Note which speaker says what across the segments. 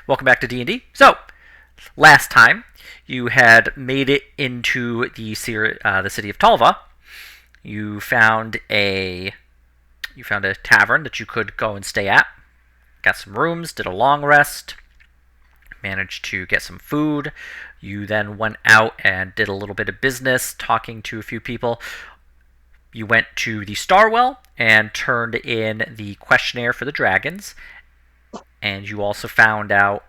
Speaker 1: Welcome back to D&D. So, last time you had made it into the city of Talva. You found a tavern that you could go and stay at. Got some rooms, did a long rest, managed to get some food. You then went out and did a little bit of business, talking to a few people. You went to the Starwell and turned in the questionnaire for the dragons. And you also found out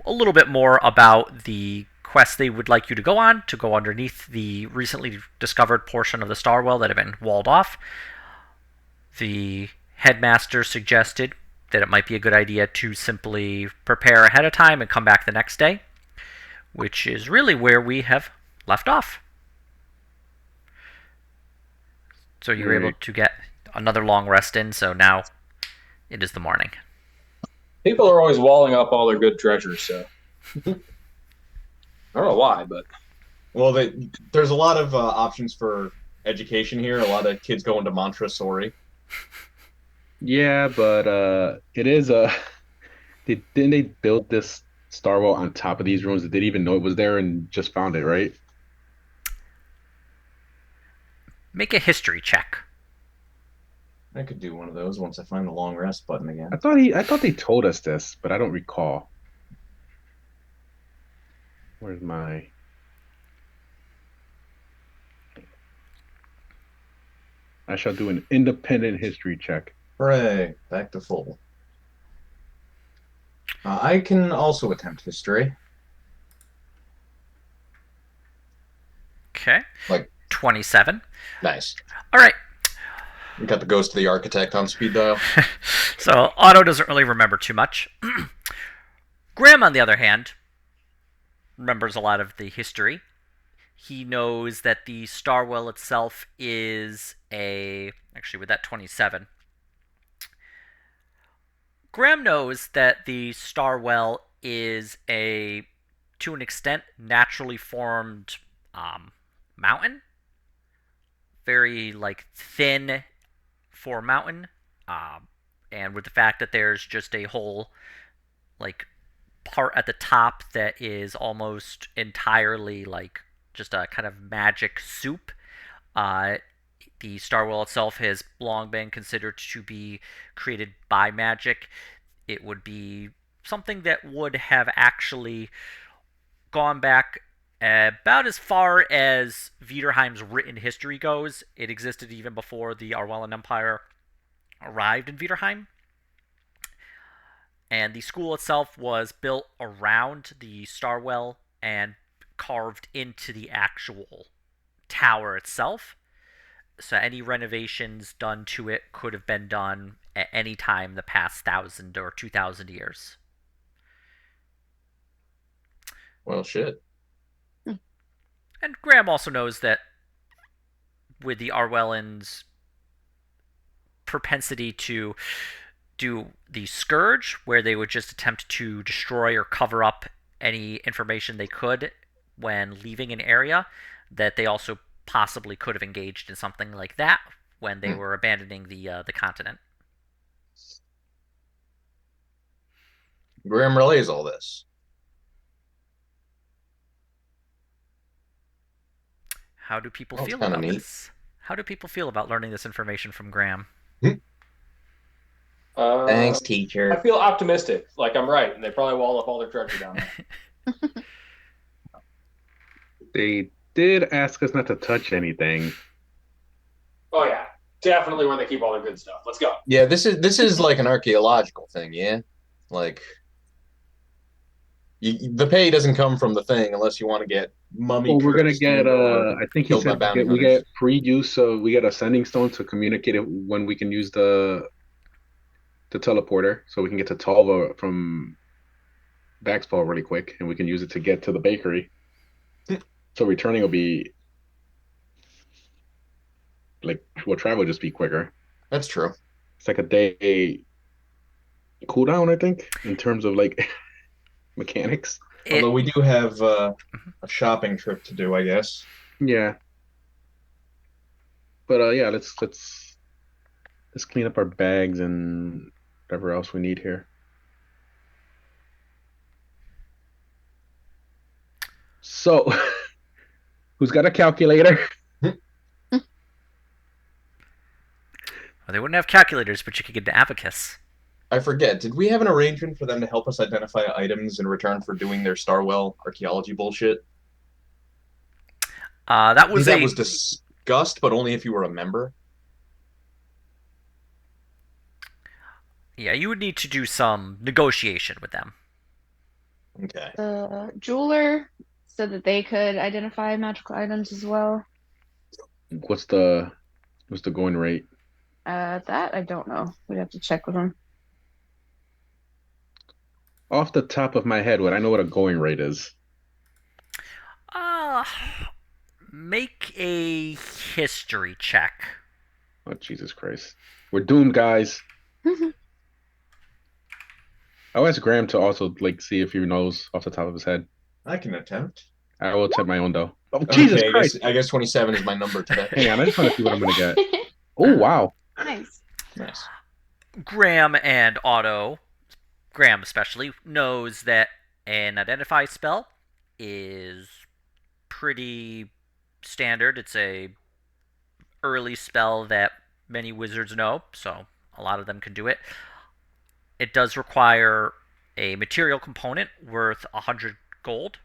Speaker 1: a little bit more about the quest they would like you to go underneath the recently discovered portion of the Starwell that had been walled off. The headmaster suggested that it might be a good idea to simply prepare ahead of time and come back the next day, which is really where we have left off. So you were able to get another long rest in, so now it is the morning.
Speaker 2: People are always walling up all their good treasures, so I don't know why, but
Speaker 3: Well, there's a lot of options for education here. A lot of kids going to Montessori.
Speaker 4: Yeah, but it is didn't they build this Starwell on top of these rooms that didn't even know it was there and just found it, right?
Speaker 1: Make a history check.
Speaker 3: I could do one of those once I find the long rest button again.
Speaker 4: I thought they told us this, but I don't recall. Where's my I shall do an independent history check.
Speaker 3: Hooray, back to full. I can also attempt history.
Speaker 1: Okay.
Speaker 3: Like
Speaker 1: 27.
Speaker 3: Nice.
Speaker 1: All right.
Speaker 3: We got the Ghost of the Architect on speed dial.
Speaker 1: So Otto doesn't really remember too much. Graham, on the other hand, remembers a lot of the history. He knows that the Starwell itself is actually, with that 27, Graham knows that the Starwell is to an extent, naturally formed mountain. Very, thin for mountain. And with the fact that there's just a whole, part at the top that is almost entirely, just a kind of magic soup. Uh, the Starwell itself has long been considered to be created by magic. It would be something that would have actually gone back about as far as Viderheim's written history goes. It existed even before the Arwellan Empire arrived in Viderheim. And the school itself was built around the Starwell and carved into the actual tower itself. So any renovations done to it could have been done at any time the past 1,000 or 2,000 years.
Speaker 3: Well, shit.
Speaker 1: And Graham also knows that with the Arwellans' propensity to do the Scourge, where they would just attempt to destroy or cover up any information they could when leaving an area, that they also possibly could have engaged in something like that when they were abandoning the continent.
Speaker 3: Graham relays all this.
Speaker 1: How do people
Speaker 3: That's
Speaker 1: feel
Speaker 3: kinda
Speaker 1: about
Speaker 3: neat.
Speaker 1: this? How do people feel about learning this information from Graham?
Speaker 3: Thanks,
Speaker 2: I
Speaker 3: teacher.
Speaker 2: feel optimistic, like I'm right, and they probably wall up all their treasure down there.
Speaker 4: They did ask us not to touch anything.
Speaker 2: Oh yeah, definitely where they keep all their good stuff. Let's go.
Speaker 3: Yeah, this is like an archaeological thing, yeah? Like the pay doesn't come from the thing unless you want to get mummy
Speaker 4: Well, we're gonna
Speaker 3: cursed
Speaker 4: get
Speaker 3: or
Speaker 4: I think he
Speaker 3: killed by
Speaker 4: said
Speaker 3: bounty
Speaker 4: we
Speaker 3: hunters.
Speaker 4: get free use of we get a sending stone to communicate it when we can use the teleporter, so we can get to Talva from Baxpaw really quick, and we can use it to get to the bakery. So returning will be travel will just be quicker.
Speaker 3: That's true.
Speaker 4: It's like a day cooldown, I think, in terms of mechanics.
Speaker 3: Although we do have a shopping trip to do, I guess.
Speaker 4: Yeah, but yeah, let's clean up our bags and whatever else we need here. So, who's got a calculator?
Speaker 1: Well, they wouldn't have calculators, but you could get an abacus.
Speaker 3: I forget. Did we have an arrangement for them to help us identify items in return for doing their Starwell archaeology bullshit?
Speaker 1: That
Speaker 3: I think
Speaker 1: was
Speaker 3: that
Speaker 1: a
Speaker 3: was discussed, but only if you were a member.
Speaker 1: yeah. You would need to do some negotiation with them.
Speaker 3: Okay.
Speaker 5: The jeweler said that they could identify magical items as well.
Speaker 4: What's the what's the going rate?
Speaker 5: That I don't know. We'd have to check with them.
Speaker 4: Off the top of my head, would I know what a going rate is?
Speaker 1: Uh, make a history check.
Speaker 4: Oh, Jesus Christ. We're doomed, guys. I'll ask Graham to also like see if he knows off the top of his head.
Speaker 3: I can attempt.
Speaker 4: I will attempt my own though. Oh, Jesus
Speaker 3: Okay,
Speaker 4: Christ.
Speaker 3: I guess 27 is my number today.
Speaker 4: Hang on, I just want to see what I'm gonna get. Oh wow.
Speaker 5: Nice.
Speaker 3: Nice.
Speaker 1: Graham and Otto, Graham especially, knows that an identify spell is pretty standard. It's a early spell that many wizards know, so a lot of them can do it. It does require a material component worth 100 gold,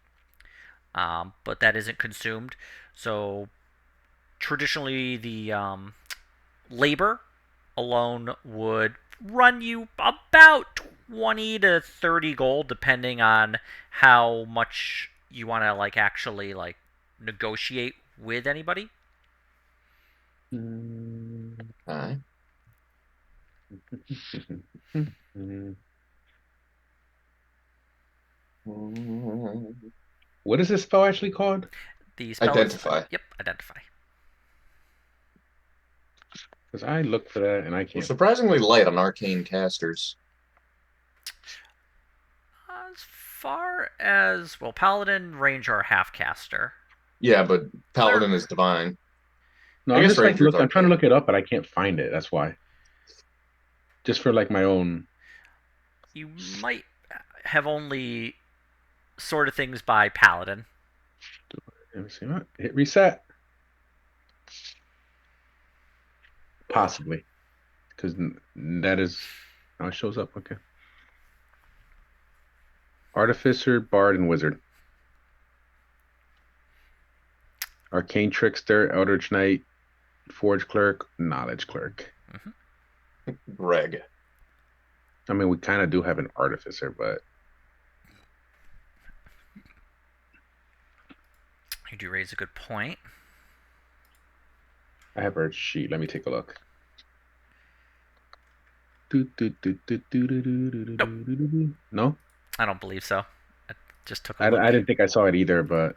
Speaker 1: but that isn't consumed. So traditionally, the labor alone would run you about 20 to 30 gold, depending on how much you want to like actually like negotiate with anybody.
Speaker 3: All right.
Speaker 4: What is this spell actually called?
Speaker 1: The spell
Speaker 3: Identify.
Speaker 1: Yep, identify.
Speaker 4: Because I looked for that and I
Speaker 3: We're
Speaker 4: can't.
Speaker 3: surprisingly light on arcane casters.
Speaker 1: As far as well, paladin, ranger, half caster.
Speaker 3: Yeah, but Paladin is divine.
Speaker 4: No,
Speaker 3: I
Speaker 4: I'm
Speaker 3: guess
Speaker 4: just like
Speaker 3: Ranger's
Speaker 4: I'm trying to
Speaker 3: arcane.
Speaker 4: look it up, but I can't find it. That's why. Just for like my own.
Speaker 1: You might have only sorted things by paladin.
Speaker 4: Let me see. What? Hit reset. Possibly, because that is how it shows up. Okay. Artificer, Bard, and Wizard. Arcane Trickster, Eldritch Knight, Forge Clerk, Knowledge Clerk.
Speaker 3: Reg.
Speaker 4: I mean, we kind of do have an Artificer, but
Speaker 1: You do raise a good point.
Speaker 4: I have her sheet. Let me take a look. No,
Speaker 1: I don't believe so. I just took a
Speaker 4: I
Speaker 1: look.
Speaker 4: didn't think I saw it either, but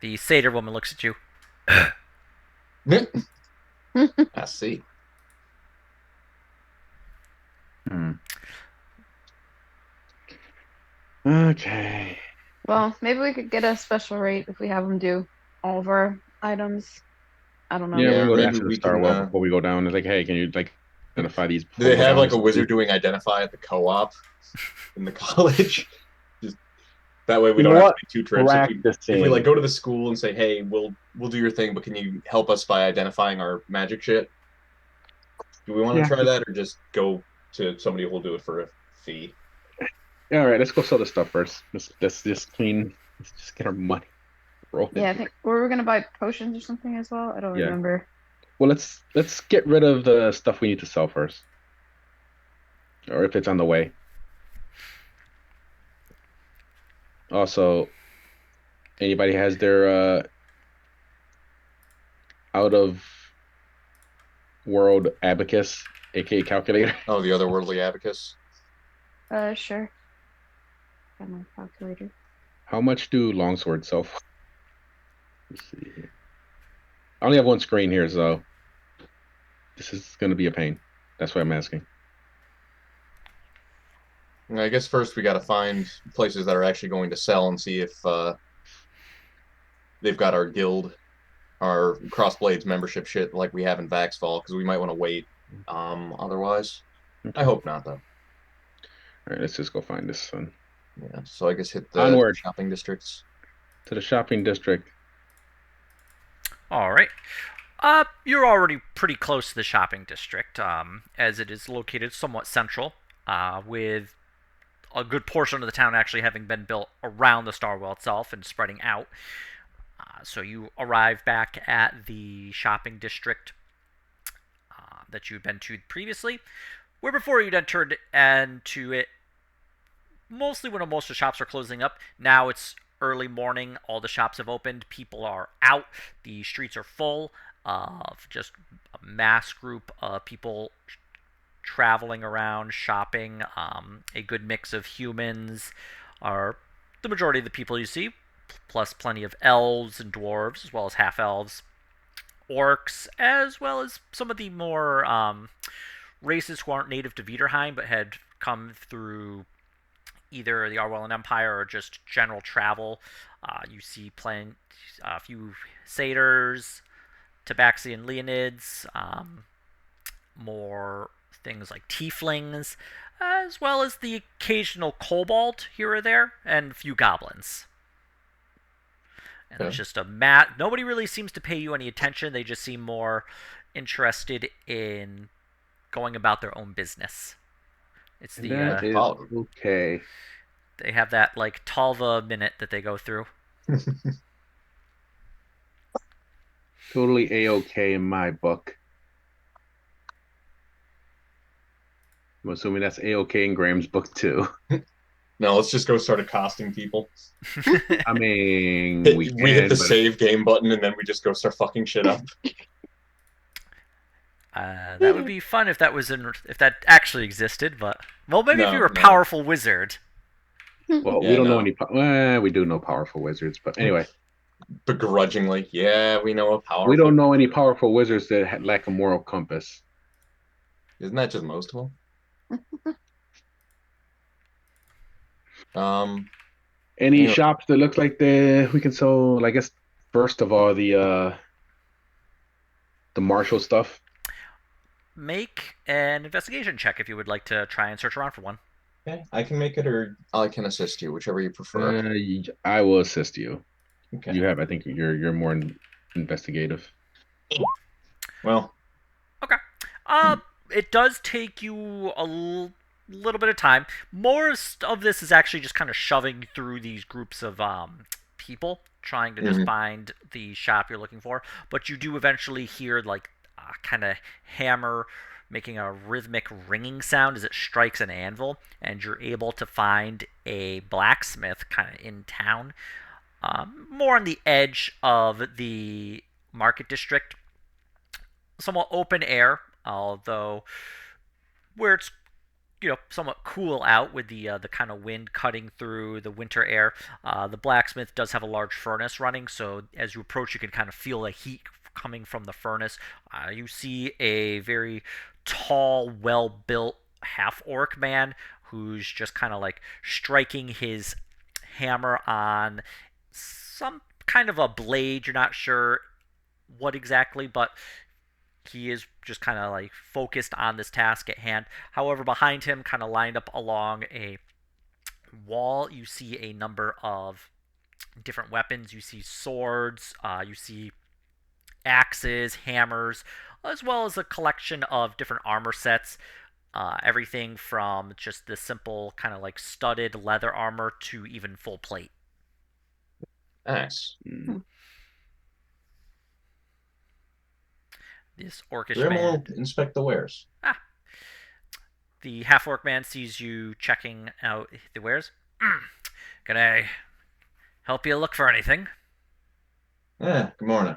Speaker 1: The satyr woman looks at you.
Speaker 3: I see.
Speaker 4: Okay.
Speaker 5: Well, maybe we could get a special rate if we have them do all of our items. I don't know.
Speaker 4: Yeah,
Speaker 3: Yeah,
Speaker 4: we go to
Speaker 3: maybe
Speaker 4: after the
Speaker 3: we
Speaker 4: Star
Speaker 3: can,
Speaker 4: Well before we go down. It's like, hey, can you like identify these?
Speaker 3: Do
Speaker 4: before
Speaker 3: they
Speaker 4: we go
Speaker 3: have
Speaker 4: down?
Speaker 3: like a wizard doing identify at the co-op in the college? Just that way we
Speaker 4: You
Speaker 3: don't
Speaker 4: know
Speaker 3: have
Speaker 4: what?
Speaker 3: to make two trips.
Speaker 4: Practicing.
Speaker 3: If we like go to the school and say, "Hey, we'll do your thing, but can you help us by identifying our magic shit?" Do we want to
Speaker 4: Yeah.
Speaker 3: try that, or just go to somebody who will do it for a fee?
Speaker 4: All right, let's go sell the stuff first. Let's just clean. Let's just get our money rolling.
Speaker 5: Yeah, I think we gonna buy potions or something as well. I don't
Speaker 4: Yeah.
Speaker 5: remember.
Speaker 4: Well, let's get rid of the stuff we need to sell first, or if it's on the way. Also, anybody has their out of world abacus, aka calculator?
Speaker 3: Oh, the otherworldly abacus.
Speaker 5: Sure. Got my calculator.
Speaker 4: How much do longswords sell for? Let's see here. I only have one screen here, so this is going to be a pain. That's why I'm asking.
Speaker 3: I guess first we got to find places that are actually going to sell and see if they've got our guild, our Crossblades membership shit like we have in Vaxfall, because we might want to wait. Otherwise,
Speaker 4: Okay.
Speaker 3: I hope not though.
Speaker 4: All right, let's just go find this one.
Speaker 3: Yeah. So I guess hit the
Speaker 4: Onward
Speaker 3: shopping districts.
Speaker 4: to the shopping district.
Speaker 1: All right. You're already pretty close to the shopping district, as it is located somewhat central, with a good portion of the town actually having been built around the Starwell itself and spreading out. So you arrive back at the shopping district that you'd been to previously, where before you'd entered into it mostly when most of the shops are closing up. Now it's early morning, all the shops have opened, people are out, the streets are full of just a mass group of people traveling around, shopping. A good mix of humans are the majority of the people you see, plus plenty of elves and dwarves, as well as half elves, orcs, as well as some of the more races who aren't native to Viderheim but had come through either the Arwellan Empire or just general travel. You see playing a few satyrs, Tabaxian Leonids, more things like tieflings, as well as the occasional kobold here or there, and a few goblins. And
Speaker 3: Okay.
Speaker 1: it's just nobody really seems to pay you any attention. They just seem more interested in going about their own business. It's the
Speaker 4: That is
Speaker 3: Follow.
Speaker 4: okay.
Speaker 1: they have that like Talva minute that they go through.
Speaker 4: Totally a-okay in my book. I'm assuming that's a-okay in Graham's book too.
Speaker 3: No, let's just go start accosting people.
Speaker 4: I mean,
Speaker 3: We
Speaker 4: we
Speaker 3: hit
Speaker 4: can,
Speaker 3: the
Speaker 4: but
Speaker 3: save game button and then we just go start fucking shit up.
Speaker 1: That would be fun if that actually existed. But well, maybe if
Speaker 3: No,
Speaker 1: you were a
Speaker 3: no.
Speaker 1: powerful wizard.
Speaker 4: well, we
Speaker 3: Yeah,
Speaker 4: don't know
Speaker 3: no.
Speaker 4: any. Well, we do know powerful wizards, but anyway,
Speaker 3: Begrudgingly, yeah, we know a powerful.
Speaker 4: we don't know any powerful wizards that lack a moral compass.
Speaker 3: Isn't that just most of them?
Speaker 4: Any
Speaker 3: Anyway.
Speaker 4: shops that look like we can sell? I guess first of all the martial stuff.
Speaker 1: Make an investigation check if you would like to try and search around for one.
Speaker 3: Okay, I can make it, or I can assist you, whichever you prefer.
Speaker 4: I will assist you.
Speaker 3: Okay.
Speaker 4: You have, I think you're more investigative.
Speaker 3: Well,
Speaker 1: Okay. It does take you a little bit of time. Most of this is actually just kind of shoving through these groups of people trying to just find the shop you're looking for. But you do eventually hear like kind of hammer making a rhythmic ringing sound as it strikes an anvil, and you're able to find a blacksmith kind of in town, more on the edge of the market district, somewhat open air, although where it's somewhat cool out with the kind of wind cutting through the winter air. The blacksmith does have a large furnace running, so as you approach, you can kind of feel the heat coming from the furnace. You see a very tall, well-built half-orc man who's just kind of like striking his hammer on some kind of a blade. You're not sure what exactly, but he is just kind of like focused on this task at hand. However, behind him, kind of lined up along a wall, you see a number of different weapons. You see swords, you see axes, hammers, as well as a collection of different armor sets. Everything from just the simple kind of like studded leather armor to even full plate.
Speaker 3: nice.
Speaker 1: This orcish
Speaker 3: Grim
Speaker 1: man.
Speaker 3: will inspect the wares.
Speaker 1: The half-orc man sees you checking out the wares. Can I help you look for anything?
Speaker 3: Yeah, good morning.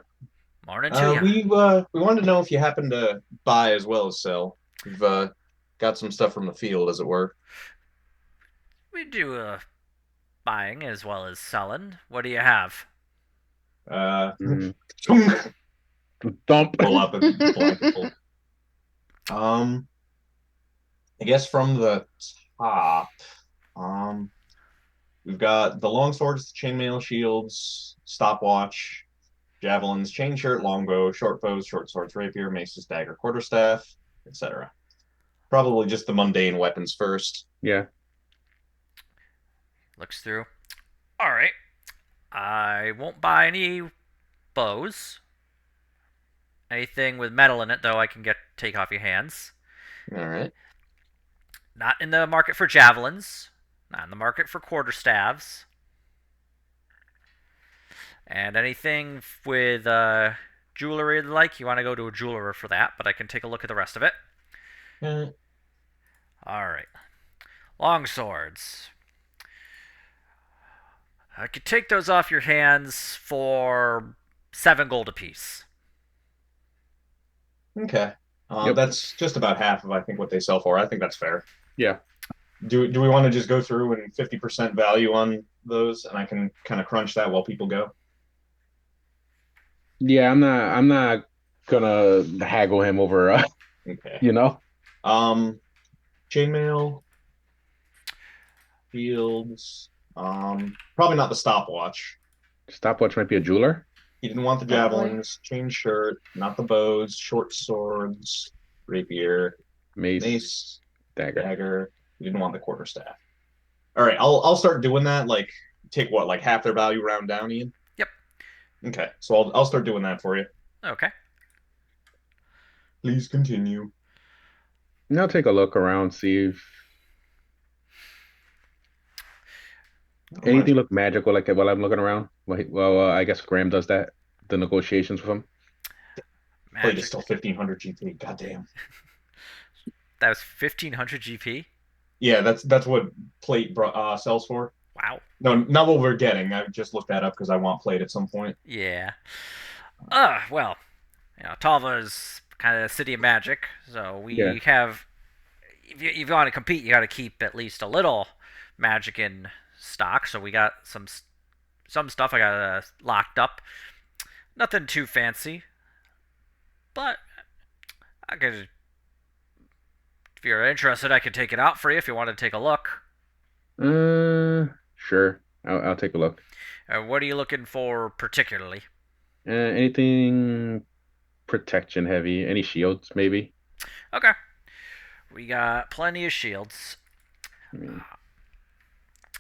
Speaker 1: Morning to you.
Speaker 3: We wanted to know if you happen to buy as well as sell. We've got some stuff from the field, as it were.
Speaker 1: We do buying as well as selling. What do you have?
Speaker 4: Dump.
Speaker 3: Pull up and pull. I guess from the top, we've got the long swords, chainmail shields, stopwatch, javelins, chain shirt, longbow, short bows, short swords, rapier, maces, dagger, quarterstaff, etc. Probably just the mundane weapons first.
Speaker 4: Yeah.
Speaker 1: Looks through. All right. I won't buy any bows. Anything with metal in it, though, I can take off your hands.
Speaker 2: All right.
Speaker 1: Not in the market for javelins. Not in the market for quarterstaves. And anything with jewelry like, you want to go to a jeweler for that, but I can take a look at the rest of it.
Speaker 2: Yeah.
Speaker 1: All right. Long swords. I could take those off your hands for 7 gold apiece.
Speaker 2: Okay.
Speaker 4: Yep.
Speaker 2: That's just about half of I think what they sell for. I think that's fair.
Speaker 4: Yeah.
Speaker 2: Do we want to just go through and 50% value on those, and I can kind of crunch that while people go?
Speaker 4: Yeah, I'm not gonna haggle him over
Speaker 2: Okay.
Speaker 4: you know.
Speaker 2: Chainmail, shields. Probably not the stopwatch.
Speaker 4: Stopwatch might be a jeweler.
Speaker 2: He didn't want the
Speaker 5: Probably.
Speaker 2: javelins, chain shirt, not the bows, short swords, rapier,
Speaker 4: Mace,
Speaker 2: mace,
Speaker 4: dagger.
Speaker 2: dagger. He didn't want the quarterstaff. All right, I'll start doing that. Like, take what, like half their value round down, Ian?
Speaker 1: Yep.
Speaker 2: Okay, so I'll start doing that for you.
Speaker 1: Okay.
Speaker 2: Please continue.
Speaker 4: And I'll take a look around, see if anything look magical like while I'm looking around. Well, I guess Graham does that. The negotiations with him.
Speaker 2: Plate is
Speaker 1: Magic.
Speaker 2: still 1500 GP. Goddamn.
Speaker 1: That was 1500 GP?
Speaker 2: Yeah, that's what plate sells for.
Speaker 1: Wow.
Speaker 2: No, not what we're getting. I just looked that up because I want plate at some point.
Speaker 1: Yeah. Well, Talva is kind of a city of magic, so we
Speaker 4: Yeah.
Speaker 1: have. If you want to compete, you got to keep at least a little magic in stock. So we got some stuff I got locked up. Nothing too fancy, but I could. If you're interested, I could take it out for you if you want to take a look.
Speaker 4: Sure. I'll take a look.
Speaker 1: What are you looking for particularly?
Speaker 4: Anything protection heavy? Any shields maybe?
Speaker 1: Okay. We got plenty of shields.
Speaker 4: I mean,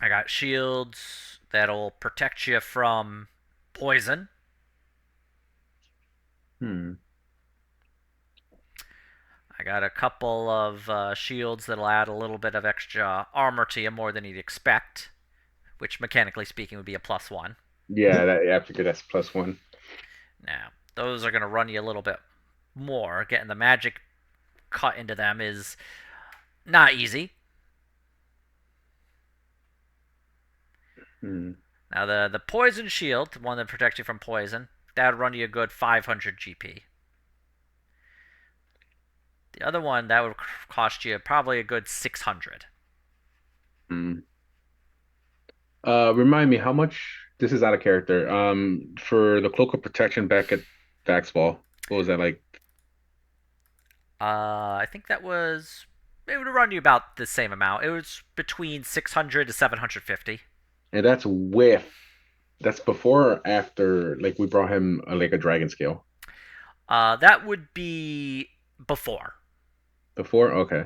Speaker 1: I got shields that'll protect you from poison.
Speaker 4: hmm.
Speaker 1: I got a couple of shields that'll add a little bit of extra armor to you, more than you'd expect, which mechanically speaking would be a +1.
Speaker 4: Yeah, I figured that's +1.
Speaker 1: Now, those are going to run you a little bit more. Getting the magic cut into them is not easy.
Speaker 4: Hmm.
Speaker 1: Now, the poison shield, the one that protects you from poison, that would run you a good 500 GP. The other one, that would cost you probably a good 600.
Speaker 4: Hmm. Remind me how much this is out of character. For the cloak of protection back at Vaxball, what was that like?
Speaker 1: I think that was. It would run you about the same amount. It was between 600 to 750.
Speaker 4: And that's before or after like we brought him like a dragon scale.
Speaker 1: That would be before.
Speaker 4: Before? Okay.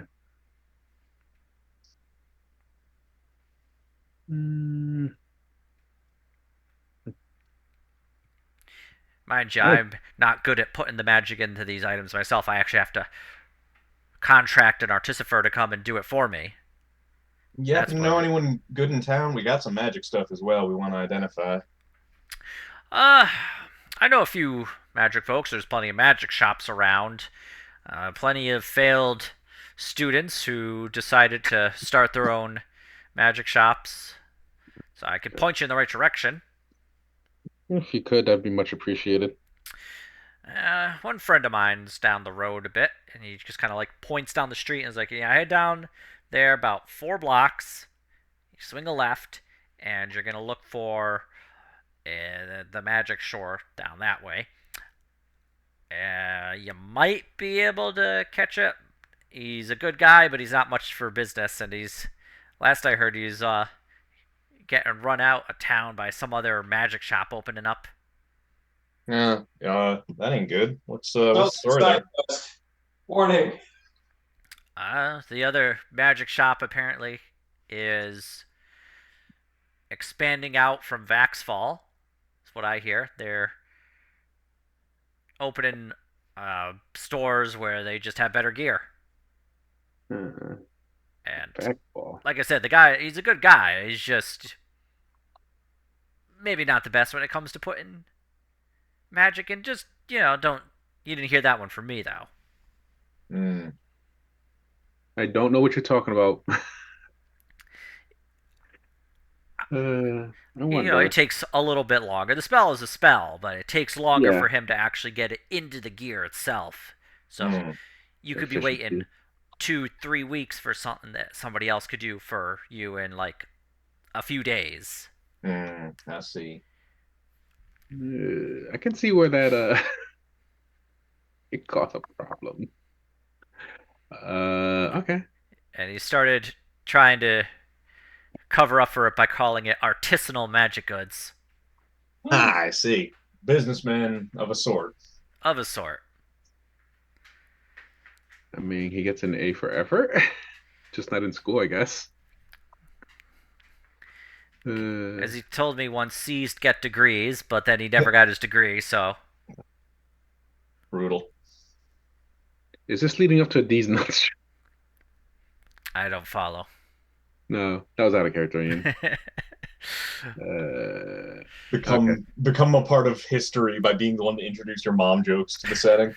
Speaker 4: Mm,
Speaker 1: Mind you,
Speaker 4: oh,
Speaker 1: I'm not good at putting the magic into these items myself. I actually have to contract an artificer to come and do it for me.
Speaker 2: You happen
Speaker 1: That's
Speaker 2: to know
Speaker 1: where.
Speaker 2: anyone good in town? We got some magic stuff as well we want to identify.
Speaker 1: Uh, I know a few magic folks. There's plenty of magic shops around. Plenty of failed students who decided to start their own magic shops. So I could point you in the right direction.
Speaker 4: if you could, that'd be much appreciated.
Speaker 1: One friend of mine's down the road a bit, and he just kind of like points down the street and is like, "Yeah, I head down there about 4 blocks. You swing a left, and you're gonna look for the magic shore down that way. You might be able to catch it. He's a good guy, but he's not much for business, and last I heard, he's getting run out of town by some other magic shop opening up.
Speaker 2: Yeah, that ain't good. What's
Speaker 6: No,
Speaker 2: the story there?
Speaker 6: Warning.
Speaker 1: The other magic shop apparently is expanding out from Vaxfall. That's what I hear. They're opening stores where they just have better gear.
Speaker 4: Uh,
Speaker 1: And
Speaker 4: Backball.
Speaker 1: like I said, the guy, he's a good guy. He's just maybe not the best when it comes to putting magic in. Just, don't. You didn't hear that one from me, though.
Speaker 2: Mm.
Speaker 4: I don't know what you're talking about. I
Speaker 1: It
Speaker 4: wonder.
Speaker 1: takes a little bit longer. The spell is a spell, but it takes longer
Speaker 4: Yeah,
Speaker 1: for him to actually get it into the gear itself. So
Speaker 2: Mm.
Speaker 1: you could be waiting
Speaker 4: efficiency.
Speaker 1: 2-3 weeks for something that somebody else could do for you in like a few days.
Speaker 2: I see.
Speaker 4: I can see where that it caused a problem. Okay.
Speaker 1: And he started trying to cover up for it by calling it artisanal magic goods
Speaker 2: I see. Businessman of a sort.
Speaker 1: of a sort.
Speaker 4: I mean, he gets an A for effort, just not in school, I guess.
Speaker 1: As he told me once, C's get degrees, but then he never got his degree, so.
Speaker 2: Brutal.
Speaker 4: Is this leading up to a D's nuts?
Speaker 1: I don't follow.
Speaker 4: No, that was out of character, Ian. Okay.
Speaker 2: Become a part of history by being the one to introduce your mom jokes to the setting.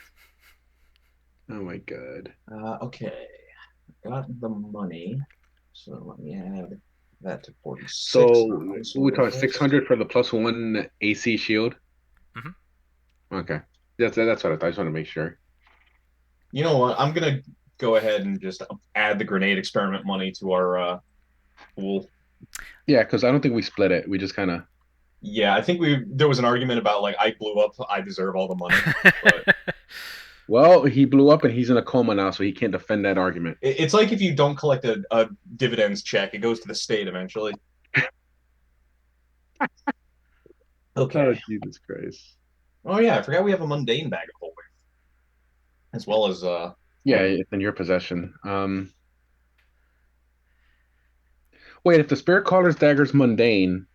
Speaker 4: Oh my God.
Speaker 2: Okay. Got the money. So let me add that to 46.
Speaker 4: So we talking 600 for the +1 AC shield?
Speaker 1: Mhm.
Speaker 4: Okay. That's what I thought. I just want to make sure.
Speaker 2: You know what? I'm gonna go ahead and just add the grenade experiment money to our pool.
Speaker 4: Yeah, because I don't think we split it. We just kind of.
Speaker 2: Yeah, I think there was an argument about like I blew up, I deserve all the money. But
Speaker 4: Well, he blew up and he's in a coma now, so he can't defend that argument.
Speaker 2: it's like if you don't collect a dividends check, it goes to the state eventually. Okay.
Speaker 4: Oh, Jesus Christ.
Speaker 2: Oh yeah, I forgot we have a mundane bag of holding, as well as
Speaker 4: Yeah, it's in your possession. Wait, if the Spirit Caller's dagger's mundane,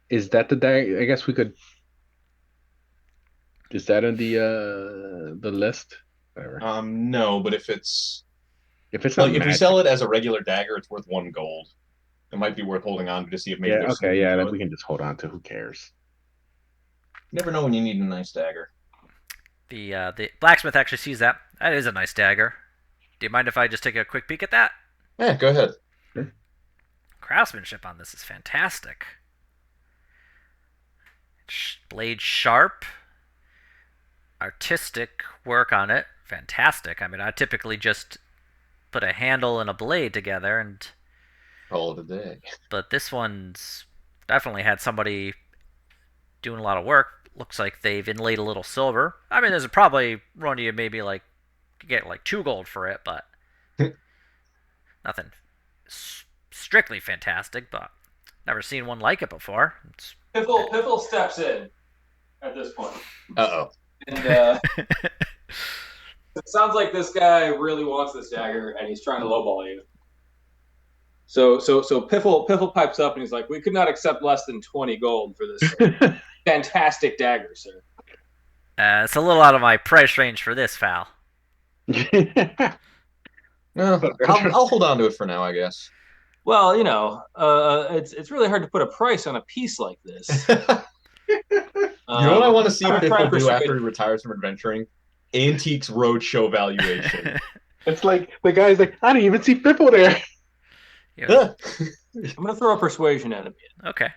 Speaker 4: is that the dagger? I guess we could. Is that in the list? Whatever.
Speaker 2: no, but if it's
Speaker 4: If it's not
Speaker 2: like if we
Speaker 4: magic,
Speaker 2: sell it as a regular dagger, it's worth 1 gold. It might be worth holding on to see if maybe
Speaker 4: yeah,
Speaker 2: there's
Speaker 4: okay,
Speaker 2: something
Speaker 4: yeah,
Speaker 2: to
Speaker 4: that
Speaker 2: it.
Speaker 4: we can just hold on to. Who cares?
Speaker 2: You never know when you need a nice dagger.
Speaker 1: The blacksmith actually sees that. That is a nice dagger. Do you mind if I just take a quick peek at that?
Speaker 2: Yeah, go ahead.
Speaker 4: Sure.
Speaker 1: Craftsmanship on this is fantastic. Blade sharp. Artistic work on it. Fantastic. I mean, I typically just put a handle and a blade together,
Speaker 2: Call it a day.
Speaker 1: but this one's definitely had somebody doing a lot of work. Looks like they've inlaid a little silver. I mean, there's probably run you maybe like get like 2 gold for it, but nothing strictly fantastic. But never seen one like it before.
Speaker 6: Piffle steps in at this point.
Speaker 2: Uh-oh.
Speaker 6: And it sounds like this guy really wants this dagger and he's trying to lowball you. So Piffle pipes up and he's like, "We could not accept less than 20 gold for this fantastic dagger, sir."
Speaker 1: It's a little out of my price range for this, Val.
Speaker 2: No, I'll hold on to it for now, I guess.
Speaker 6: Well, it's really hard to put a price on a piece like this.
Speaker 2: You know what I want to see
Speaker 6: I'm trying
Speaker 2: Piffle
Speaker 6: to
Speaker 2: do
Speaker 6: persuade-
Speaker 2: after he retires from adventuring? Antiques Roadshow valuation.
Speaker 4: It's like the guy's like, I didn't even see Piffle there.
Speaker 1: Yeah.
Speaker 6: I'm gonna throw a persuasion at him.
Speaker 1: Okay.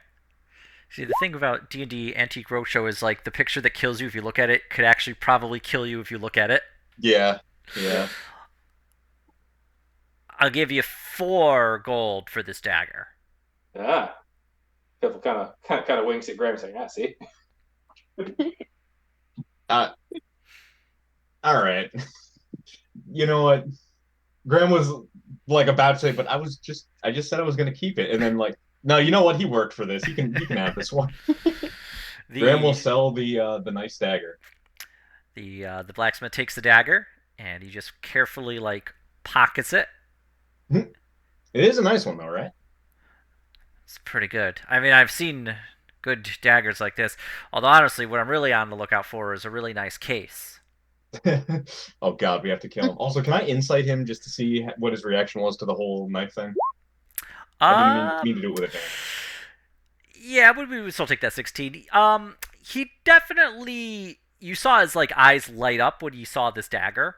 Speaker 1: See, the thing about D&D Antique Roadshow is like the picture that kills you if you look at it could actually probably kill you if you look at it.
Speaker 2: Yeah.
Speaker 1: I'll give you 4 gold for this dagger.
Speaker 6: Ah, Piffle kind of winks at Graham, saying, see."
Speaker 2: All right. You know what? Graham was like about to say, but I just said I was going to keep it, and then like, no, you know what? He worked for this. He can have this one. Graham will sell the nice dagger.
Speaker 1: The blacksmith takes the dagger and he just carefully like pockets it.
Speaker 2: It is a nice one though, right?
Speaker 1: It's pretty good. I mean, I've seen good daggers like this. Although honestly, what I'm really on the lookout for is a really nice case.
Speaker 2: Oh God, we have to kill him. Also, can I insight him just to see what his reaction was to the whole knife thing? I didn't mean to do it with advantage.
Speaker 1: Yeah, we would still take that 16. He definitely. You saw his like eyes light up when he saw this dagger,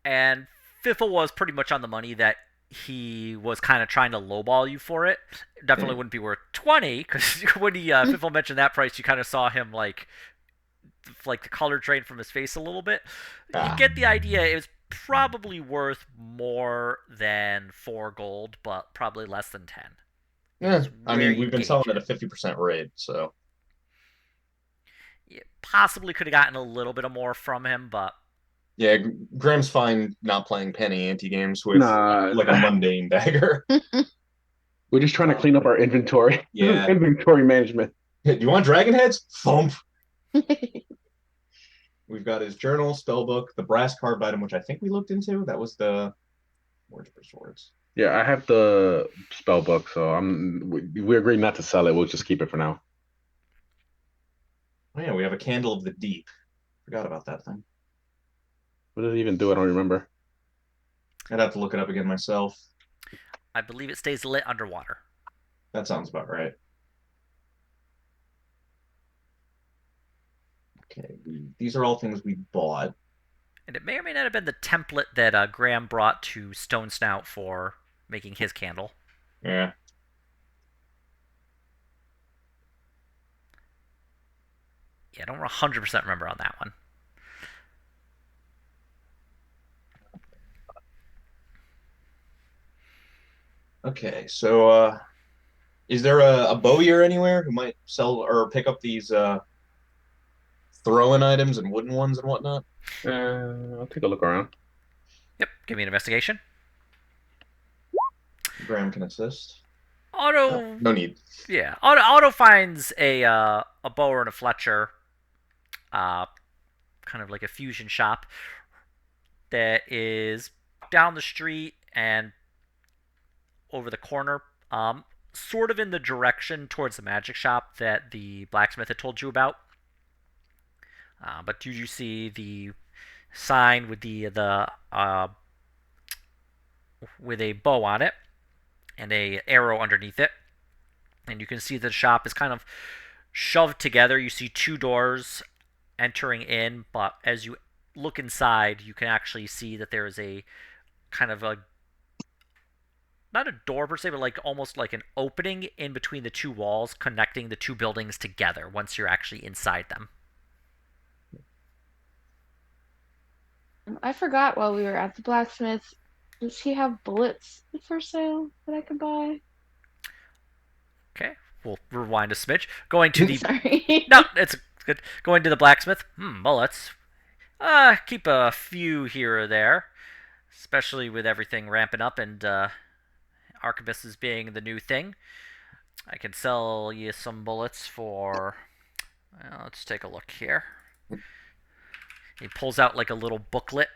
Speaker 1: and Fiffle was pretty much on the money that he was kind of trying to lowball you for it. Definitely wouldn't be worth 20 because when he Fiffle mentioned that price, you kind of saw him like the color drain from his face a little bit. You
Speaker 2: Ah,
Speaker 1: get the idea. It was probably worth more than 4 gold, but probably less than 10.
Speaker 2: yeah.
Speaker 1: Is
Speaker 2: I
Speaker 1: where
Speaker 2: mean, we've
Speaker 1: you'd
Speaker 2: been selling
Speaker 1: gauge
Speaker 2: at a
Speaker 1: it.
Speaker 2: 50% rate, so
Speaker 1: You possibly could have gotten a little bit of more from him, but
Speaker 2: yeah. Graham's fine not playing penny ante games with
Speaker 4: Nah,
Speaker 2: like a mundane dagger.
Speaker 4: we're just trying to clean up our inventory.
Speaker 2: Yeah.
Speaker 4: Inventory management.
Speaker 2: Do you want dragon heads? Thump. We've got his journal, spell book, the brass carved item, which I think we looked into. That was the words for swords.
Speaker 4: Yeah, I have the spell book, so we agreed not to sell it. We'll just keep it for now.
Speaker 2: Oh yeah, we have a candle of the deep. Forgot about that thing.
Speaker 4: What did it even do? I don't remember.
Speaker 2: I'd have to look it up again myself.
Speaker 1: I believe it stays lit underwater.
Speaker 2: That sounds about right. Okay, these are all things we bought.
Speaker 1: And it may or may not have been the template that Graham brought to Stone Snout for making his candle.
Speaker 2: Yeah.
Speaker 1: Yeah, I don't 100% remember on that one.
Speaker 2: Okay, so is there a bowyer anywhere who might sell or pick up these throw-in items and wooden ones and whatnot?
Speaker 4: I'll take a look around.
Speaker 1: Yep, give me an investigation.
Speaker 2: Graham can assist.
Speaker 1: Auto,
Speaker 2: No need.
Speaker 1: yeah, Auto finds a Bower and a Fletcher, uh, kind of like a fusion shop that is down the street and over the corner, sort of in the direction towards the magic shop that the blacksmith had told you about. But do you see the sign with the with a bow on it and a arrow underneath it, and you can see the shop is kind of shoved together. You see 2 doors entering in, but as you look inside, you can actually see that there is a kind of a not a door per se, but like almost like an opening in between the 2 walls connecting the 2 buildings together once you're actually inside them.
Speaker 5: I forgot while we were at the blacksmith. Does he have bullets for sale that I could buy?
Speaker 1: Okay, we'll rewind a smidge. Going to the
Speaker 5: Sorry.
Speaker 1: no, it's good. Going to the blacksmith. Bullets. Keep a few here or there, especially with everything ramping up and arquebuses being the new thing. I can sell you some bullets for. Well, let's take a look here. He pulls out like a little booklet.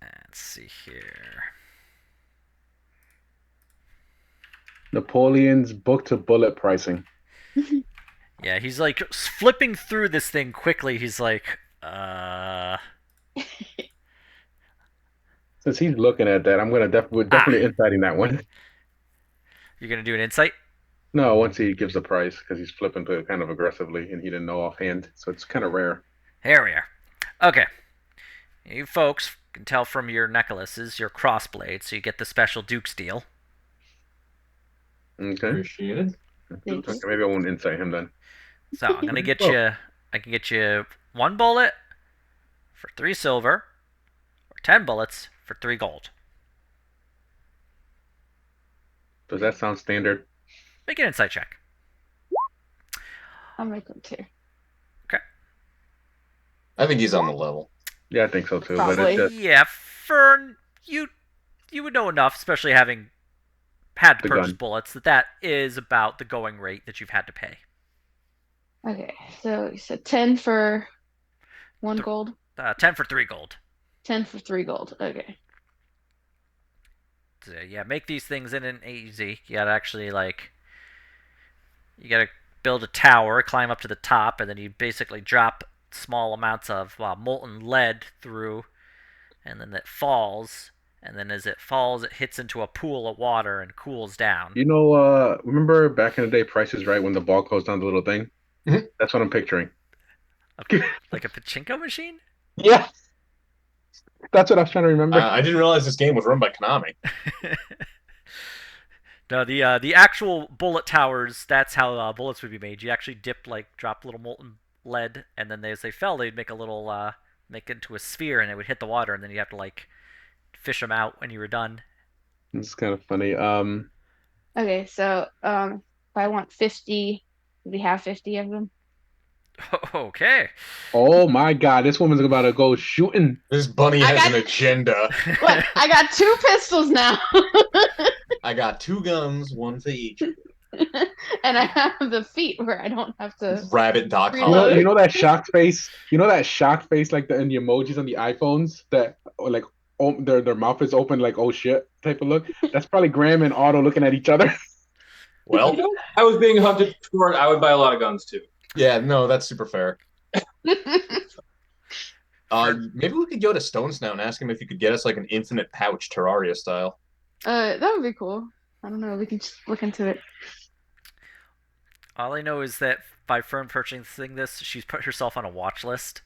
Speaker 1: Let's see here.
Speaker 4: Napoleon's book to bullet pricing.
Speaker 1: Yeah, he's like flipping through this thing quickly. He's like,
Speaker 4: Since he's looking at that, we're definitely inciting that one.
Speaker 1: You're gonna do an insight?
Speaker 4: No, once he gives the price, because he's flipping to it kind of aggressively, and he didn't know offhand, so it's kind of rare.
Speaker 1: Here we are. Okay. You folks can tell from your necklaces, your crossblades, so you get the special Duke's deal.
Speaker 4: Okay.
Speaker 2: Appreciated.
Speaker 5: Thank
Speaker 4: Okay,
Speaker 5: you.
Speaker 4: maybe I won't incite him then.
Speaker 1: So I'm gonna get
Speaker 4: Oh.
Speaker 1: you. I can get you 1 bullet for 3 silver, or 10 bullets for 3 gold.
Speaker 4: Does that sound standard?
Speaker 1: Make an insight check.
Speaker 5: I'll make them too.
Speaker 2: I think he's on the level.
Speaker 4: Yeah, I think so too. But
Speaker 5: Probably.
Speaker 4: it's just
Speaker 1: Yeah, Fern, you would know enough, especially having had to
Speaker 4: The
Speaker 1: purchase
Speaker 4: gun.
Speaker 1: bullets, that is about the going rate that you've had to pay.
Speaker 5: Okay, so you said 10 for 1
Speaker 1: Th-
Speaker 5: gold.
Speaker 1: 10 for 3 gold.
Speaker 5: 10 for 3 gold. Okay.
Speaker 1: So, yeah, make these things in and easy. You gotta actually you gotta build a tower, climb up to the top, and then you basically drop small amounts of molten lead through, and then it falls. And then as it falls, it hits into a pool of water and cools down.
Speaker 4: Remember back in the day, Price is Right when the ball goes down the little thing?
Speaker 2: Mhm.
Speaker 4: That's what I'm picturing.
Speaker 1: A, like a pachinko machine?
Speaker 4: Yeah, that's what I was trying to remember.
Speaker 2: I didn't realize this game was run by Konami.
Speaker 1: No, the actual bullet towers. That's how bullets would be made. You actually drop little molten lead, and then as they fell, they'd make a little make it into a sphere, and it would hit the water, and then you have to fish them out when you were done.
Speaker 4: It's kind of funny.
Speaker 5: Okay, so if I want 50, we have 50 of them.
Speaker 1: Okay.
Speaker 4: Oh my God, this woman's about to go shooting.
Speaker 2: This bunny
Speaker 5: I
Speaker 2: has
Speaker 5: got-
Speaker 2: an agenda.
Speaker 5: Look, I got 2 pistols now.
Speaker 2: I got 2 guns, 1 for each.
Speaker 5: And I have the feet where I don't have to.
Speaker 2: Rabbit.com.
Speaker 5: Reload.
Speaker 4: You know that shocked face? You know that shocked face like in the emojis on the iPhones that like their mouth is open like oh shit type of look? That's probably Graham and Otto looking at each other.
Speaker 2: Well,
Speaker 6: If I was being hunted for it, I would buy a lot of guns too.
Speaker 2: yeah, no, that's super fair. Maybe we could go to Stone Snout and ask him if he could get us like an infinite pouch, Terraria style.
Speaker 5: That would be cool. I don't know. We can just look into it.
Speaker 1: All I know is that by Fern purchasing this, she's put herself on a watch list.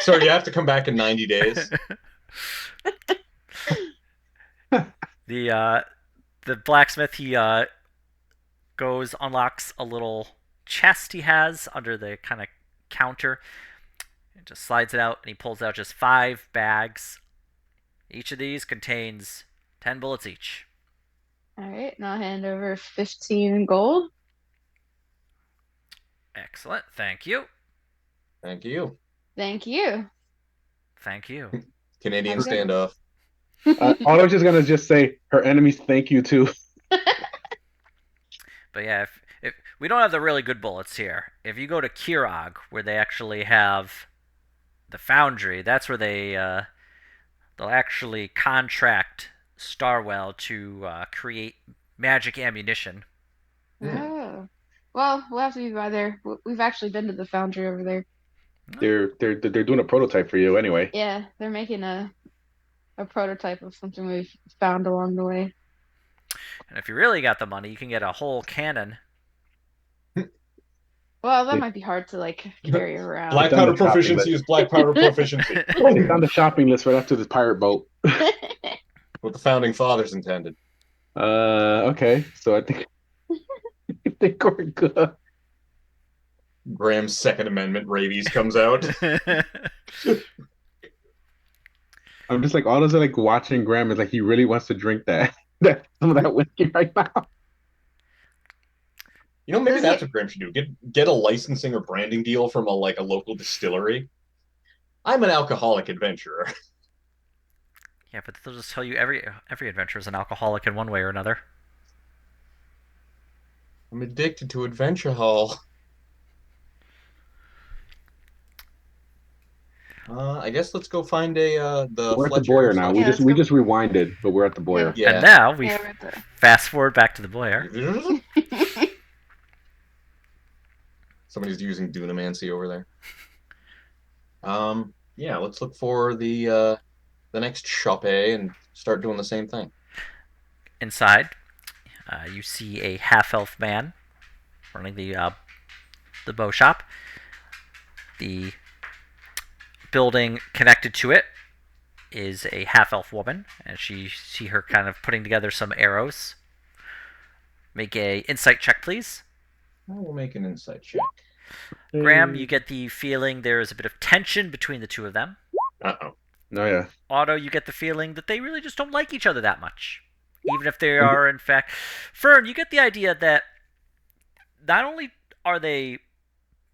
Speaker 2: So you have to come back in 90 days.
Speaker 1: The blacksmith, he unlocks a little chest he has under the kind of counter, and just slides it out, and he pulls out just 5 bags. Each of these contains 10 bullets each.
Speaker 5: All right, now I'll hand over 15 gold.
Speaker 1: Excellent. Thank you.
Speaker 2: Thank you.
Speaker 5: Thank you.
Speaker 1: Thank you.
Speaker 2: Canadian
Speaker 5: Okay.
Speaker 2: standoff.
Speaker 4: Otto's just gonna just say her enemies thank you too.
Speaker 1: But yeah, if we don't have the really good bullets here. If you go to Kirog, where they actually have the foundry, that's where they'll actually contract Starwell to create magic ammunition.
Speaker 5: Oh. Well, we'll have to be by there. We've actually been to the foundry over there.
Speaker 4: They're doing a prototype for you anyway.
Speaker 5: Yeah, they're making a prototype of something we've found along the way.
Speaker 1: And if you really got the money, you can get a whole cannon.
Speaker 5: Well, that might be hard to carry around.
Speaker 2: Black
Speaker 4: It's on
Speaker 2: powder
Speaker 4: the shopping
Speaker 2: proficiency
Speaker 4: list.
Speaker 2: is black powder proficiency.
Speaker 4: It's on the shopping list right after this pirate boat.
Speaker 2: What the founding fathers intended.
Speaker 4: Okay, so I think I think we're good.
Speaker 2: Graham's Second Amendment rabies comes out.
Speaker 4: I'm just like all those are like watching Graham is like he really wants to drink some of that whiskey right now.
Speaker 2: You know, maybe
Speaker 5: Does
Speaker 2: that's
Speaker 5: he-
Speaker 2: what Graham should do. Get a licensing or branding deal from a local distillery. I'm an alcoholic adventurer.
Speaker 1: Yeah, but they'll just tell you every adventurer is an alcoholic in one way or another.
Speaker 2: I'm addicted to Adventure Hall. I guess let's go find the
Speaker 4: We're at the
Speaker 2: Fletcher
Speaker 4: Boyer now.
Speaker 2: /
Speaker 4: We
Speaker 5: Yeah,
Speaker 4: just
Speaker 5: let's
Speaker 4: we
Speaker 5: go.
Speaker 4: just rewinded, but we're at the Boyer.
Speaker 2: Yeah.
Speaker 1: And now we
Speaker 5: Yeah, we're at the-
Speaker 1: fast forward back to the Boyer.
Speaker 2: Somebody's using Dunamancy over there. Yeah, let's look for the next shop and start doing the same thing.
Speaker 1: Inside, you see a half-elf man running the bow shop. The building connected to it is a half-elf woman, and you see her kind of putting together some arrows. Make a insight check, please.
Speaker 2: We'll make an insight check.
Speaker 1: Graham, you get the feeling there is a bit of tension between the two of them.
Speaker 2: Uh-oh.
Speaker 4: Oh yeah.
Speaker 1: Otto, you get the feeling that they really just don't like each other that much. Even if they are, in fact... Fern, you get the idea that not only are they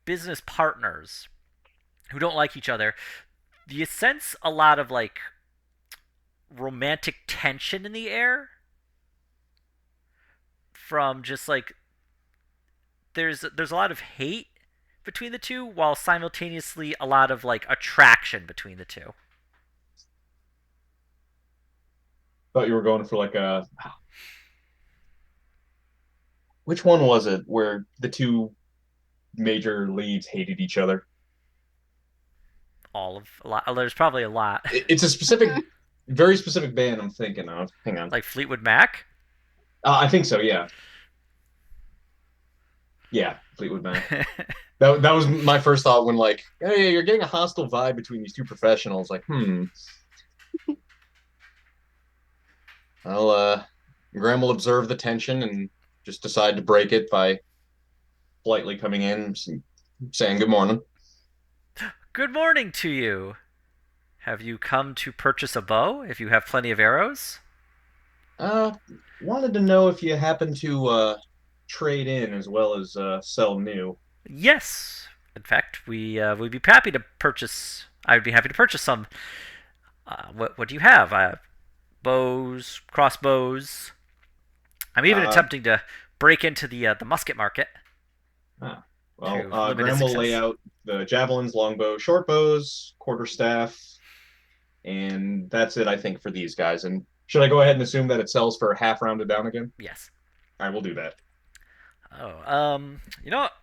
Speaker 1: business partners who don't like each other, you sense a lot of, romantic tension in the air from just, there's a lot of hate between the two, while simultaneously a lot of, attraction between the two.
Speaker 2: Thought you were going for like a. Which one was it where the two major leads hated each other?
Speaker 1: All of a lot. Oh, there's probably a lot.
Speaker 2: It's a very specific band I'm thinking of. Hang on.
Speaker 1: Like Fleetwood Mac.
Speaker 2: I think so. Yeah, yeah, Fleetwood Mac. That was my first thought when like, hey, you're getting a hostile vibe between these two professionals. Like, I'll Graham will observe the tension and just decide to break it by politely coming in, saying good morning.
Speaker 1: Good morning to you. Have you come to purchase a bow? If you have plenty of arrows.
Speaker 2: Uh, Wanted to know if you happen to trade in as well as sell new.
Speaker 1: Yes. In fact, we'd be happy to purchase. I would be happy to purchase some. What do you have? Bows, crossbows. I'm even
Speaker 2: Uh,
Speaker 1: attempting to break into the musket market.
Speaker 2: ah,
Speaker 1: To
Speaker 2: well,
Speaker 1: limited
Speaker 2: Graham will lay
Speaker 1: success.
Speaker 2: out the javelins, longbow, short bows, quarterstaff, and that's it, I think, for these guys. And should I go ahead and assume that it sells for half rounded down again?
Speaker 1: Yes.
Speaker 2: All right, we'll do that.
Speaker 1: Oh, you know what?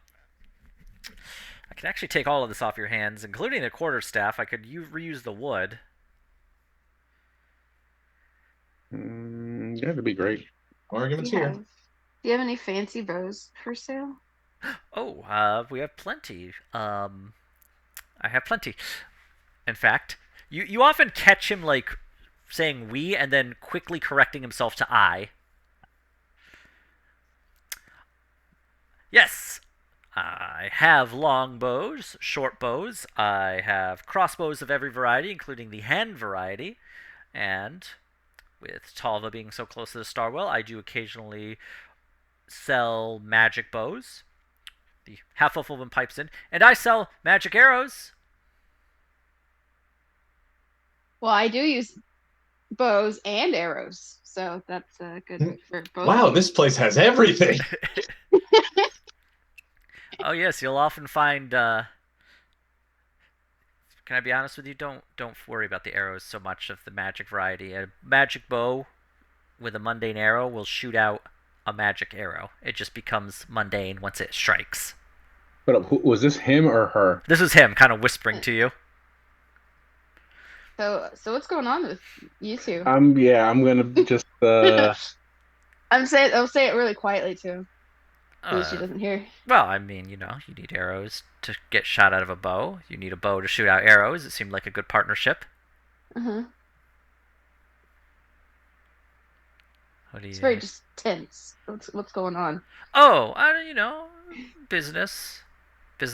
Speaker 1: I can actually take all of this off your hands, including the quarterstaff. I could reuse the wood.
Speaker 4: Yeah, that'd be great.
Speaker 2: Arguments here.
Speaker 5: Do you have any fancy bows for sale?
Speaker 1: Oh, we have plenty. I have plenty. In fact, you often catch him like saying we and then quickly correcting himself to I. Yes, I have long bows, short bows. I have crossbows of every variety, including the hand variety. And with Talva being so close to the Starwell, I do occasionally sell magic bows. The half elf woman pipes in, and I sell magic arrows.
Speaker 5: Well, I do use bows and arrows, so that's good for both.
Speaker 2: Wow,
Speaker 5: of you.
Speaker 2: this place has everything.
Speaker 1: Oh yes, you'll often find. Can I be honest with you? Don't worry about the arrows so much of the magic variety. A magic bow with a mundane arrow will shoot out a magic arrow. It just becomes mundane once it strikes.
Speaker 4: But was this him or her?
Speaker 1: This is him, kind of whispering to you.
Speaker 5: So what's going on with you two?
Speaker 4: Yeah, I'm gonna just
Speaker 5: I'll say it really quietly too, so she doesn't hear.
Speaker 1: Well, I mean, you need arrows to get shot out of a bow. You need a bow to shoot out arrows. It seemed like a good partnership.
Speaker 5: Uh-huh.
Speaker 1: What do you?
Speaker 5: It's very just tense. What's going on?
Speaker 1: Oh, business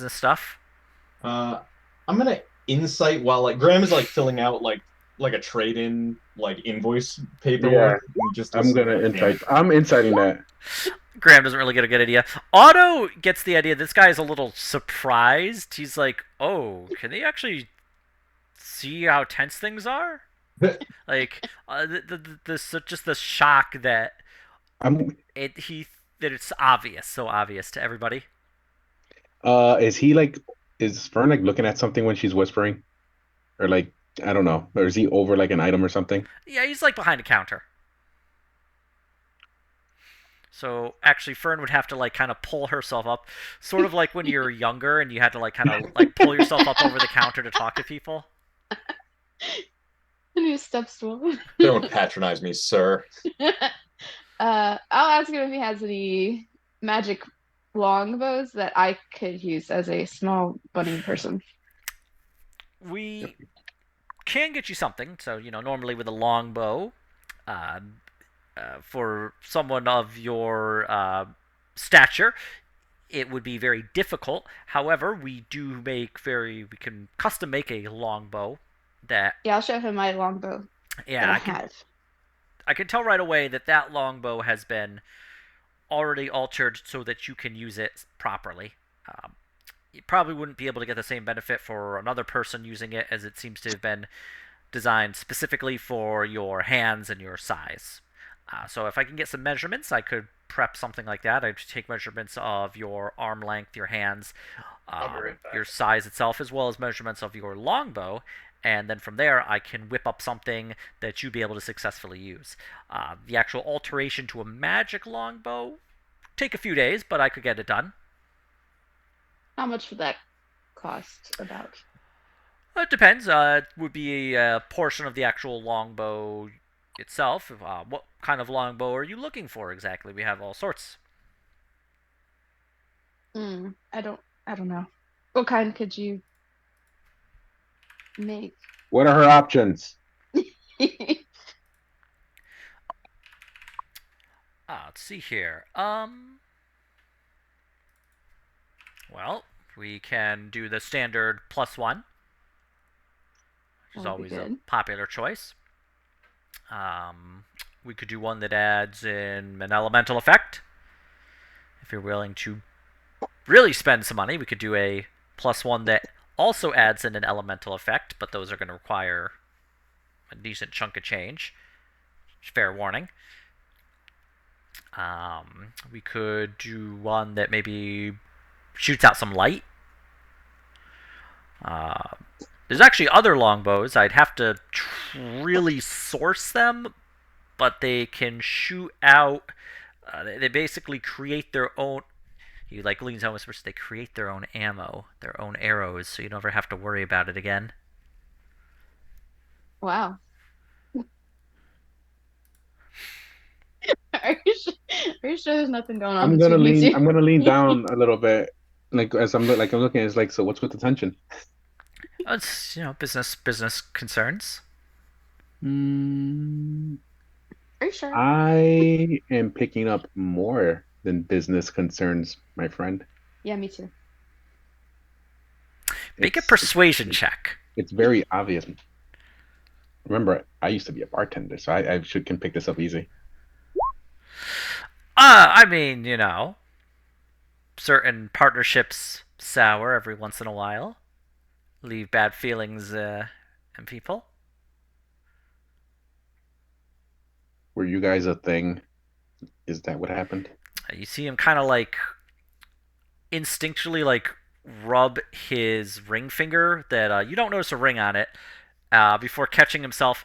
Speaker 1: stuff.
Speaker 2: I'm gonna insight while like Graham is like filling out like a trade-in like invoice paperwork.
Speaker 4: I'm gonna insight. I'm inciting that.
Speaker 1: Graham doesn't really get a good idea. Otto gets the idea. This guy is a little surprised. He's like, "Oh, can they actually see how tense things are?" Like just the shock that
Speaker 4: I'm.
Speaker 1: that it's obvious, so obvious to everybody.
Speaker 4: Is he like? Is Fern like looking at something when she's whispering, or like I don't know, or is he over like an item or something?
Speaker 1: Yeah, he's like behind a counter. So actually, Fern would have to like kind of pull herself up, sort of like when you were younger and you had to like kind of like pull yourself up over the counter to talk to people.
Speaker 5: I need a step stool.
Speaker 2: Don't patronize me, sir.
Speaker 5: I'll ask him if he has any magic longbows that I could use as a small bunny person.
Speaker 1: We can get you something. So normally with a longbow, for someone of your stature, it would be very difficult. However, we can custom make a longbow that.
Speaker 5: Yeah, I'll show him my longbow.
Speaker 1: Yeah, I can tell right away that longbow has been already altered so that you can use it properly. You probably wouldn't be able to get the same benefit for another person using it, as it seems to have been designed specifically for your hands and your size. So if I can get some measurements, I could prep something like that, I'd take measurements of your arm length, your hands,
Speaker 3: I'll be right back.
Speaker 1: your size itself, as well as measurements of your longbow. And then from there, I can whip up something that you'd be able to successfully use. The actual alteration to a magic longbow take a few days, but I could get it done.
Speaker 5: How much would that cost about?
Speaker 1: It depends. It would be a portion of the actual longbow itself. What kind of longbow are you looking for exactly? We have all sorts.
Speaker 5: I don't know. What kind could you make?
Speaker 4: What are her options?
Speaker 1: Let's see here. Well, we can do the standard +1, which is
Speaker 5: That would be
Speaker 1: always a
Speaker 5: good.
Speaker 1: popular choice. We could do one that adds in an elemental effect. If you're willing to really spend some money, we could do a +1 that also adds in an elemental effect, but those are going to require a decent chunk of change. Fair warning. We could do one that maybe shoots out some light. There's actually other longbows. I'd have to really source them, but they can shoot out. They basically create their own. He like leans on whispers. They create their own ammo, their own arrows, so you never have to worry about it again.
Speaker 5: Wow. Are you sure, are you sure there's nothing going on between you two?
Speaker 4: I'm gonna lean down a little bit, like as I'm looking. It's like, so what's with the tension?
Speaker 1: It's business concerns.
Speaker 5: Are you sure?
Speaker 4: I am picking up more than business concerns, my friend.
Speaker 5: Yeah, me too.
Speaker 1: Make a persuasion check.
Speaker 4: It's very obvious. Remember, I used to be a bartender, so I can pick this up easy.
Speaker 1: I mean, certain partnerships sour every once in a while, leave bad feelings in people.
Speaker 4: Were you guys a thing? Is that what happened?
Speaker 1: You see him kind of like instinctually like rub his ring finger that you don't notice a ring on it before catching himself.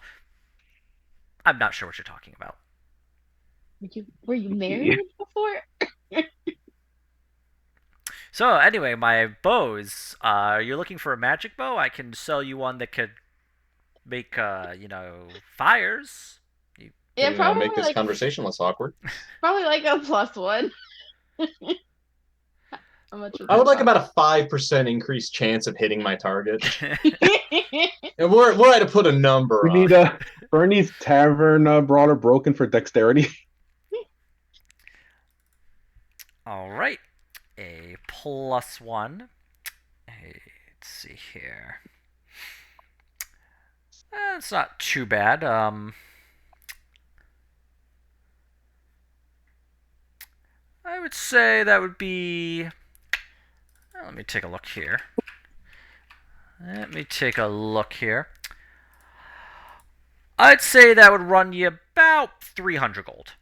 Speaker 1: I'm not sure what you're talking about.
Speaker 5: Were you married before?
Speaker 1: So anyway, my bows. You're looking for a magic bow? I can sell you one that could make fires.
Speaker 5: Yeah, probably
Speaker 3: make this
Speaker 5: like
Speaker 3: conversation less awkward.
Speaker 5: probably like a +1. How much would
Speaker 3: I would
Speaker 5: that
Speaker 3: like about a 5% increased chance of hitting my target. And we're to put a number
Speaker 4: We
Speaker 3: on
Speaker 4: need
Speaker 3: it.
Speaker 4: a Bernie's Tavern brawler broken for dexterity.
Speaker 1: All right, a +1. Hey, let's see here. It's not too bad. I would say that would be. Let me take a look here. I'd say that would run you about 300 gold.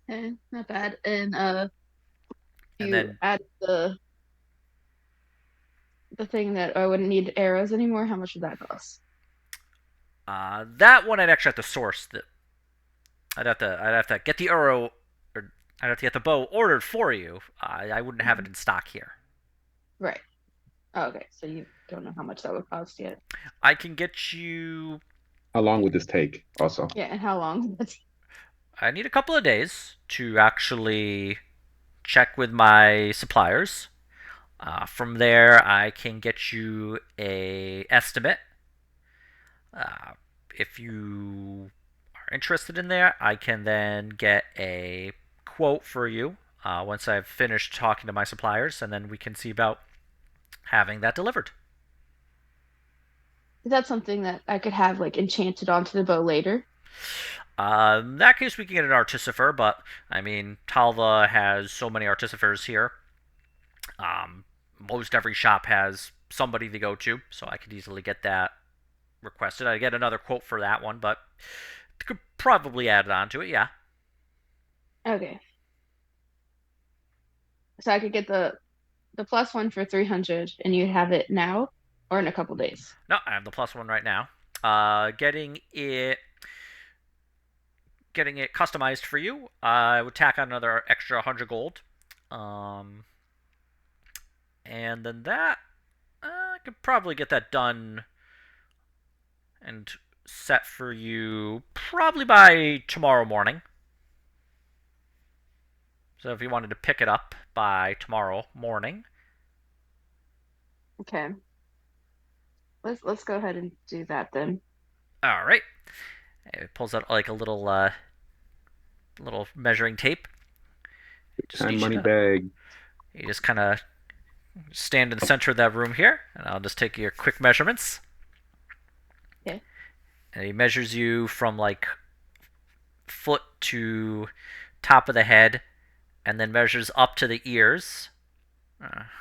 Speaker 5: Not bad. And
Speaker 1: And
Speaker 5: you
Speaker 1: then
Speaker 5: add the thing that I wouldn't need arrows anymore. How much would that cost?
Speaker 1: that one I'd actually have to source. I'd have to get the arrow, or I'd have to get the bow ordered for you. I wouldn't have it in stock here.
Speaker 5: Right. Oh, okay, so you don't know how much that would cost yet.
Speaker 1: I can get you.
Speaker 4: How long would this take? Also,
Speaker 5: Yeah, and how long?
Speaker 1: I need a couple of days to actually check with my suppliers. From there, I can get you a estimate. If you are interested in that, I can then get a quote for you once I've finished talking to my suppliers, and then we can see about having that delivered.
Speaker 5: Is that something that I could have like enchanted onto the bow later?
Speaker 1: In that case, we can get an artificer, but I mean, Talva has so many artificers here. Most every shop has somebody to go to, so I could easily get that requested. I'd get another quote for that one, but could probably add it on to it, yeah.
Speaker 5: Okay. So I could get the plus one for 300, and you'd have it now or in a couple days.
Speaker 1: No, I have the plus one right now. Getting it customized for you, I would tack on another extra 100 gold. Um, and then that, I could probably get that done and set for you probably by tomorrow morning. So if you wanted to pick it up by tomorrow morning.
Speaker 5: Okay. Let's go ahead and do that then.
Speaker 1: All right. It pulls out like a little measuring tape. Just
Speaker 4: Time
Speaker 1: need you
Speaker 4: money
Speaker 1: to
Speaker 4: bag.
Speaker 1: you just kind of stand in the center of that room here, and I'll just take your quick measurements.
Speaker 5: Okay.
Speaker 1: And he measures you from like foot to top of the head, and then measures up to the ears.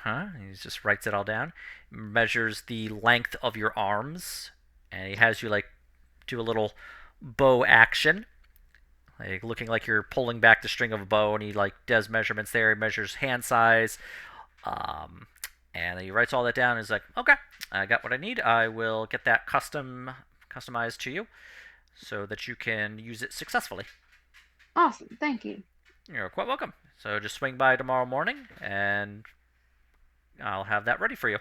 Speaker 1: He just writes it all down. Measures the length of your arms, and he has you like do a little bow action, like looking like you're pulling back the string of a bow, and he like does measurements there. He measures hand size, um, and he writes all that down. And he's like, okay, I got what I need. I will get that customized to you, so that you can use it successfully.
Speaker 5: Awesome. Thank you.
Speaker 1: You're quite welcome. So just swing by tomorrow morning, and I'll have that ready for you.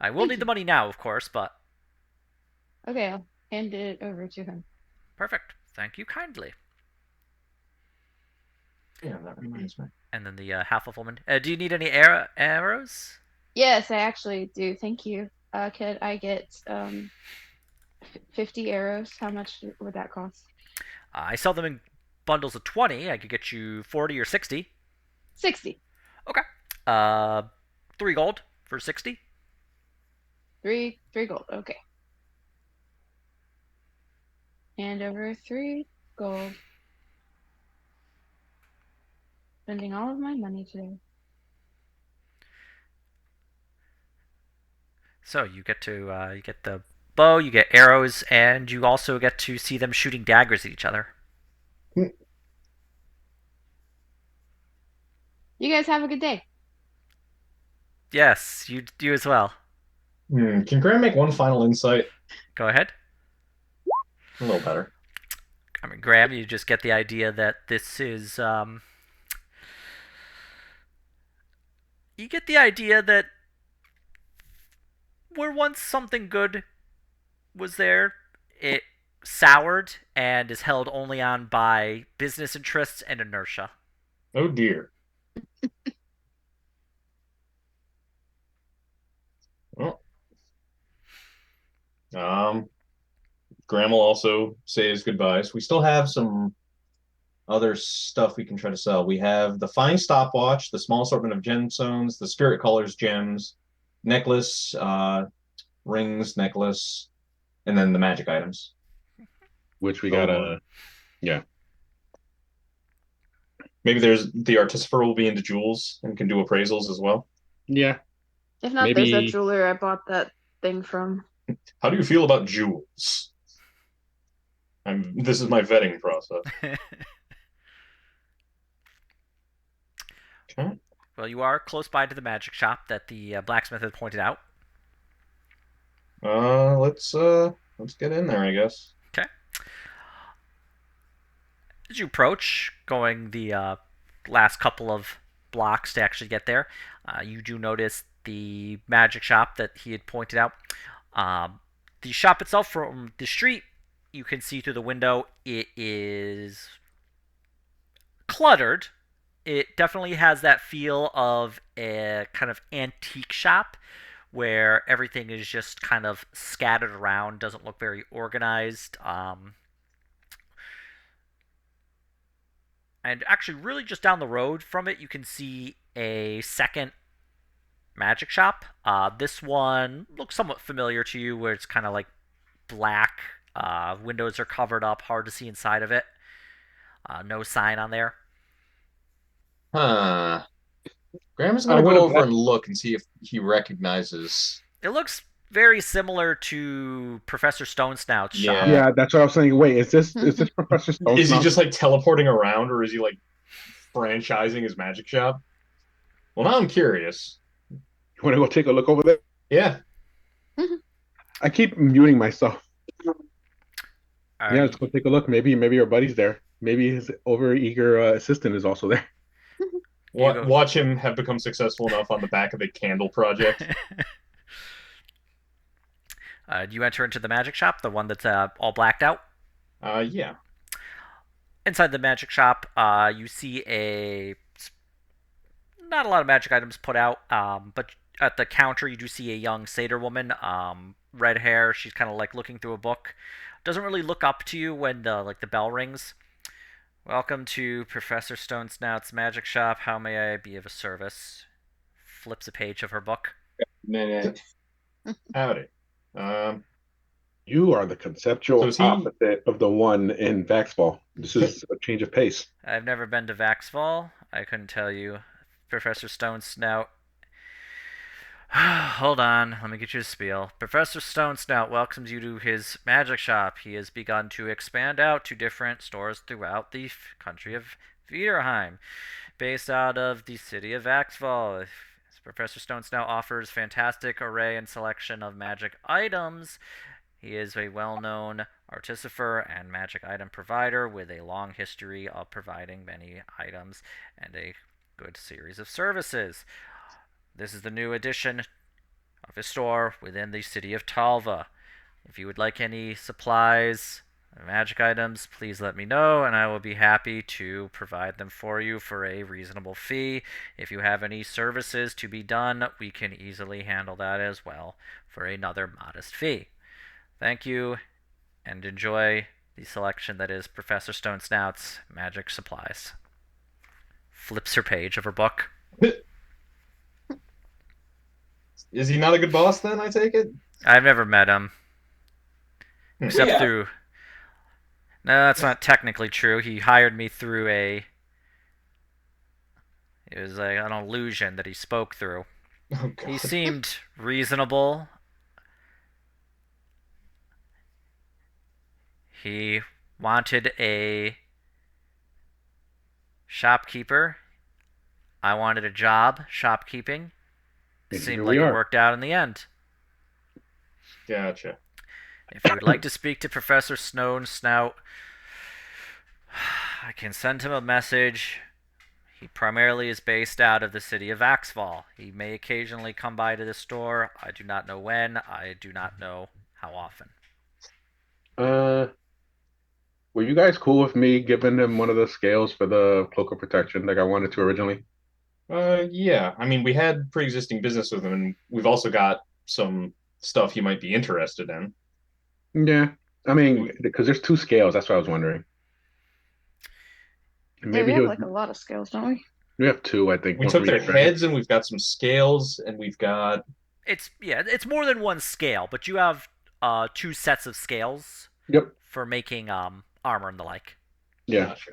Speaker 1: I will
Speaker 5: Thank
Speaker 1: need
Speaker 5: you.
Speaker 1: the money now, of course, but
Speaker 5: Okay, I'll hand it over to him.
Speaker 1: perfect. Thank you kindly.
Speaker 2: Yeah, that reminds me.
Speaker 1: And then the half-elf woman. Do you need any arrows?
Speaker 5: Yes, I actually do. Thank you. Could I get 50 arrows? How much would that cost?
Speaker 1: I sell them in bundles of 20. I could get you 40 or 60.
Speaker 5: 60.
Speaker 1: Okay. Uh, 3 gold for 60.
Speaker 5: Three gold. Okay. Hand over 3 gold. Spending all of my money today.
Speaker 1: So you get the bow, you get arrows, and you also get to see them shooting daggers at each other.
Speaker 5: You guys have a good day.
Speaker 1: Yes, you as well.
Speaker 2: Can Graham make one final insight?
Speaker 1: Go ahead.
Speaker 2: A little better.
Speaker 1: I mean, Graham, you just get the idea that this is. You get the idea that where once something good was there, it soured and is held only on by business interests and inertia.
Speaker 2: Oh dear. Well, Graham will also say his goodbyes. We still have some other stuff we can try to sell. We have the fine stopwatch, the small assortment of gemstones, the spirit colors gems, necklace, rings, necklace, and then the magic items.
Speaker 4: Which we
Speaker 2: So,
Speaker 4: gotta. Yeah.
Speaker 2: maybe there's the artificer will be into jewels and can do appraisals as well.
Speaker 4: Yeah.
Speaker 5: If not, there's that
Speaker 4: Maybe.
Speaker 5: jeweler I bought that thing from.
Speaker 2: How do you feel about jewels? This is my vetting process. Okay.
Speaker 1: Well, you are close by to the magic shop that the blacksmith had pointed out.
Speaker 2: Let's get in there, I guess.
Speaker 1: Okay. As you approach, going the last couple of blocks to actually get there, you do notice the magic shop that he had pointed out. The shop itself, from the street, you can see through the window, it is cluttered. It definitely has that feel of a kind of antique shop where everything is just kind of scattered around, doesn't look very organized. And actually, really just down the road from it, you can see a second magic shop. This one looks somewhat familiar to you, where it's kind of like black. Windows are covered up, hard to see inside of it. No sign on there.
Speaker 2: Huh. Graham is
Speaker 4: I
Speaker 2: gonna
Speaker 4: would
Speaker 2: go
Speaker 4: have
Speaker 2: over
Speaker 4: left.
Speaker 2: and look and see if he recognizes.
Speaker 1: It looks very similar to Professor Stonesnout's shop.
Speaker 2: Yeah.
Speaker 4: Yeah, that's what I was saying. Wait, is this Professor Stone's
Speaker 2: Is he
Speaker 4: mouth?
Speaker 2: just like teleporting around, or is he like franchising his magic shop? Well, now I'm curious.
Speaker 4: You want to go take a look over there?
Speaker 2: Yeah.
Speaker 4: I keep muting myself. Yeah, let's
Speaker 1: Alright,
Speaker 4: go take a look. Maybe your buddy's there. Maybe his overeager assistant is also there.
Speaker 1: you go.
Speaker 2: Watch him have become successful enough on the back of the candle project.
Speaker 1: Do you enter into the magic shop, the one that's all blacked out?
Speaker 2: Yeah.
Speaker 1: Inside the magic shop, you see not a lot of magic items put out, but at the counter you do see a young satyr woman, red hair. She's kind of like looking through a book. Doesn't really look up to you when the bell rings. Welcome to Professor Stonesnout's magic shop. How may I be of a service? Flips a page of her book.
Speaker 6: Minute.
Speaker 2: Howdy. Um,
Speaker 4: You are the
Speaker 2: So
Speaker 4: conceptual
Speaker 2: is he-
Speaker 4: opposite of the one in Vaxball. This is a change of pace.
Speaker 1: I've never been to Vaxval. I couldn't tell you. Professor Stonesnout. Hold on, let me get you a spiel. Professor Stonesnout welcomes you to his magic shop. He has begun to expand out to different stores throughout the country of Viderheim, based out of the city of Vaxval. Professor Stonesnout offers fantastic array and selection of magic items. He is a well-known artificer and magic item provider with a long history of providing many items and a good series of services. This is the new addition of his store within the city of Talva. If you would like any supplies, magic items, please let me know, and I will be happy to provide them for you for a reasonable fee. If you have any services to be done, we can easily handle that as well for another modest fee. Thank you, and enjoy the selection that is Professor Stonesnout's magic supplies. Flips her page of her book.
Speaker 2: Is he not a good boss then, I take it?
Speaker 1: I've never met him. Except
Speaker 6: Yeah.
Speaker 1: through... No, that's not technically true. He hired me through a... It was like an illusion that he spoke through.
Speaker 2: Oh,
Speaker 1: He
Speaker 2: God.
Speaker 1: seemed reasonable. He wanted a shopkeeper. I wanted a job shopkeeping.
Speaker 4: And
Speaker 1: Seemed
Speaker 4: here
Speaker 1: like
Speaker 4: we
Speaker 1: it
Speaker 4: are.
Speaker 1: worked out in the end.
Speaker 2: Gotcha.
Speaker 1: If you would like to speak to Professor Snout, I can send him a message. He primarily is based out of the city of Vaxval. He may occasionally come by to the store. I do not know when. I do not know how often.
Speaker 4: Were you guys cool with me giving him one of the scales for the cloak of protection like I wanted to originally?
Speaker 2: Yeah. I mean, we had pre-existing business with him, and we've also got some stuff he might be interested in.
Speaker 4: Yeah. I mean, because there's two scales, that's what I was wondering.
Speaker 5: Yeah,
Speaker 4: Maybe
Speaker 5: we
Speaker 4: he
Speaker 5: have
Speaker 4: was,
Speaker 5: like a lot of skills, don't we?
Speaker 4: we have two, I think.
Speaker 2: We
Speaker 4: one
Speaker 2: took
Speaker 4: for
Speaker 2: their
Speaker 4: each dragon.
Speaker 2: heads, and we've got some scales, and we've got
Speaker 1: It's more than one scale, but you have two sets of scales
Speaker 4: Yep.
Speaker 1: for making armor and the like.
Speaker 4: Yeah.
Speaker 2: Gotcha.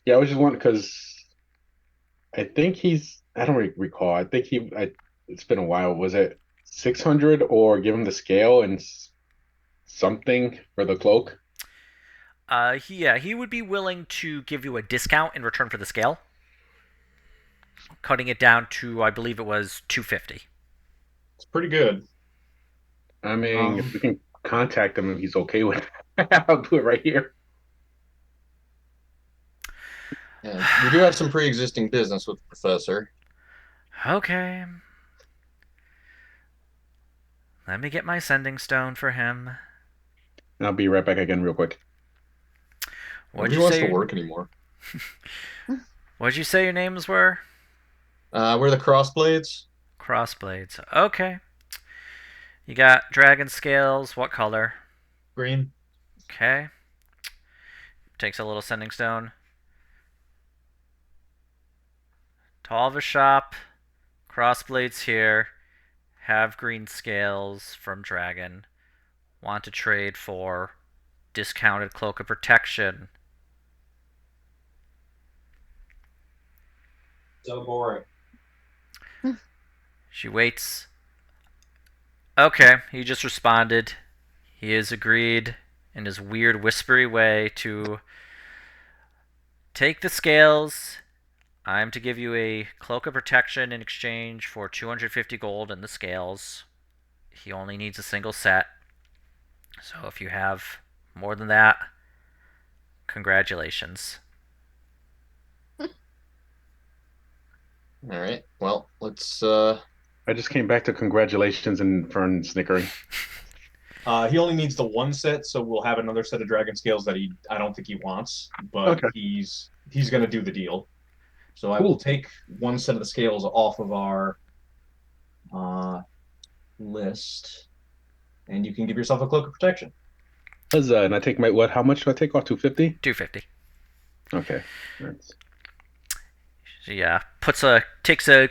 Speaker 4: Yeah, I was just wondering because I think I don't recall. I think it's been a while. Was it 600 or give him the scale and something for the cloak?
Speaker 1: He would be willing to give you a discount in return for the scale, cutting it down to, I believe it was 250.
Speaker 2: It's pretty good.
Speaker 4: I mean, if we can contact him and he's okay with it, I'll do it right here.
Speaker 2: Yeah, we do have some pre-existing business with the professor.
Speaker 1: Okay. Let me get my sending stone for him.
Speaker 4: I'll be right back again real quick.
Speaker 1: What'd
Speaker 2: Nobody
Speaker 1: you
Speaker 2: wants
Speaker 1: say?
Speaker 2: to work anymore.
Speaker 1: What'd you say your names were?
Speaker 2: We're the Crossblades.
Speaker 1: Crossblades. Okay. You got dragon scales. What color?
Speaker 2: Green.
Speaker 1: Okay. Takes a little sending stone. Talva shop. Crossblades here. Have green scales from dragon. Want to trade for discounted cloak of protection.
Speaker 6: So boring.
Speaker 1: She waits Okay, he just responded. He has agreed in his weird whispery way to take the scales. I'm to give you a cloak of protection in exchange for 250 gold in the scales. He only needs a single set. So if you have more than that, congratulations.
Speaker 2: All right. Well, let's.
Speaker 4: I just came back to congratulations and Fern snickering.
Speaker 2: He only needs the one set, so we'll have another set of dragon scales that I don't think he wants, but
Speaker 4: Okay,
Speaker 2: he's gonna do the deal. So I will
Speaker 4: cool.
Speaker 2: take one set of the scales off of our uh, list, and you can give yourself a cloak of protection.
Speaker 4: Huzzah! And I take my what? How much do I take off? 250.
Speaker 1: 250.
Speaker 4: Okay. That's...
Speaker 1: She takes a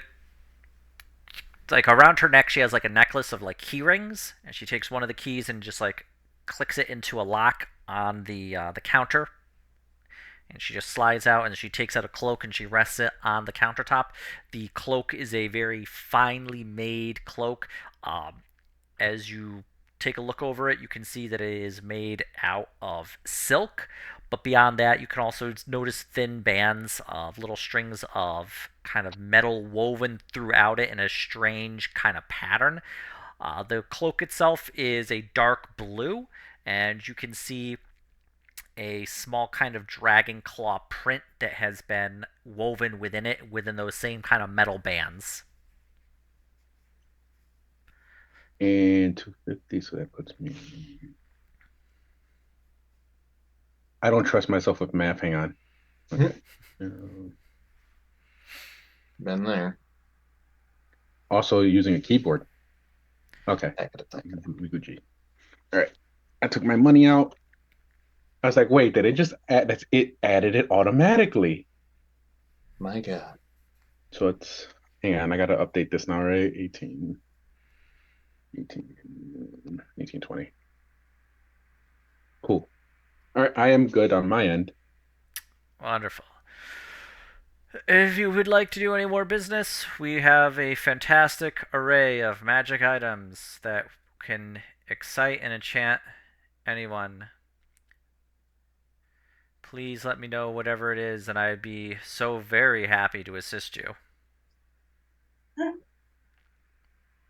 Speaker 1: like around her neck. She has like a necklace of like key rings, and she takes one of the keys and just like clicks it into a lock on the counter. And she just slides out and she takes out a cloak and she rests it on the countertop. The cloak is a very finely made cloak. As you take a look over it, you can see that it is made out of silk. But beyond that, you can also notice thin bands of little strings of kind of metal woven throughout it in a strange kind of pattern. The cloak itself is a dark blue, and you can see a small kind of dragon claw print that has been woven within it, within those same kind of metal bands.
Speaker 4: And 250, so that puts me. I don't trust myself with math. Hang on. Okay.
Speaker 2: Been there.
Speaker 4: Also using a keyboard. Okay.
Speaker 2: Heck of a thing.
Speaker 4: We Gucci. All right. I took my money out. I was like, wait, did it just add that's it added it automatically?
Speaker 2: My God.
Speaker 4: So it's hang on, I gotta update this now, right? 18, 20. Cool. All right, I am good on my end.
Speaker 1: Wonderful. If you would like to do any more business, we have a fantastic array of magic items that can excite and enchant anyone. Please let me know whatever it is, and I'd be so very happy to assist you.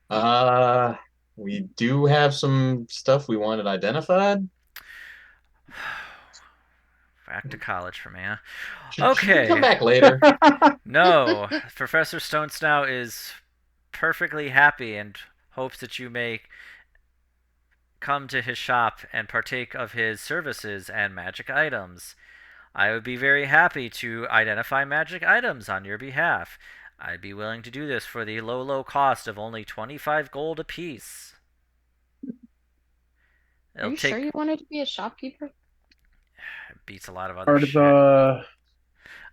Speaker 2: Uh, we do have some stuff we wanted identified.
Speaker 1: Back to college for me, huh?
Speaker 2: Should we come
Speaker 1: Okay.
Speaker 2: back later?
Speaker 1: No, Professor Stone Snout is perfectly happy and hopes that you may come to his shop and partake of his services and magic items. I would be very happy to identify magic items on your behalf. I'd be willing to do this for the low, low cost of only 25 gold apiece.
Speaker 5: Are
Speaker 1: It'll
Speaker 5: you sure
Speaker 1: take
Speaker 5: you wanted to be a shopkeeper?
Speaker 1: beats a lot of other
Speaker 4: Are
Speaker 1: shit.
Speaker 4: the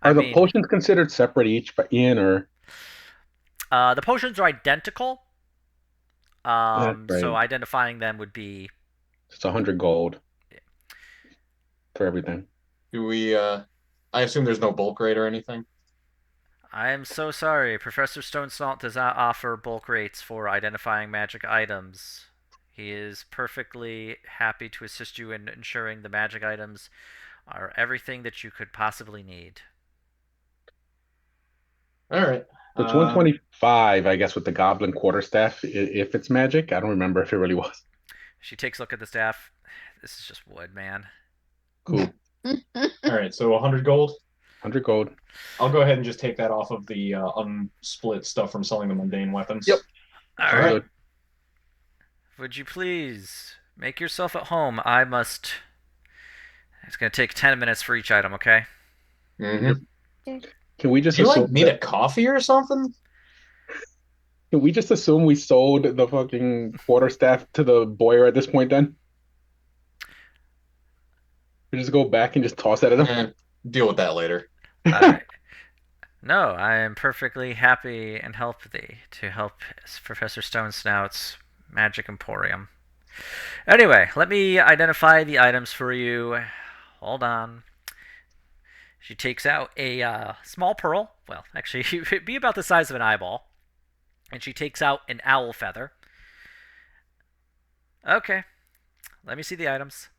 Speaker 1: I
Speaker 4: are the
Speaker 1: mean,
Speaker 4: potions considered separate each by Ian or
Speaker 1: the potions are identical.
Speaker 4: that's
Speaker 1: So
Speaker 4: right.
Speaker 1: identifying them would be
Speaker 4: It's 100 gold for everything.
Speaker 2: Do we? I assume there's no bulk rate or anything.
Speaker 1: I am so sorry. Professor Stone Salt does not offer bulk rates for identifying magic items. He is perfectly happy to assist you in ensuring the magic items are everything that you could possibly need.
Speaker 2: All right.
Speaker 4: So it's 125, I guess, with the goblin quarterstaff, if it's magic. I don't remember if it really was.
Speaker 1: She takes a look at the staff. This is just wood, man.
Speaker 4: Cool.
Speaker 2: All right. So 100 gold.
Speaker 4: 100 gold.
Speaker 2: I'll go ahead and just take that off of the unsplit stuff from selling the mundane weapons.
Speaker 4: Yep.
Speaker 1: All
Speaker 2: All
Speaker 1: right.
Speaker 2: right.
Speaker 1: Would you please make yourself at home? I must. It's going to take 10 minutes for each item, okay?
Speaker 2: Mm-hmm.
Speaker 4: Can we just
Speaker 2: Do you like
Speaker 4: assume
Speaker 2: need a coffee or something?
Speaker 4: can we just assume we sold the fucking quarterstaff to the boyer at this point then? We just go back and just toss that at him?
Speaker 2: Deal with that later.
Speaker 1: All right. No, I am perfectly happy and to help Professor Stone Snout's Magic Emporium. Anyway, let me identify the items for you. Hold on. She takes out a small pearl. Well, actually, it'd be about the size of an eyeball. And she takes out an owl feather. Okay. Let me see the items.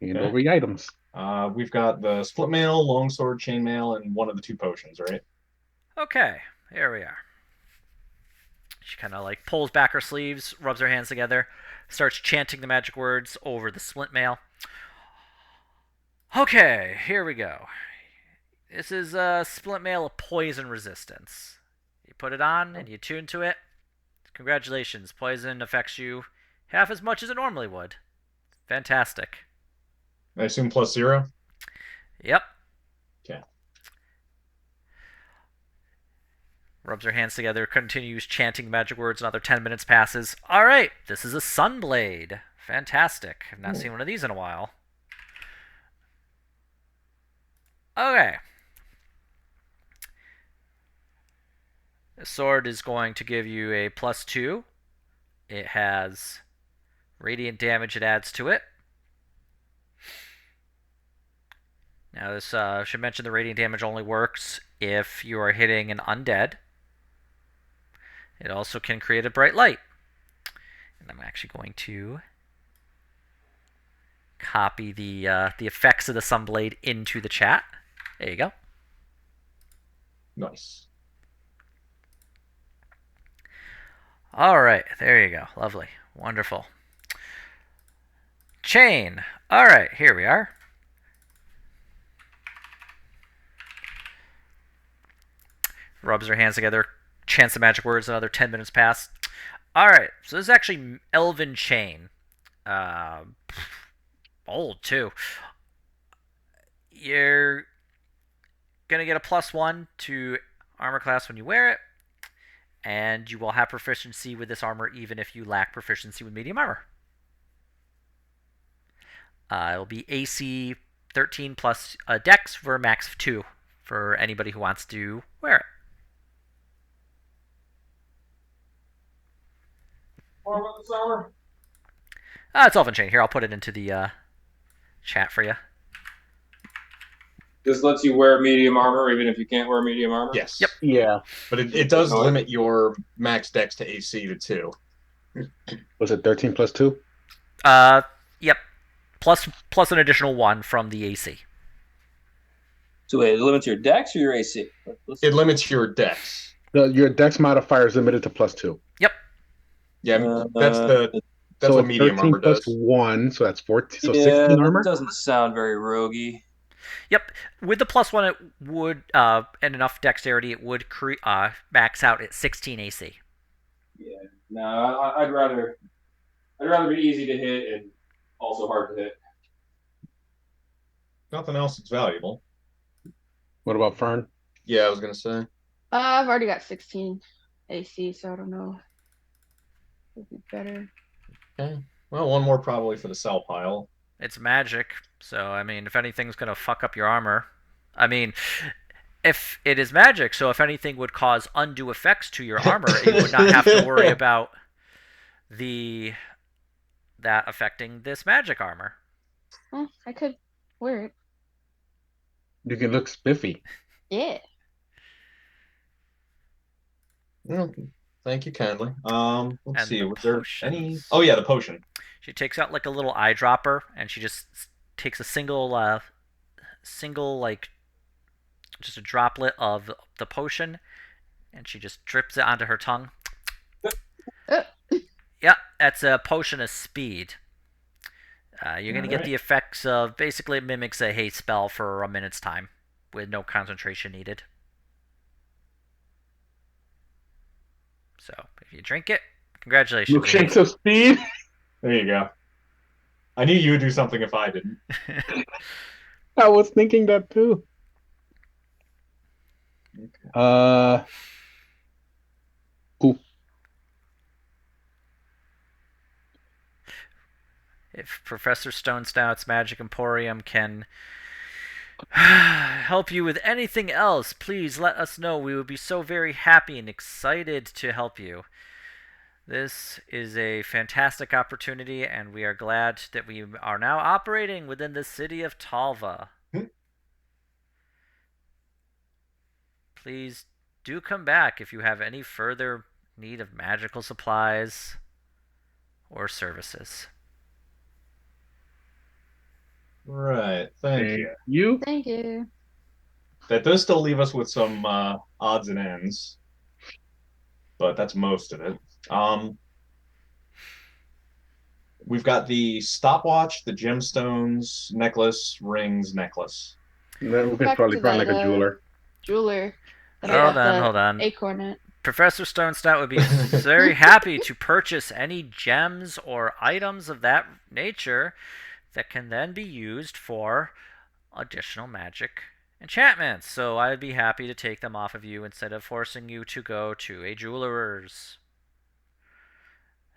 Speaker 4: Hand
Speaker 2: Okay.
Speaker 4: over the items.
Speaker 2: We've got the split mail, longsword, chainmail, and one of the two potions, right?
Speaker 1: Okay. Here we are. She kind of like pulls back her sleeves, rubs her hands together, starts chanting the magic words over the splint mail. Okay, here we go. This is a splint mail of poison resistance. You put it on and you tune to it. Congratulations, poison affects you half as much as it normally would. Fantastic.
Speaker 2: I assume +0.
Speaker 1: Yep.
Speaker 2: Okay.
Speaker 1: Rubs her hands together, continues chanting magic words. Another 10 minutes passes. All right, this is a Sunblade. Fantastic. I've not seen one of these in a while. Okay. The sword is going to give you a +2. It has radiant damage it adds to it. Now, this should mention the radiant damage only works if you are hitting an undead. It also can create a bright light. And I'm actually going to copy the effects of the Sunblade into the chat. There you go.
Speaker 2: Nice.
Speaker 1: All right, there you go. Lovely. Wonderful. Chain. All right, here we are. Rubs her hands together, chants the magic words, another 10 minutes pass. Alright, so this is actually Elven Chain. Old, too. You're going to get a +1 to armor class when you wear it, and you will have proficiency with this armor even if you lack proficiency with medium armor. It'll be AC 13 plus Dex for a max of 2 for anybody who wants to wear it.
Speaker 6: More about this armor?
Speaker 1: It's Elven Chain. Here, I'll put it into the chat for you.
Speaker 6: This lets you wear medium armor even if you can't wear medium armor?
Speaker 2: Yes.
Speaker 1: Yep.
Speaker 4: Yeah.
Speaker 2: But it does limit your max dex to AC to 2.
Speaker 4: Was it 13 plus 2?
Speaker 1: Yep. Plus an additional 1 from the AC.
Speaker 6: So wait, it limits your dex or your AC?
Speaker 2: It limits your dex.
Speaker 4: Your dex modifier is limited to +2.
Speaker 1: Yep.
Speaker 2: Yeah, that's
Speaker 4: so
Speaker 2: what medium
Speaker 4: 13
Speaker 2: armor
Speaker 4: plus
Speaker 2: does.
Speaker 4: 1, so that's 14. So
Speaker 6: yeah,
Speaker 4: 16 armor?
Speaker 6: that doesn't sound very roguey.
Speaker 1: Yep. With the +1, it would, and enough dexterity, it would max out at 16 AC.
Speaker 6: Yeah. No, I'd rather be easy to hit and also hard to hit.
Speaker 2: Nothing else that's valuable.
Speaker 4: What about Fern?
Speaker 2: Yeah, I was gonna say.
Speaker 5: I've already got 16 AC, so I don't know. Would be better.
Speaker 2: Okay. Well, one more probably for the sell pile.
Speaker 1: It's magic, so, I mean, if anything's going to fuck up your armor... I mean, if it is magic, so if anything would cause undue effects to your armor, you would not have to worry about that affecting this magic armor.
Speaker 5: Well, I could wear it.
Speaker 4: You can look spiffy.
Speaker 5: Yeah.
Speaker 2: Well, thank you kindly. Let's
Speaker 1: And
Speaker 2: see.
Speaker 1: the
Speaker 2: Was there
Speaker 1: potions.
Speaker 2: any? Oh yeah, the potion.
Speaker 1: She takes out like a little eyedropper, and she just takes a single like just a droplet of the potion, and she just drips it onto her tongue. Yeah, that's a potion of speed. You're going to get the effects of, basically it mimics a haste spell for a minute's time with no concentration needed. So, if you drink it, congratulations.
Speaker 4: Milkshakes of speed.
Speaker 2: There you go. I knew you would do something if I didn't.
Speaker 4: I was thinking that too.
Speaker 2: Okay.
Speaker 4: Cool.
Speaker 1: If Professor Stone Snout's Magic Emporium can help you with anything else, please let us know. We would be so very happy and excited to help you. This is a fantastic opportunity, and we are glad that we are now operating within the city of Talva. Please do come back if you have any further need of magical supplies or services.
Speaker 2: Right. Thank you.
Speaker 4: You?
Speaker 5: Thank you.
Speaker 2: That does still leave us with some odds and ends, but that's most of it. We've got the stopwatch, the gemstones, necklace, rings, necklace.
Speaker 4: Then we can
Speaker 5: Back
Speaker 4: probably
Speaker 5: to
Speaker 4: find
Speaker 5: that
Speaker 4: like a jeweler.
Speaker 5: jeweler that
Speaker 1: Hold
Speaker 5: I got
Speaker 1: on,
Speaker 5: the
Speaker 1: hold on.
Speaker 5: acorn at.
Speaker 1: Professor Stonestout would be very happy to purchase any gems or items of that nature that can then be used for additional magic enchantments. So I'd be happy to take them off of you instead of forcing you to go to a jeweler's.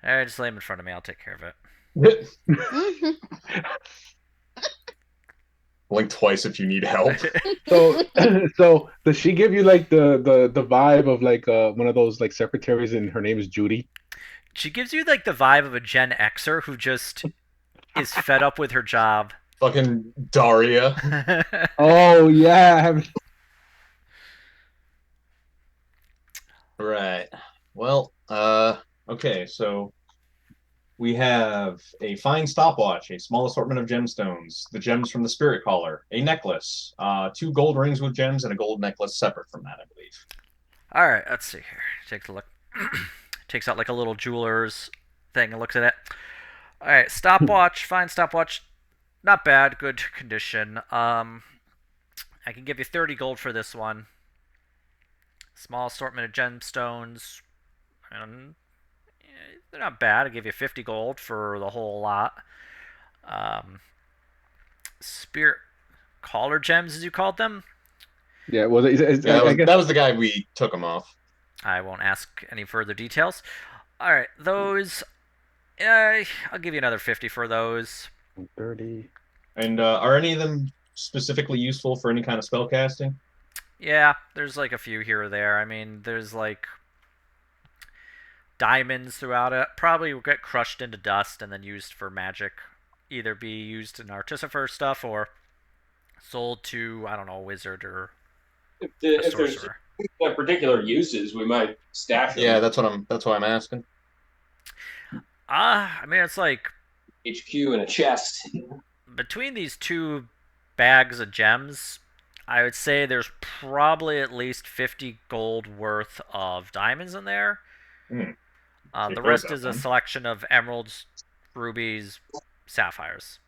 Speaker 1: Alright, just lay them in front of me. I'll take care of it.
Speaker 2: Blink twice if you need help.
Speaker 4: So, so does she give you like the vibe of like one of those like secretaries and her name is Judy?
Speaker 1: She gives you like the vibe of a Gen Xer who just is fed up with her job.
Speaker 2: Fucking Daria.
Speaker 4: Oh yeah,
Speaker 2: Right. Well, okay, so we have a fine stopwatch, a small assortment of gemstones, the gems from the spirit collar, a necklace, 2 gold rings with gems, and a gold necklace separate from that, I believe.
Speaker 1: Alright, let's see here. Takes a look. Takes out like a little jeweler's thing and looks at it. Alright, stopwatch, fine stopwatch. Not bad, good condition. I can give you 30 gold for this one. Small assortment of gemstones. And they're not bad. I'll give you 50 gold for the whole lot. Spirit collar gems, as you called them.
Speaker 4: yeah. Well,
Speaker 2: Yeah,
Speaker 4: I guess
Speaker 2: that was the guy we took him off.
Speaker 1: I won't ask any further details. Alright, those. I'll give you another 50 for those.
Speaker 4: 30.
Speaker 2: And are any of them specifically useful for any kind of spell casting?
Speaker 1: Yeah, there's like a few here or there. I mean, there's like diamonds throughout it. Probably will get crushed into dust and then used for magic. Either be used in artificer stuff or sold to, I don't know, a wizard or a
Speaker 6: If there's
Speaker 1: sorcerer.
Speaker 6: particular uses, we might stash them.
Speaker 2: Yeah, that's why I'm asking.
Speaker 1: I mean, it's like
Speaker 6: HQ in a chest.
Speaker 1: between these two bags of gems, I would say there's probably at least 50 gold worth of diamonds in there.
Speaker 2: Take
Speaker 1: The
Speaker 2: those
Speaker 1: rest
Speaker 2: out,
Speaker 1: is a
Speaker 2: then.
Speaker 1: selection of emeralds, rubies, sapphires.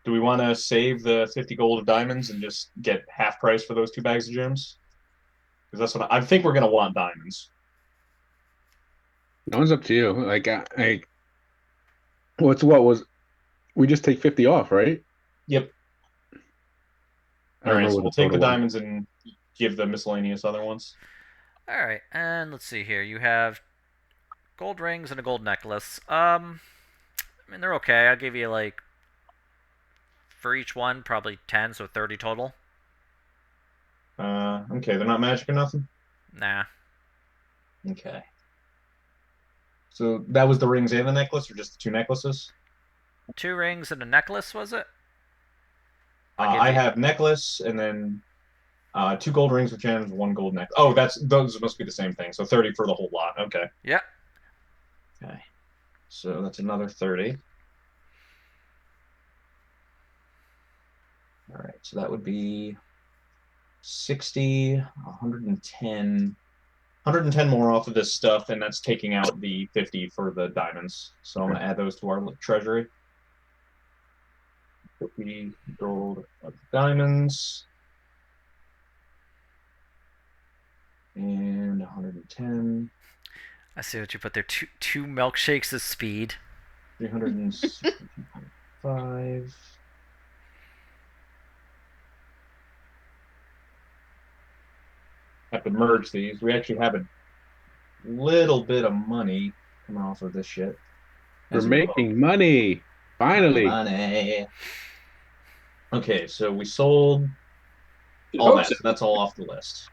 Speaker 2: Do we want to save the 50 gold of diamonds and just get half price for those 2 bags of gems? Because that's what I think we're gonna want diamonds.
Speaker 4: No, it's up to you. Like what's what was we just take 50 off, right?
Speaker 2: Yep.
Speaker 4: I
Speaker 2: All
Speaker 4: don't
Speaker 2: right,
Speaker 4: remember
Speaker 2: so
Speaker 4: what
Speaker 2: we'll
Speaker 4: the
Speaker 2: take the
Speaker 4: total was.
Speaker 2: diamonds and give the miscellaneous other ones.
Speaker 1: All right, and let's see here. You have gold rings and a gold necklace. I mean they're okay. I'll give you like for each one probably 10, so 30 total.
Speaker 2: Okay, they're not magic or nothing.
Speaker 1: Nah.
Speaker 2: Okay. So that was the rings and the necklace, or just the 2 necklaces?
Speaker 1: 2 rings and a necklace, was it? I'll give
Speaker 2: I
Speaker 1: you-
Speaker 2: have necklace and then 2 gold rings with gems, 1 gold necklace. Oh, those must be the same thing. So 30 for the whole lot. Okay.
Speaker 1: Yep.
Speaker 2: Okay. So that's another 30. All right. So that would be 60, 110. 110 more off of this stuff, and that's taking out the 50 for the diamonds. So I'm going to add those to our treasury. 50 gold of diamonds. And 110.
Speaker 1: I see what you put there. Two milkshakes of speed.
Speaker 2: 365. Have to merge these. We actually have a little bit of money coming off of this shit.
Speaker 4: We're
Speaker 2: As we
Speaker 4: making money. Finally.
Speaker 2: money. Okay, so we sold
Speaker 6: You'd
Speaker 2: all
Speaker 6: hope
Speaker 2: that.
Speaker 6: so.
Speaker 2: So that's all off the list.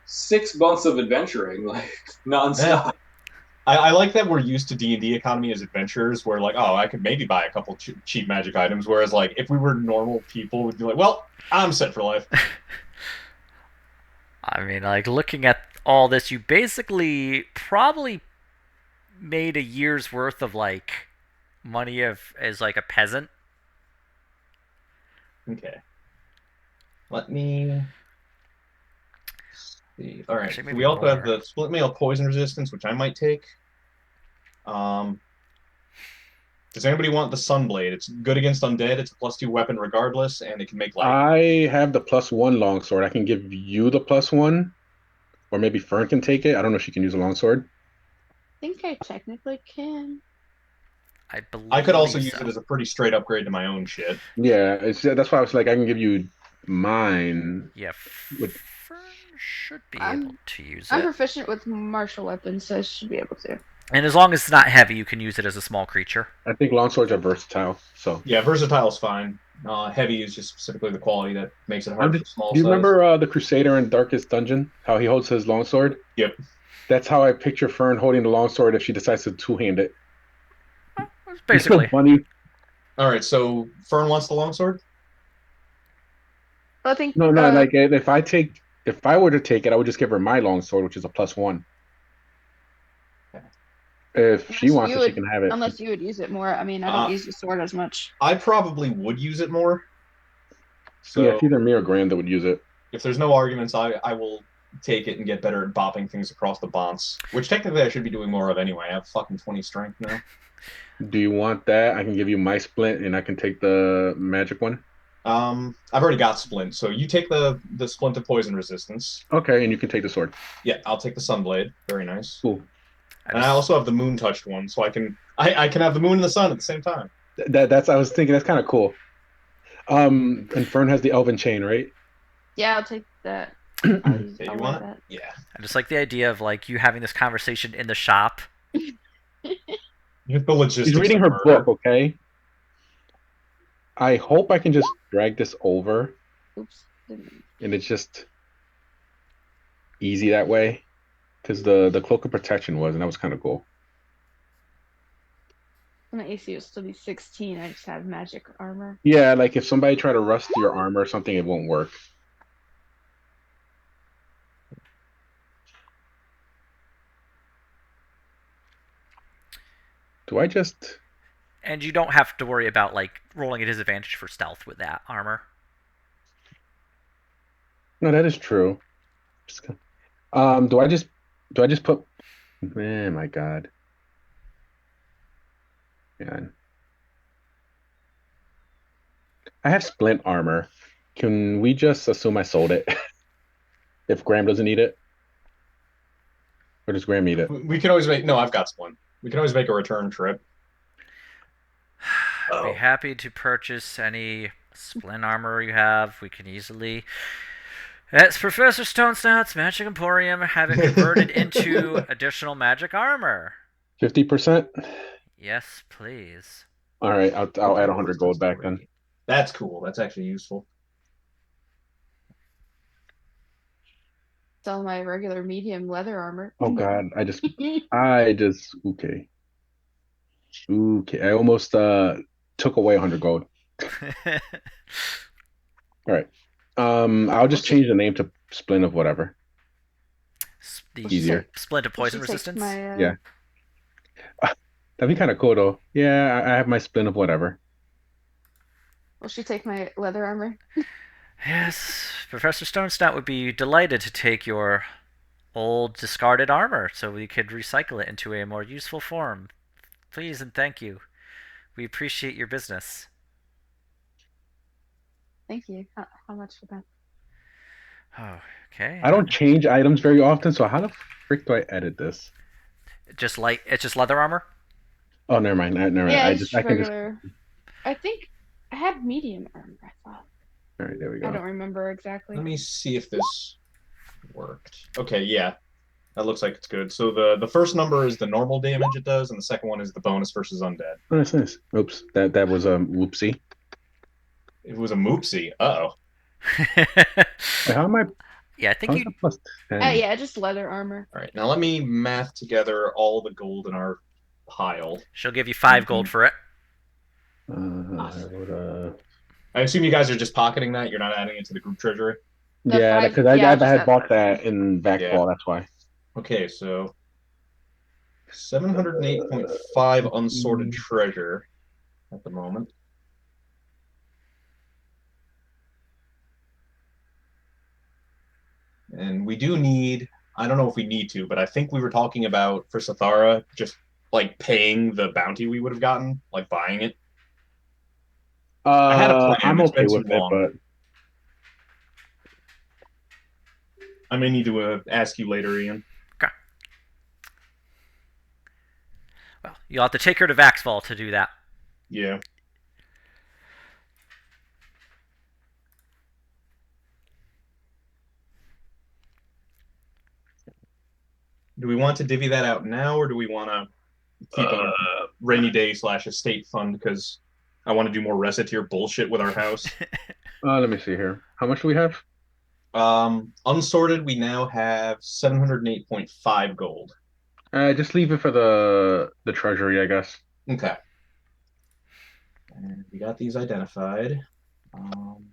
Speaker 6: 6 months of adventuring, like nonstop.
Speaker 2: I like that we're used to D&D economy as adventurers, where like, oh, I could maybe buy a couple cheap magic items, whereas like if we were normal people, we'd be like, well, I'm set for life.
Speaker 1: I mean, like looking at all this, you basically probably made a year's worth of like money as like a peasant.
Speaker 2: Okay. Let me see. All right.
Speaker 1: Actually,
Speaker 2: So
Speaker 1: maybe
Speaker 2: we also have
Speaker 1: more.
Speaker 2: the split mail poison resistance, which I might take. Um, does anybody want the Sunblade? It's good against undead. It's a +2 weapon regardless, and it can make light.
Speaker 4: I have the +1 longsword. I can give you the +1, or maybe Fern can take it. I don't know if she can use a longsword.
Speaker 5: I think I technically can.
Speaker 1: I
Speaker 2: I could also
Speaker 1: believe
Speaker 2: use it
Speaker 1: so.
Speaker 2: as a pretty straight upgrade to my own shit.
Speaker 4: Yeah, that's why I was like, I can give you mine.
Speaker 1: Yeah,
Speaker 4: With
Speaker 1: Fern should be able
Speaker 5: I'm
Speaker 1: to use
Speaker 5: I'm
Speaker 1: it.
Speaker 5: proficient with martial weapons, so I should be able to.
Speaker 1: And as long as it's not heavy, you can use it as a small creature.
Speaker 4: I think longswords are versatile. So
Speaker 2: Yeah, versatile is fine. Heavy is just specifically the quality that makes it
Speaker 4: I'm
Speaker 2: hard
Speaker 4: just.
Speaker 2: for small
Speaker 4: Do you
Speaker 2: size.
Speaker 4: remember the Crusader in Darkest Dungeon? How he holds his longsword?
Speaker 2: Yep.
Speaker 4: That's how I picture Fern holding the longsword if she decides to two-hand it. It's so
Speaker 1: Basically.
Speaker 4: funny.
Speaker 2: All right, so Fern wants the longsword.
Speaker 5: I think
Speaker 4: No, no, like if I were to take it, I would just give her my longsword, which is a +1. If she
Speaker 5: unless
Speaker 4: wants
Speaker 5: you
Speaker 4: it, she
Speaker 5: would
Speaker 4: can have it.
Speaker 5: unless you would use it more. I mean, I don't use the sword as much.
Speaker 2: I probably would use it more.
Speaker 4: Yeah,
Speaker 2: So
Speaker 4: it's either me or Graham that would use it.
Speaker 2: if there's no arguments, I will take it and get better at bopping things across the bonds, which technically I should be doing more of anyway. I have fucking 20 strength now.
Speaker 4: Do you want that? I can give you my splint, and I can take the magic one.
Speaker 2: I've already got splint, so you take the splint of poison resistance.
Speaker 4: Okay, and you can take the sword.
Speaker 2: Yeah, I'll take the sunblade. Very nice.
Speaker 4: Cool.
Speaker 2: And I also have the moon touched one, so I can have the moon and the sun at the same time.
Speaker 4: That's I was thinking that's kind of cool. And Fern has the elven chain, right?
Speaker 5: Yeah, I'll take that.
Speaker 2: Okay,
Speaker 5: I'll
Speaker 2: you
Speaker 5: like
Speaker 2: want it?
Speaker 5: that.
Speaker 2: Yeah.
Speaker 1: I just like the idea of like you having this conversation in the shop.
Speaker 2: The logistics
Speaker 4: She's reading
Speaker 2: of
Speaker 4: her
Speaker 2: murder.
Speaker 4: book, okay? I hope I can just drag this over,
Speaker 5: Oops. Didn't.
Speaker 4: and it's just easy that way. Because the cloak of protection was, and that was kind of cool.
Speaker 5: My AC will still be 16. I just have magic armor.
Speaker 4: Yeah, like if somebody tried to rust your armor or something, it won't work. Do I just?
Speaker 1: And you don't have to worry about like rolling at disadvantage for stealth with that armor.
Speaker 4: No, that is true. Do I just? Do I just put? Man, my God. Man. I have splint armor. Can we just assume I sold it if Graham doesn't need it? Or does Graham need it?
Speaker 2: We can always make. No, I've got splint. We can always make a return trip.
Speaker 1: I'd be happy to purchase any splint armor you have. We can easily. That's Professor Stonesnout's Magic Emporium. Have it converted into additional magic armor.
Speaker 4: 50%?
Speaker 1: Yes, please.
Speaker 4: All right, I'll add 100 gold back then.
Speaker 2: That's cool. That's actually useful.
Speaker 5: Sell my regular medium leather armor.
Speaker 4: Oh God, okay. Okay, I almost took away 100 gold. All right. I'll just change the name to Splint of whatever.
Speaker 1: The
Speaker 4: Easier.
Speaker 1: splint of poison
Speaker 5: Will she take
Speaker 1: resistance.
Speaker 5: my,
Speaker 4: Yeah. That'd be kind of cool though. Yeah, I have my Splint of whatever.
Speaker 5: Will she take my leather armor?
Speaker 1: Yes, Professor Stonesnout would be delighted to take your old discarded armor so we could recycle it into a more useful form. Please and thank you. We appreciate your business.
Speaker 5: Thank you. How much for that?
Speaker 1: Oh, okay.
Speaker 4: I don't change items very often, so how the frick do I edit this?
Speaker 1: It's just leather armor?
Speaker 4: Oh, never mind. Never mind.
Speaker 5: Yeah,
Speaker 4: I
Speaker 5: just
Speaker 4: can just.
Speaker 5: regular. I think I had medium armor, I thought.
Speaker 4: All right, there we
Speaker 5: I
Speaker 4: go.
Speaker 5: don't remember exactly.
Speaker 2: Let me see if this worked. Okay, yeah. That looks like it's good. So the first number is the normal damage it does, and the second one is the bonus versus undead.
Speaker 4: Oh, that's nice. Oops, that was a whoopsie.
Speaker 2: It was a moopsie. Uh-oh.
Speaker 4: Wait, how am I?
Speaker 1: Yeah, I think
Speaker 4: How's
Speaker 1: you.
Speaker 4: that plus 10?
Speaker 5: Yeah, just leather armor.
Speaker 2: All right, now let me math together all the gold in our pile.
Speaker 1: She'll give you 5 gold for it.
Speaker 2: I assume you guys are just pocketing that. You're not adding it to the group treasury.
Speaker 4: Yeah, because I
Speaker 5: just
Speaker 4: had
Speaker 5: have-
Speaker 4: bought that in Backball.
Speaker 2: Yeah.
Speaker 4: That's why.
Speaker 2: Okay, so 708.5 unsorted treasure at the moment. And we do need, I don't know if we need to, but I think we were talking about for Sathara just like paying the bounty we would have gotten, like buying it. I had a plan.
Speaker 4: I'm
Speaker 2: It's
Speaker 4: okay
Speaker 2: been too
Speaker 4: with it,
Speaker 2: long.
Speaker 4: but
Speaker 2: I may need to ask you later, Ian.
Speaker 1: Okay. Well, you'll have to take her to Vaxval to do that.
Speaker 2: Yeah. Do we want to divvy that out now, or do we want to keep a rainy day / estate fund because I want to do more Recettear bullshit with our house?
Speaker 4: let me see here. How much do we have?
Speaker 2: Unsorted, we now have 708.5 gold.
Speaker 4: Just leave it for the treasury, I guess.
Speaker 2: Okay. And we got these identified. I'm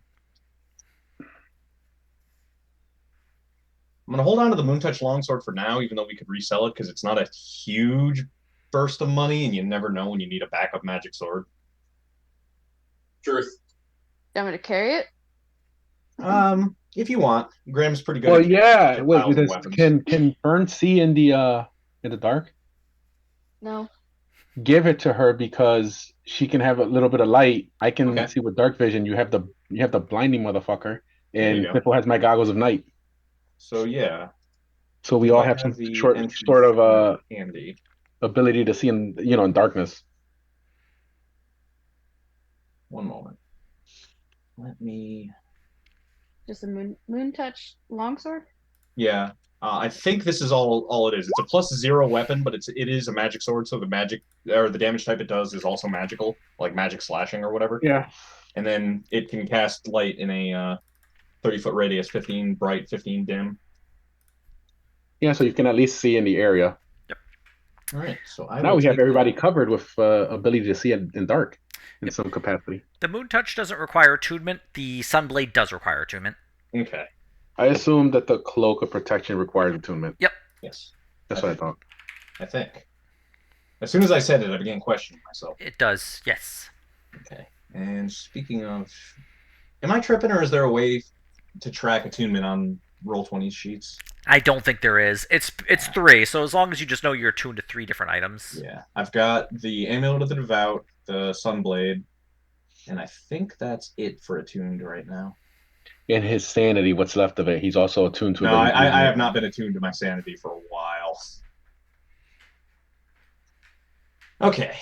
Speaker 2: going to hold on to the Moontouch Longsword for now, even though we could resell it because it's not a huge burst of money, and you never know when you need a backup magic sword.
Speaker 6: Truth.
Speaker 5: You want me to carry it?
Speaker 2: If you want, Graham's pretty good.
Speaker 4: Well,
Speaker 2: at
Speaker 4: yeah. Wait,
Speaker 2: piles of weapons.
Speaker 4: can Fern see in the dark?
Speaker 5: No.
Speaker 4: Give it to her because she can have a little bit of light. I can
Speaker 2: Okay.
Speaker 4: see with dark vision. You have the blinding motherfucker,
Speaker 2: There you
Speaker 4: and
Speaker 2: go.
Speaker 4: Piffle has my goggles of night.
Speaker 2: So yeah,
Speaker 4: So we
Speaker 2: Do
Speaker 4: all
Speaker 2: I
Speaker 4: have some
Speaker 2: the
Speaker 4: sort
Speaker 2: entry
Speaker 4: of
Speaker 2: for handy.
Speaker 4: ability to see in darkness.
Speaker 2: One moment. Let me.
Speaker 5: Just a moon touch longsword?
Speaker 2: Yeah, I think this is all it is. It's a +0 weapon, but it is a magic sword, so the magic or the damage type it does is also magical, like magic slashing or whatever.
Speaker 4: Yeah.
Speaker 2: And then it can cast light in a 30-foot radius, 15 bright, 15 dim.
Speaker 4: Yeah, so you can at least see in the area.
Speaker 2: All right, so I
Speaker 4: Now
Speaker 2: will
Speaker 4: we have
Speaker 2: take
Speaker 4: everybody
Speaker 2: that.
Speaker 4: covered with ability to see in dark in some capacity.
Speaker 1: The Moon Touch doesn't require attunement. The Sunblade does require attunement.
Speaker 2: Okay.
Speaker 4: I assume that the cloak of protection requires attunement.
Speaker 1: Yep.
Speaker 2: Yes.
Speaker 4: That's what I thought.
Speaker 2: I think. As soon as I said it, I began questioning myself.
Speaker 1: It does, yes.
Speaker 2: Okay. And speaking of, am I tripping, or is there a way to track attunement on Roll20 sheets?
Speaker 1: I don't think there is. It's 3, so as long as you just know you're attuned to 3 different items.
Speaker 2: Yeah. I've got the Amulet of the Devout, the Sunblade, and I think that's it for attuned right now.
Speaker 4: In his sanity, what's left of it, he's also attuned to
Speaker 2: No,
Speaker 4: ability.
Speaker 2: I have not been attuned to my sanity for a while. Okay.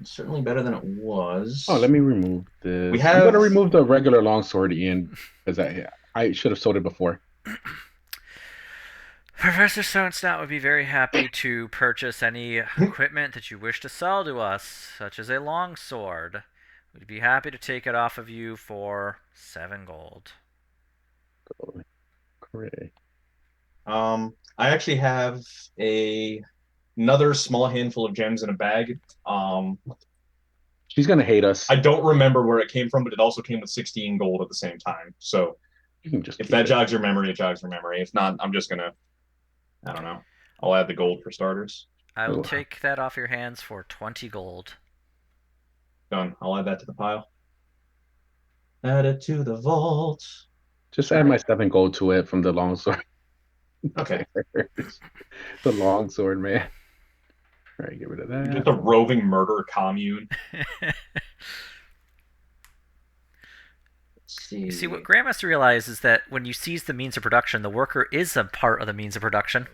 Speaker 2: It's certainly better than it was.
Speaker 4: Oh, let me remove this.
Speaker 2: We
Speaker 4: I'm
Speaker 2: have-
Speaker 4: gonna remove the regular longsword, Ian, because I should have sold it before.
Speaker 1: Professor Stonesnout would be very happy to purchase any equipment that you wish to sell to us, such as a longsword. We'd be happy to take it off of you for 7 gold.
Speaker 4: Great.
Speaker 2: I actually have another small handful of gems in a bag.
Speaker 4: She's gonna hate us.
Speaker 2: I don't remember where it came from, but it also came with 16 gold at the same time. So
Speaker 4: You can just
Speaker 2: if
Speaker 4: keep
Speaker 2: that
Speaker 4: it.
Speaker 2: jogs your memory, it jogs your memory. If not, I'm just gonna, I don't know. I'll add the gold for starters.
Speaker 1: I will
Speaker 4: Oh.
Speaker 1: take that off your hands for 20 gold.
Speaker 2: Done. I'll add that to the pile. Add it to the vault.
Speaker 4: Just add my 7 gold to it from the longsword.
Speaker 2: Okay.
Speaker 4: The longsword, man. All right, get rid of that.
Speaker 2: Just a roving murder commune.
Speaker 1: You see, what Graham has to realize is that when you seize the means of production, the worker is a part of the means of production.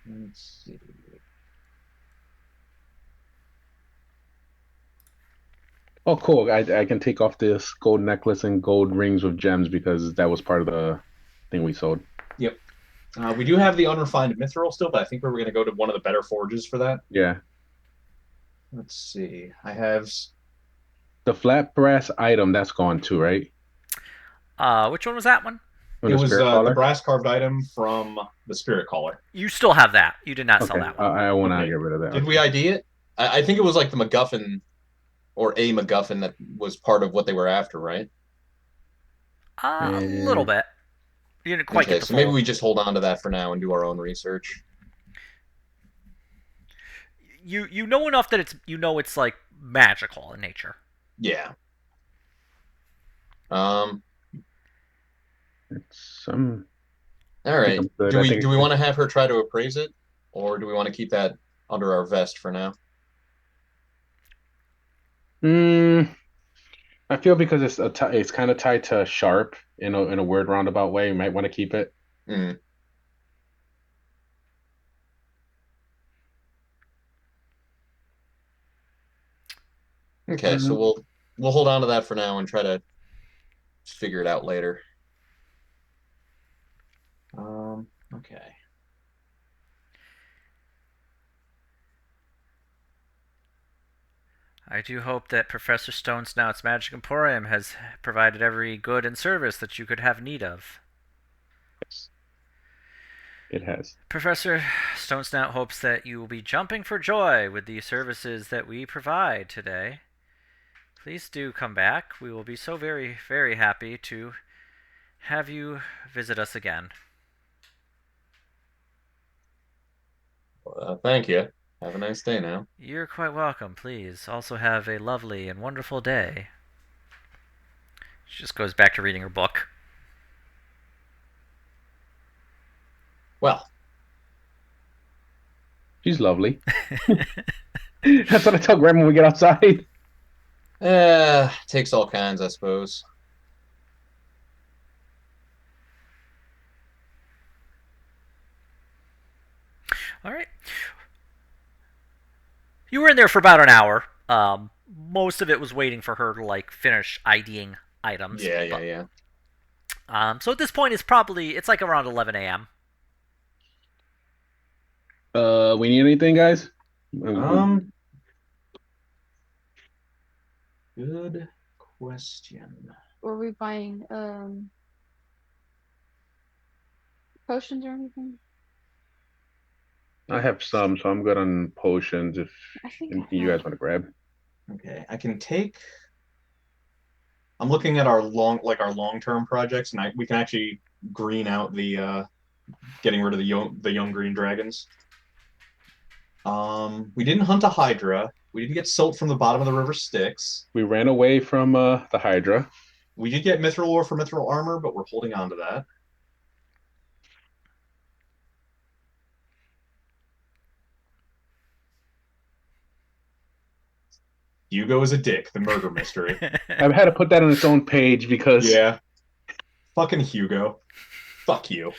Speaker 2: Let's see.
Speaker 4: Oh, cool. I can take off this gold necklace and gold rings with gems because that was part of the thing we sold.
Speaker 2: Yep. We do have the unrefined mithril still, but I think we're going to go to one of the better forges for that.
Speaker 4: Yeah.
Speaker 2: Let's see. I have
Speaker 4: The flat brass item, that's gone too, right?
Speaker 1: Which one was that one?
Speaker 4: From
Speaker 2: it
Speaker 4: the
Speaker 2: was
Speaker 4: spirit
Speaker 2: the
Speaker 4: caller?
Speaker 2: brass carved item from the spirit caller.
Speaker 1: You still have that. You did not sell
Speaker 4: Okay.
Speaker 1: that one.
Speaker 4: I want to
Speaker 2: Okay.
Speaker 4: get rid of that.
Speaker 2: Did we ID it? I think it was like the MacGuffin or a MacGuffin that was part of what they were after, right?
Speaker 1: A little bit. You didn't quite get
Speaker 2: Okay,
Speaker 1: the
Speaker 2: so maybe
Speaker 1: full.
Speaker 2: we just hold on to that for now and do our own research.
Speaker 1: You know enough that it's like magical in nature.
Speaker 2: Yeah. Um.
Speaker 4: It's
Speaker 2: All
Speaker 4: I think
Speaker 2: right.
Speaker 4: I'm good.
Speaker 2: Do
Speaker 4: I
Speaker 2: we
Speaker 4: think
Speaker 2: do
Speaker 4: it's
Speaker 2: we
Speaker 4: good.
Speaker 2: want to have her try to appraise it, or do we want to keep that under our vest for now?
Speaker 4: Mm, I feel because it's kind of tied to sharp in a weird roundabout way. You might want to keep it.
Speaker 2: Hmm. Okay, so
Speaker 4: Mm,
Speaker 2: we'll hold on to that for now and try to figure it out later. Okay.
Speaker 1: I do hope that Professor Stone Snout's Magic Emporium has provided every good and service that you could have need of.
Speaker 4: yes, it has.
Speaker 1: Professor Stone Snout hopes that you will be jumping for joy with the services that we provide today. Please do come back. We will be so very, very happy to have you visit us again.
Speaker 2: Thank you. Have a nice day now.
Speaker 1: You're quite welcome. Please also have a lovely and wonderful day. She just goes back to reading her book.
Speaker 2: Well,
Speaker 4: She's lovely. That's what I tell Grandma when we get outside.
Speaker 2: takes all kinds, I suppose.
Speaker 1: All right. You were in there for about an hour. Most of it was waiting for her to like finish IDing items.
Speaker 2: Yeah, yeah, yeah.
Speaker 1: So at this point, it's like around 11 a.m.
Speaker 4: We need anything, guys?
Speaker 2: Um, Good question.
Speaker 5: Were we buying potions or anything?
Speaker 4: I have some, so I'm good on potions. If
Speaker 5: I think I
Speaker 4: anything you
Speaker 5: have.
Speaker 4: guys want to grab.
Speaker 2: Okay, I can take. I'm looking at our long-term projects, and we can actually green out the getting rid of the young green dragons. We didn't hunt a Hydra. We didn't get silt from the bottom of the river Styx.
Speaker 4: We ran away from the Hydra.
Speaker 2: We did get mithril ore for mithril armor, but we're holding on to that. Hugo is a dick, the murder mystery.
Speaker 4: I've had to put that on its own page because
Speaker 2: Yeah. Fucking Hugo. Fuck you.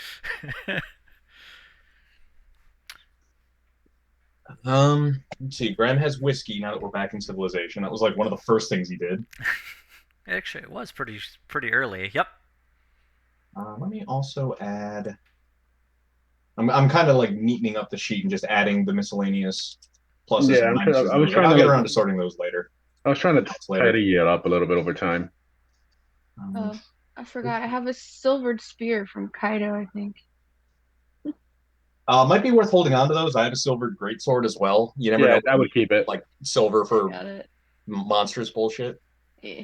Speaker 2: Let's see. Graham has whiskey now that we're back in civilization. That was like one of the first things he did.
Speaker 1: Actually, it was pretty early. Yep.
Speaker 2: Let me also add. I'm kind of like neatening up the sheet and just adding the miscellaneous pluses
Speaker 4: yeah,
Speaker 2: and minuses.
Speaker 4: I was trying
Speaker 2: I'll
Speaker 4: to
Speaker 2: get
Speaker 4: like
Speaker 2: around to sorting those later.
Speaker 4: I was trying to
Speaker 2: Later.
Speaker 4: tidy it up a little bit over time.
Speaker 5: Oh, I forgot. I have a silvered spear from Kaido, I think.
Speaker 2: Might be worth holding on to those. I have a silver greatsword as well. You never
Speaker 4: Yeah,
Speaker 2: know.
Speaker 4: I would keep it.
Speaker 2: Like silver for
Speaker 5: Got it.
Speaker 2: monstrous bullshit.
Speaker 5: Yeah.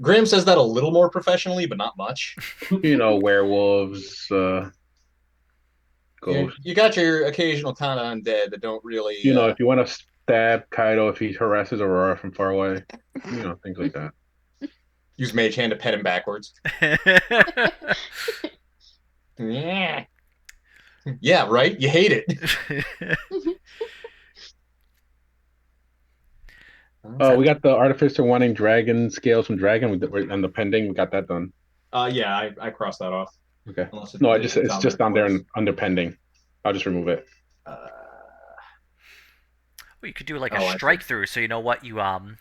Speaker 2: Graham says that a little more professionally, but not much.
Speaker 4: Werewolves, ghosts.
Speaker 2: You got your occasional kind of undead that don't really.
Speaker 4: If you want to stab Kaido if he harasses Aurora from far away, things like that.
Speaker 2: Use Mage Hand to pet him backwards. Yeah. Yeah, right? You hate it.
Speaker 4: We got the Artificer wanting dragon scales from Dragon and the pending. We got that done.
Speaker 2: Yeah, I crossed that off.
Speaker 4: Okay. No, it's just down there under pending. I'll just remove it.
Speaker 1: Well, you could do like
Speaker 2: Oh,
Speaker 1: a strike through, so you know what you
Speaker 2: I'm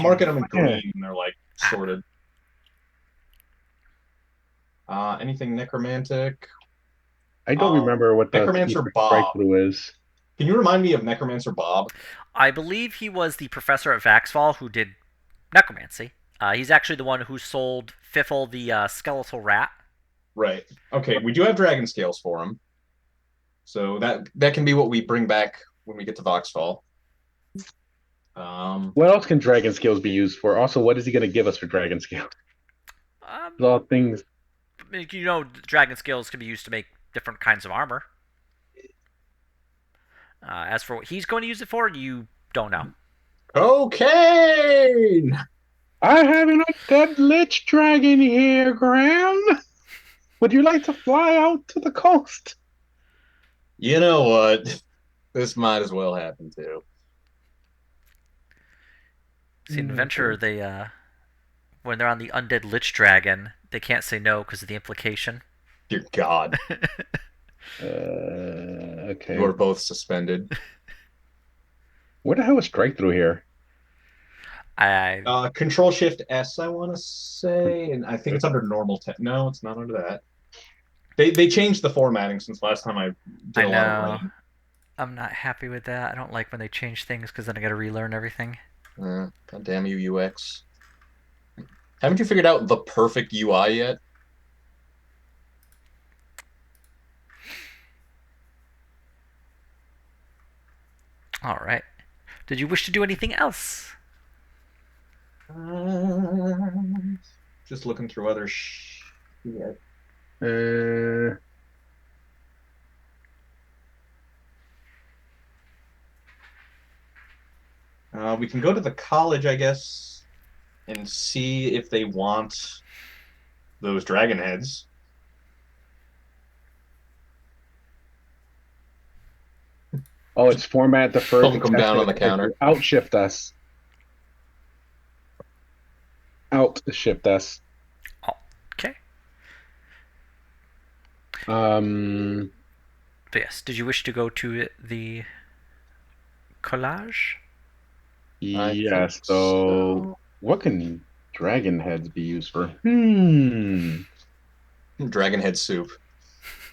Speaker 2: marking them in green, and they're like sorted. Anything necromantic?
Speaker 4: I don't remember what the
Speaker 2: Necromancer
Speaker 4: strike
Speaker 2: Bob.
Speaker 4: through is.
Speaker 2: Can you remind me of Necromancer Bob?
Speaker 1: I believe he was the professor at Vaxfall who did necromancy. He's actually the one who sold Fiffle the skeletal rat.
Speaker 2: Right. Okay, we do have dragon scales for him. So that can be what we bring back when we get to Voxfall.
Speaker 4: What else can dragon scales be used for? Also, what is he going to give us for dragon scales? All things.
Speaker 1: dragon scales can be used to make different kinds of armor. As for what he's going to use it for, you don't know.
Speaker 2: Cocaine!
Speaker 4: I have an undead lich dragon here, Graham. Would you like to fly out to the coast?
Speaker 2: You know what? This might as well happen too.
Speaker 1: See, in Adventure, they when they're on the undead lich dragon, they can't say no because of the implication.
Speaker 2: Dear God,
Speaker 4: Okay.
Speaker 2: you are both suspended.
Speaker 4: Where the hell is strike through here?
Speaker 2: Control Shift S, I want to say, and I think it's under normal. No, it's not under that. They changed the formatting since last time I did
Speaker 1: I
Speaker 2: a lot of
Speaker 1: know.
Speaker 2: running.
Speaker 1: I'm not happy with that. I don't like when they change things because then I got to relearn everything.
Speaker 2: God damn you, UX. Haven't you figured out the perfect UI yet?
Speaker 1: All right. Did you wish to do anything else?
Speaker 2: Just looking through other shit. We can go to the college, I guess, and see if they want those dragon heads.
Speaker 4: Oh, it's format the first.
Speaker 2: Plunk them down on the counter.
Speaker 4: Outshift us. Outshift us.
Speaker 1: Oh, okay.
Speaker 4: Um.
Speaker 1: But yes. Did you wish to go to the collage?
Speaker 4: Yes.
Speaker 2: so.
Speaker 4: What can dragon heads be used for?
Speaker 2: Dragon head soup.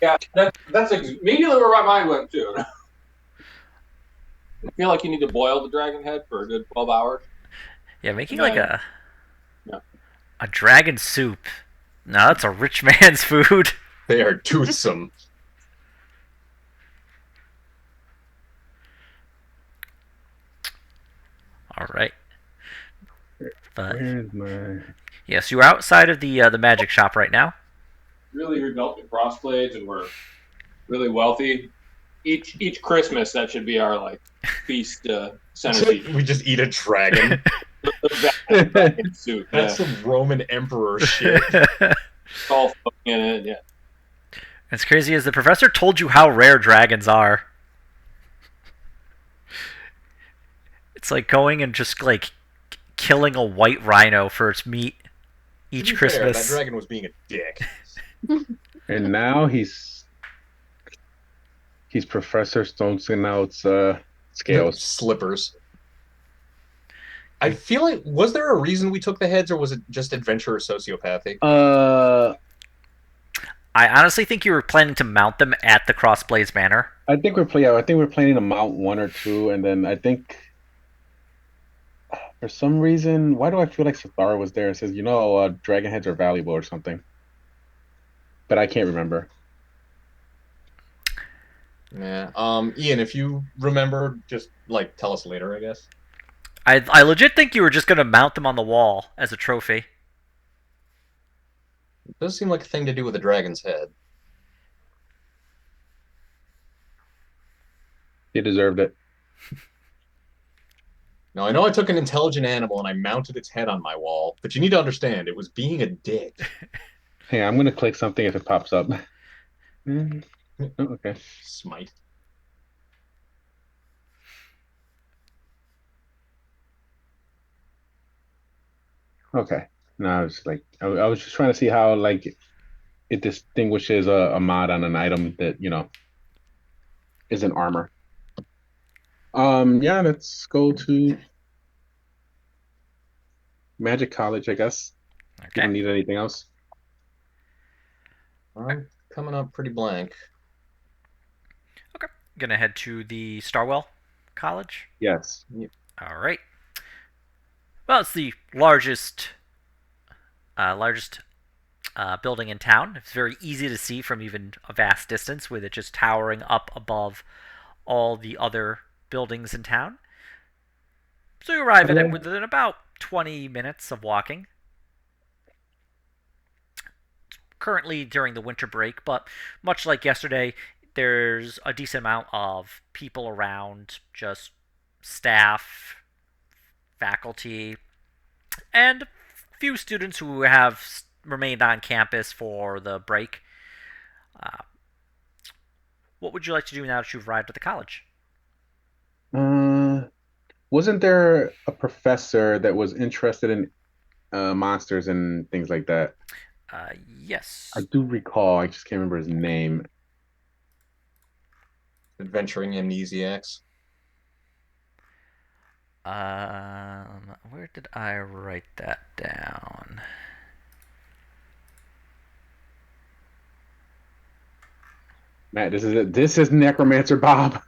Speaker 6: Yeah, that's immediately where my mind went too. I feel like you need to boil the dragon head for a good 12 hours.
Speaker 1: Yeah, making
Speaker 6: And
Speaker 1: like
Speaker 6: then-
Speaker 1: a dragon soup. No, that's a rich man's food.
Speaker 2: They are toothsome.
Speaker 1: All right. But
Speaker 4: Where's my?
Speaker 1: yes, you are outside of the magic shop right now.
Speaker 6: Really rebuilt the crossblades, and we're really wealthy. Each Christmas, that should be our like feast centerpiece.
Speaker 2: We just eat a dragon.
Speaker 6: Dragon soup.
Speaker 2: That's some Roman emperor shit.
Speaker 6: All in it. Yeah.
Speaker 1: It's crazy as the professor told you how rare dragons are. It's like going and just like killing a white rhino for its meat each Christmas.
Speaker 2: Fair, that dragon was being a dick.
Speaker 4: And now he's Professor Stonesenouts scales.
Speaker 2: Slippers. I feel like, was there a reason we took the heads, or was it just adventure or sociopathy?
Speaker 1: I honestly think you were planning to mount them at the Crossblades Manor.
Speaker 4: I think we're planning to mount one or two, and then I think for some reason, why do I feel like Sathara was there? It says, dragon heads are valuable or something, but I can't remember.
Speaker 2: Yeah. Ian, if you remember, just like tell us later, I guess.
Speaker 1: I legit think you were just gonna mount them on the wall as a trophy.
Speaker 2: It does seem like a thing to do with a dragon's head.
Speaker 4: He deserved it.
Speaker 2: Now, I know I took an intelligent animal and I mounted its head on my wall, but you need to understand, it was being a dick.
Speaker 4: Hey, I'm gonna click something if it pops up. Oh, okay.
Speaker 2: Smite.
Speaker 4: Okay. No, I was like, I was just trying to see how like it distinguishes a mod on an item that isn't armor. Yeah, let's go to Magic College, I guess. You don't
Speaker 1: Okay.
Speaker 4: need anything else.
Speaker 2: I'm coming up pretty blank.
Speaker 1: Gonna head to the Starwell College.
Speaker 4: Yes.
Speaker 1: All right. Well, it's the largest building in town. It's very easy to see from even a vast distance, with it just towering up above all the other buildings in town. So you arrive at it within about 20 minutes of walking. currently during the winter break, but much like yesterday, there's a decent amount of people around, just staff, faculty, and a few students who have remained on campus for the break. Uh, what would you like to do now that you've arrived at the college?
Speaker 4: Uh, wasn't there a professor that was interested in monsters and things like that? I
Speaker 1: Yes.
Speaker 4: do recall. I just can't remember his name.
Speaker 3: Adventuring amnesiacs.
Speaker 1: Where did I write that down?
Speaker 4: Matt, this is it. This is Necromancer Bob.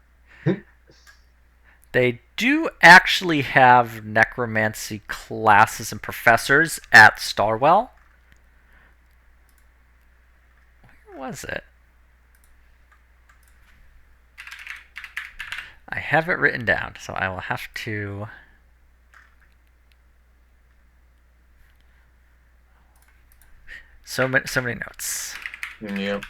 Speaker 1: They do actually have necromancy classes and professors at Starwell. Where was it? I have it written down, so I will have to. So many notes.
Speaker 3: Yep.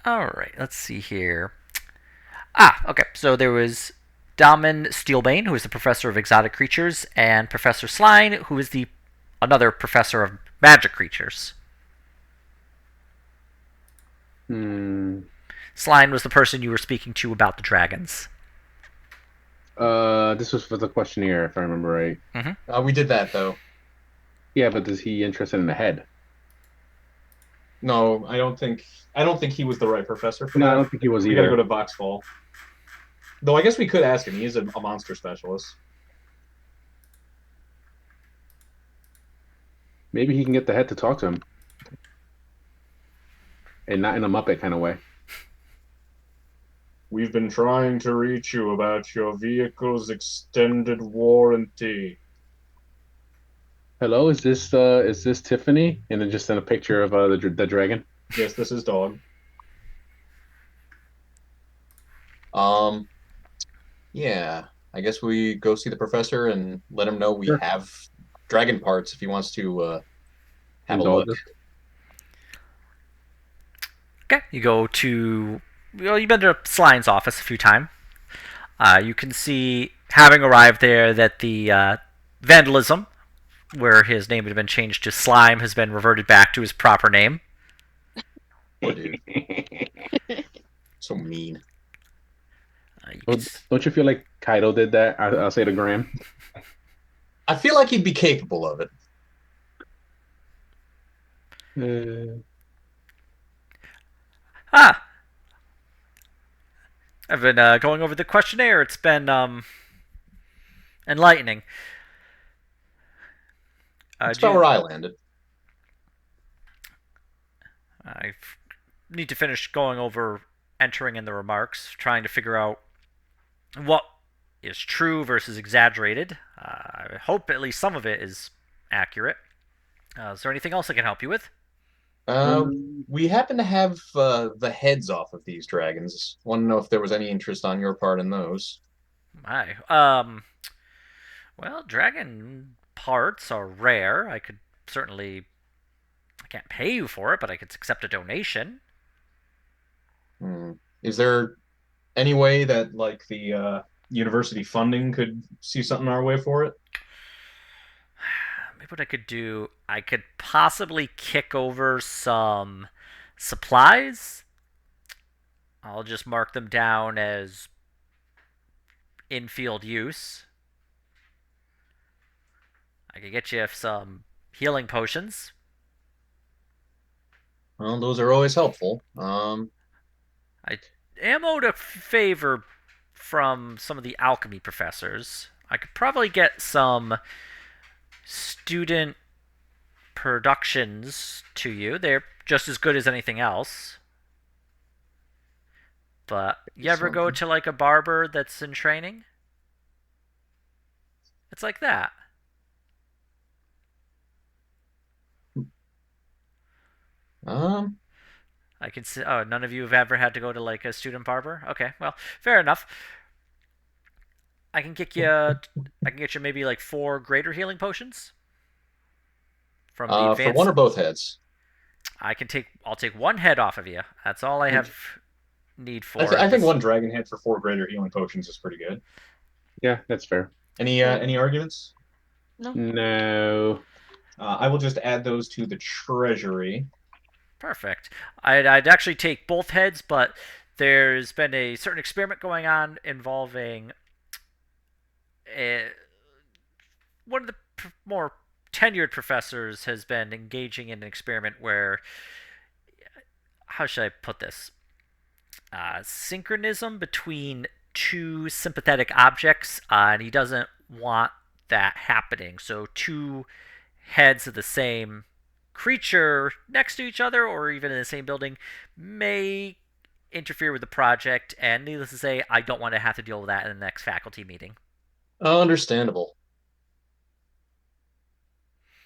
Speaker 1: All right, let's see here. Okay. So there was Daman Steelbane, who is the professor of exotic creatures, and Professor Sline, who is the another professor of magic creatures.
Speaker 4: Hmm.
Speaker 1: Sline was the person you were speaking to about the dragons.
Speaker 4: This was for the questionnaire, if I remember right.
Speaker 1: Mm-hmm.
Speaker 3: We did that though.
Speaker 4: Yeah, but is he interested in the head?
Speaker 3: No, I don't think. I don't think he was the right professor for
Speaker 4: No, I
Speaker 3: that.
Speaker 4: don't think he was
Speaker 3: We got to
Speaker 4: either.
Speaker 3: go to Voxfall. Though I guess we could ask him. He is a monster specialist.
Speaker 4: Maybe he can get the head to talk to him, and not in a Muppet kind of way.
Speaker 3: We've been trying to reach you about your vehicle's extended warranty.
Speaker 4: Hello, is this Tiffany? And then just send a picture of the dragon.
Speaker 3: Yes, this is Dog. Um, yeah. I guess we go see the professor and let him know we
Speaker 4: Sure.
Speaker 3: have dragon parts if he wants to have a
Speaker 4: Indulge
Speaker 3: look.
Speaker 4: us.
Speaker 1: Okay, you go to. Well, you've been to Sline's office a few times. You can see, having arrived there, that the vandalism, where his name had been changed to Slime, has been reverted back to his proper name.
Speaker 3: Poor dude. So mean.
Speaker 4: Don't you feel like Kaido did that? I'll say to Graham.
Speaker 3: I feel like he'd be capable of it.
Speaker 1: Ah, I've been going over the questionnaire. It's been enlightening.
Speaker 3: That's about where I landed.
Speaker 1: I need to finish going over entering in the remarks, trying to figure out what is true versus exaggerated. I hope at least some of it is accurate. Is there anything else I can help you with?
Speaker 3: We happen to have the heads off of these dragons. Want to know if there was any interest on your part in those?
Speaker 1: My, well, dragon parts are rare. I could certainly. I can't pay you for it, but I could accept a donation.
Speaker 3: Is there any way that like the university funding could see something our way for it?
Speaker 1: Maybe what I could do, I could possibly kick over some supplies. I'll just mark them down as in-field use. I could get you some healing potions.
Speaker 3: Well, those are always helpful.
Speaker 1: I am owed a favor from some of the alchemy professors. I could probably get some student productions to you. They're just as good as anything else. But you ever go to like a barber that's in training? It's like that. I can see. Oh, none of you have ever had to go to like a student barber. Okay, well, fair enough. I can get you. I can get you maybe like 4 greater healing potions from the
Speaker 2: For one
Speaker 1: advanced.
Speaker 2: or both heads.
Speaker 1: I'll take 1 head off of you. That's all I
Speaker 2: Okay.
Speaker 1: have need for
Speaker 2: I think
Speaker 1: this.
Speaker 2: one dragon head for 4 greater healing potions is pretty good.
Speaker 4: Yeah, that's fair.
Speaker 2: Any arguments?
Speaker 5: No.
Speaker 4: No.
Speaker 2: I will just add those to the treasury.
Speaker 1: Perfect. I'd actually take both heads, but there's been a certain experiment going on involving one of the more tenured professors has been engaging in an experiment where, how should I put this? Synchronism between 2 sympathetic objects, and he doesn't want that happening. So 2 heads of the same creature next to each other, or even in the same building, may interfere with the project. And needless to say, I don't want to have to deal with that in the next faculty meeting.
Speaker 2: Understandable.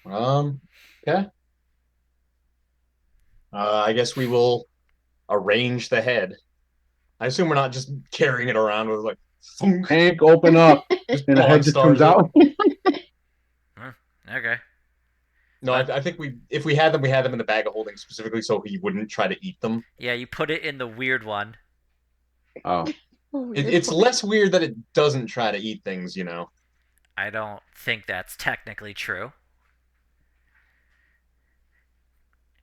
Speaker 2: Okay. I guess we will arrange the head. I assume we're not just carrying it around with like thunk,
Speaker 4: Hank, open up.
Speaker 2: just
Speaker 4: And a
Speaker 2: pawn
Speaker 4: head just comes
Speaker 2: stars it.
Speaker 4: out.
Speaker 1: Okay.
Speaker 2: No, I think if we had them, we had them in the bag of holding specifically so he wouldn't try to eat them.
Speaker 1: Yeah, you put it in the weird one.
Speaker 4: Oh.
Speaker 2: It's less weird that it doesn't try to eat things, you know.
Speaker 1: I don't think that's technically true.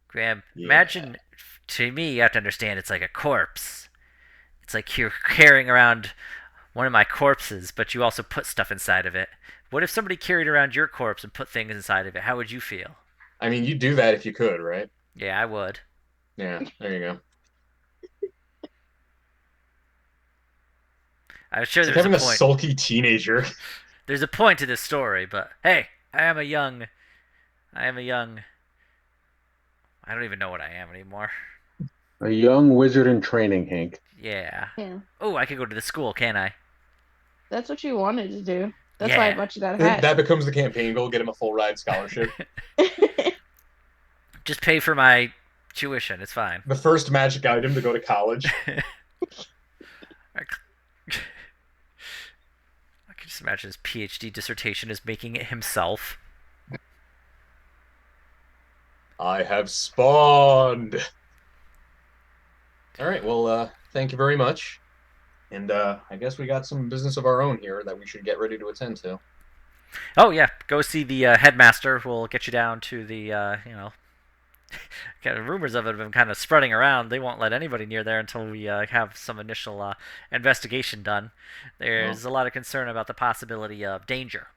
Speaker 1: Graham,
Speaker 2: Yeah.
Speaker 1: imagine, to me, you have to understand it's like a corpse. It's like you're carrying around one of my corpses, but you also put stuff inside of it. What if somebody carried around your corpse and put things inside of it? How would you feel?
Speaker 2: I mean, you'd do that if you could, right?
Speaker 1: Yeah, I would.
Speaker 2: Yeah, there you go.
Speaker 1: I'm sure
Speaker 2: It's like
Speaker 1: there's a
Speaker 2: having a
Speaker 1: point.
Speaker 2: sulky teenager.
Speaker 1: There's a point to this story, but hey, I am a young. I don't even know what I am anymore.
Speaker 4: A young wizard in training, Hank.
Speaker 1: Yeah.
Speaker 5: Yeah.
Speaker 1: Oh, I could go to the school, can't I?
Speaker 5: That's what you wanted to do. That's why I
Speaker 1: Yeah.
Speaker 5: bought you that hat.
Speaker 2: That becomes the campaign goal, get him a full ride scholarship.
Speaker 1: Just pay for my tuition. It's fine.
Speaker 2: The first magic item to go to college.
Speaker 1: I can just imagine his PhD dissertation is making it himself.
Speaker 2: I have spawned. All right, well, thank you very much. And I guess we got some business of our own here that we should get ready to attend to.
Speaker 1: Oh yeah, go see the headmaster. We'll get you down to the kind of rumors of it have been kind of spreading around. They won't let anybody near there until we have some initial investigation done. There's a lot of concern about the possibility of danger.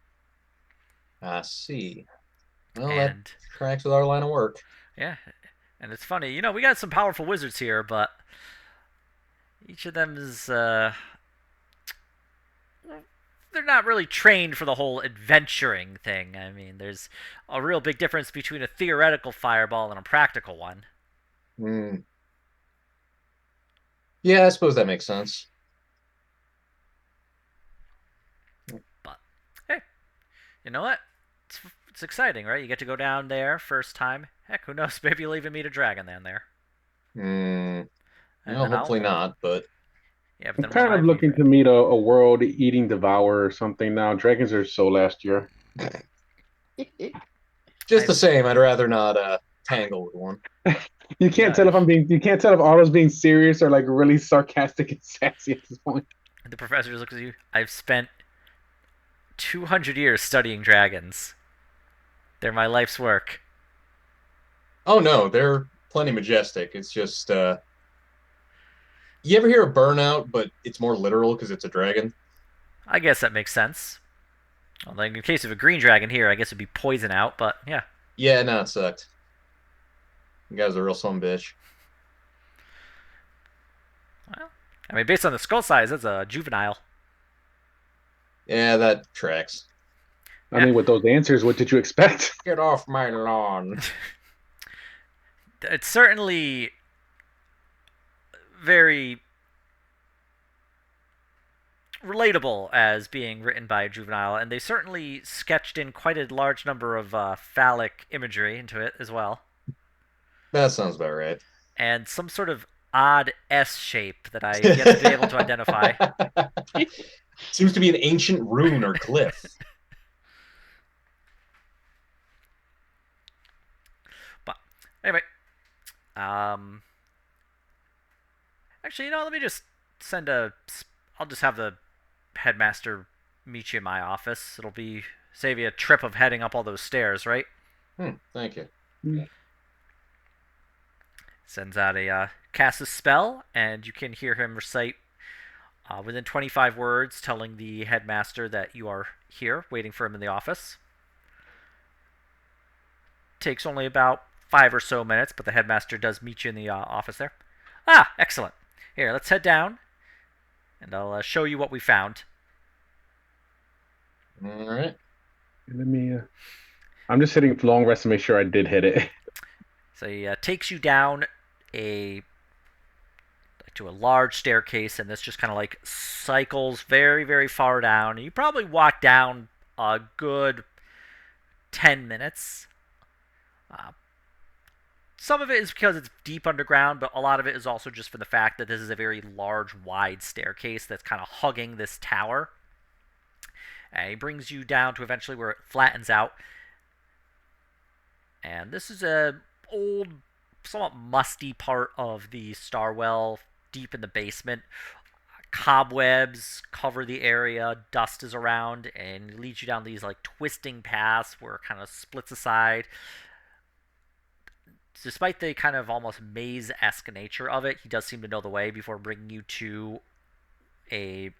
Speaker 2: I see. Well,
Speaker 1: And
Speaker 2: that tracks with our line of work.
Speaker 1: yeah, and it's funny, we got some powerful wizards here, but each of them is they're not really trained for the whole adventuring thing. I mean, there's a real big difference between a theoretical fireball and a practical one.
Speaker 2: Yeah, I suppose that makes sense.
Speaker 1: But hey, you know what? It's exciting, right? You get to go down there first time. Heck, who knows? Maybe you'll even meet a dragon down there. And
Speaker 2: No,
Speaker 1: then
Speaker 2: hopefully not, but
Speaker 1: Yeah, but
Speaker 4: I'm
Speaker 1: then
Speaker 4: kind of looking to meet a world-eating devourer or something now. Dragons are so last year.
Speaker 2: just the same, I'd rather not tangle with one.
Speaker 4: You can't tell if Otto's being serious or like really sarcastic and sassy at this point.
Speaker 1: The professor just looks at you. I've spent 200 years studying dragons. They're my life's work.
Speaker 2: Oh no, they're plenty majestic. It's just you ever hear of burnout, but it's more literal because it's a dragon?
Speaker 1: I guess that makes sense. Well, like in the case of a green dragon here, I guess it'd be poison out, but yeah.
Speaker 2: Yeah, no, it sucked. You guys are a real son bitch.
Speaker 1: Well, I mean, based on the skull size, that's a juvenile.
Speaker 2: Yeah, that tracks.
Speaker 4: I mean, with those answers, what did you expect?
Speaker 2: Get off my lawn.
Speaker 1: It's certainly very relatable as being written by a juvenile, and they certainly sketched in quite a large number of phallic imagery into it as well.
Speaker 2: That sounds about right.
Speaker 1: And some sort of odd S shape that I've yet to be able to identify.
Speaker 2: Seems to be an ancient rune or glyph.
Speaker 1: But anyway, um, actually, let me just send a. I'll just have the headmaster meet you in my office. It'll be save you a trip of heading up all those stairs, right?
Speaker 2: Thank you.
Speaker 1: Sends out a cast a spell, and you can hear him recite within 25 words, telling the headmaster that you are here, waiting for him in the office. Takes only about 5 or so minutes, but the headmaster does meet you in the office there. Ah, excellent. Here, let's head down, and I'll show you what we found.
Speaker 2: All right.
Speaker 4: Let me. I'm just hitting long rest to make sure I did hit it.
Speaker 1: So he takes you down to a large staircase, and this just kind of like cycles very, very far down. You probably walk down a good 10 minutes. Some of it is because it's deep underground, but a lot of it is also just for the fact that this is a very large, wide staircase that's kind of hugging this tower. And he brings you down to eventually where it flattens out. And this is a old, somewhat musty part of the Starwell, deep in the basement. Cobwebs cover the area, dust is around, and it leads you down these like twisting paths where it kind of splits aside. Despite the kind of almost maze-esque nature of it, he does seem to know the way before bringing you to a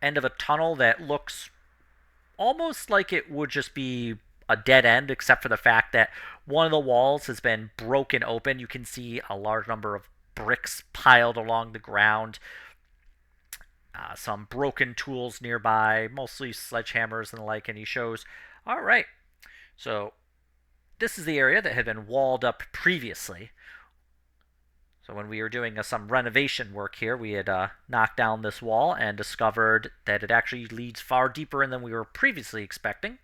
Speaker 1: end of a tunnel that looks almost like it would just be a dead end, except for the fact that one of the walls has been broken open. You can see a large number of bricks piled along the ground, some broken tools nearby, mostly sledgehammers and the like, and he shows, all right, so this is the area that had been walled up previously. So when we were doing some renovation work here, we had knocked down this wall and discovered that it actually leads far deeper in than we were previously expecting.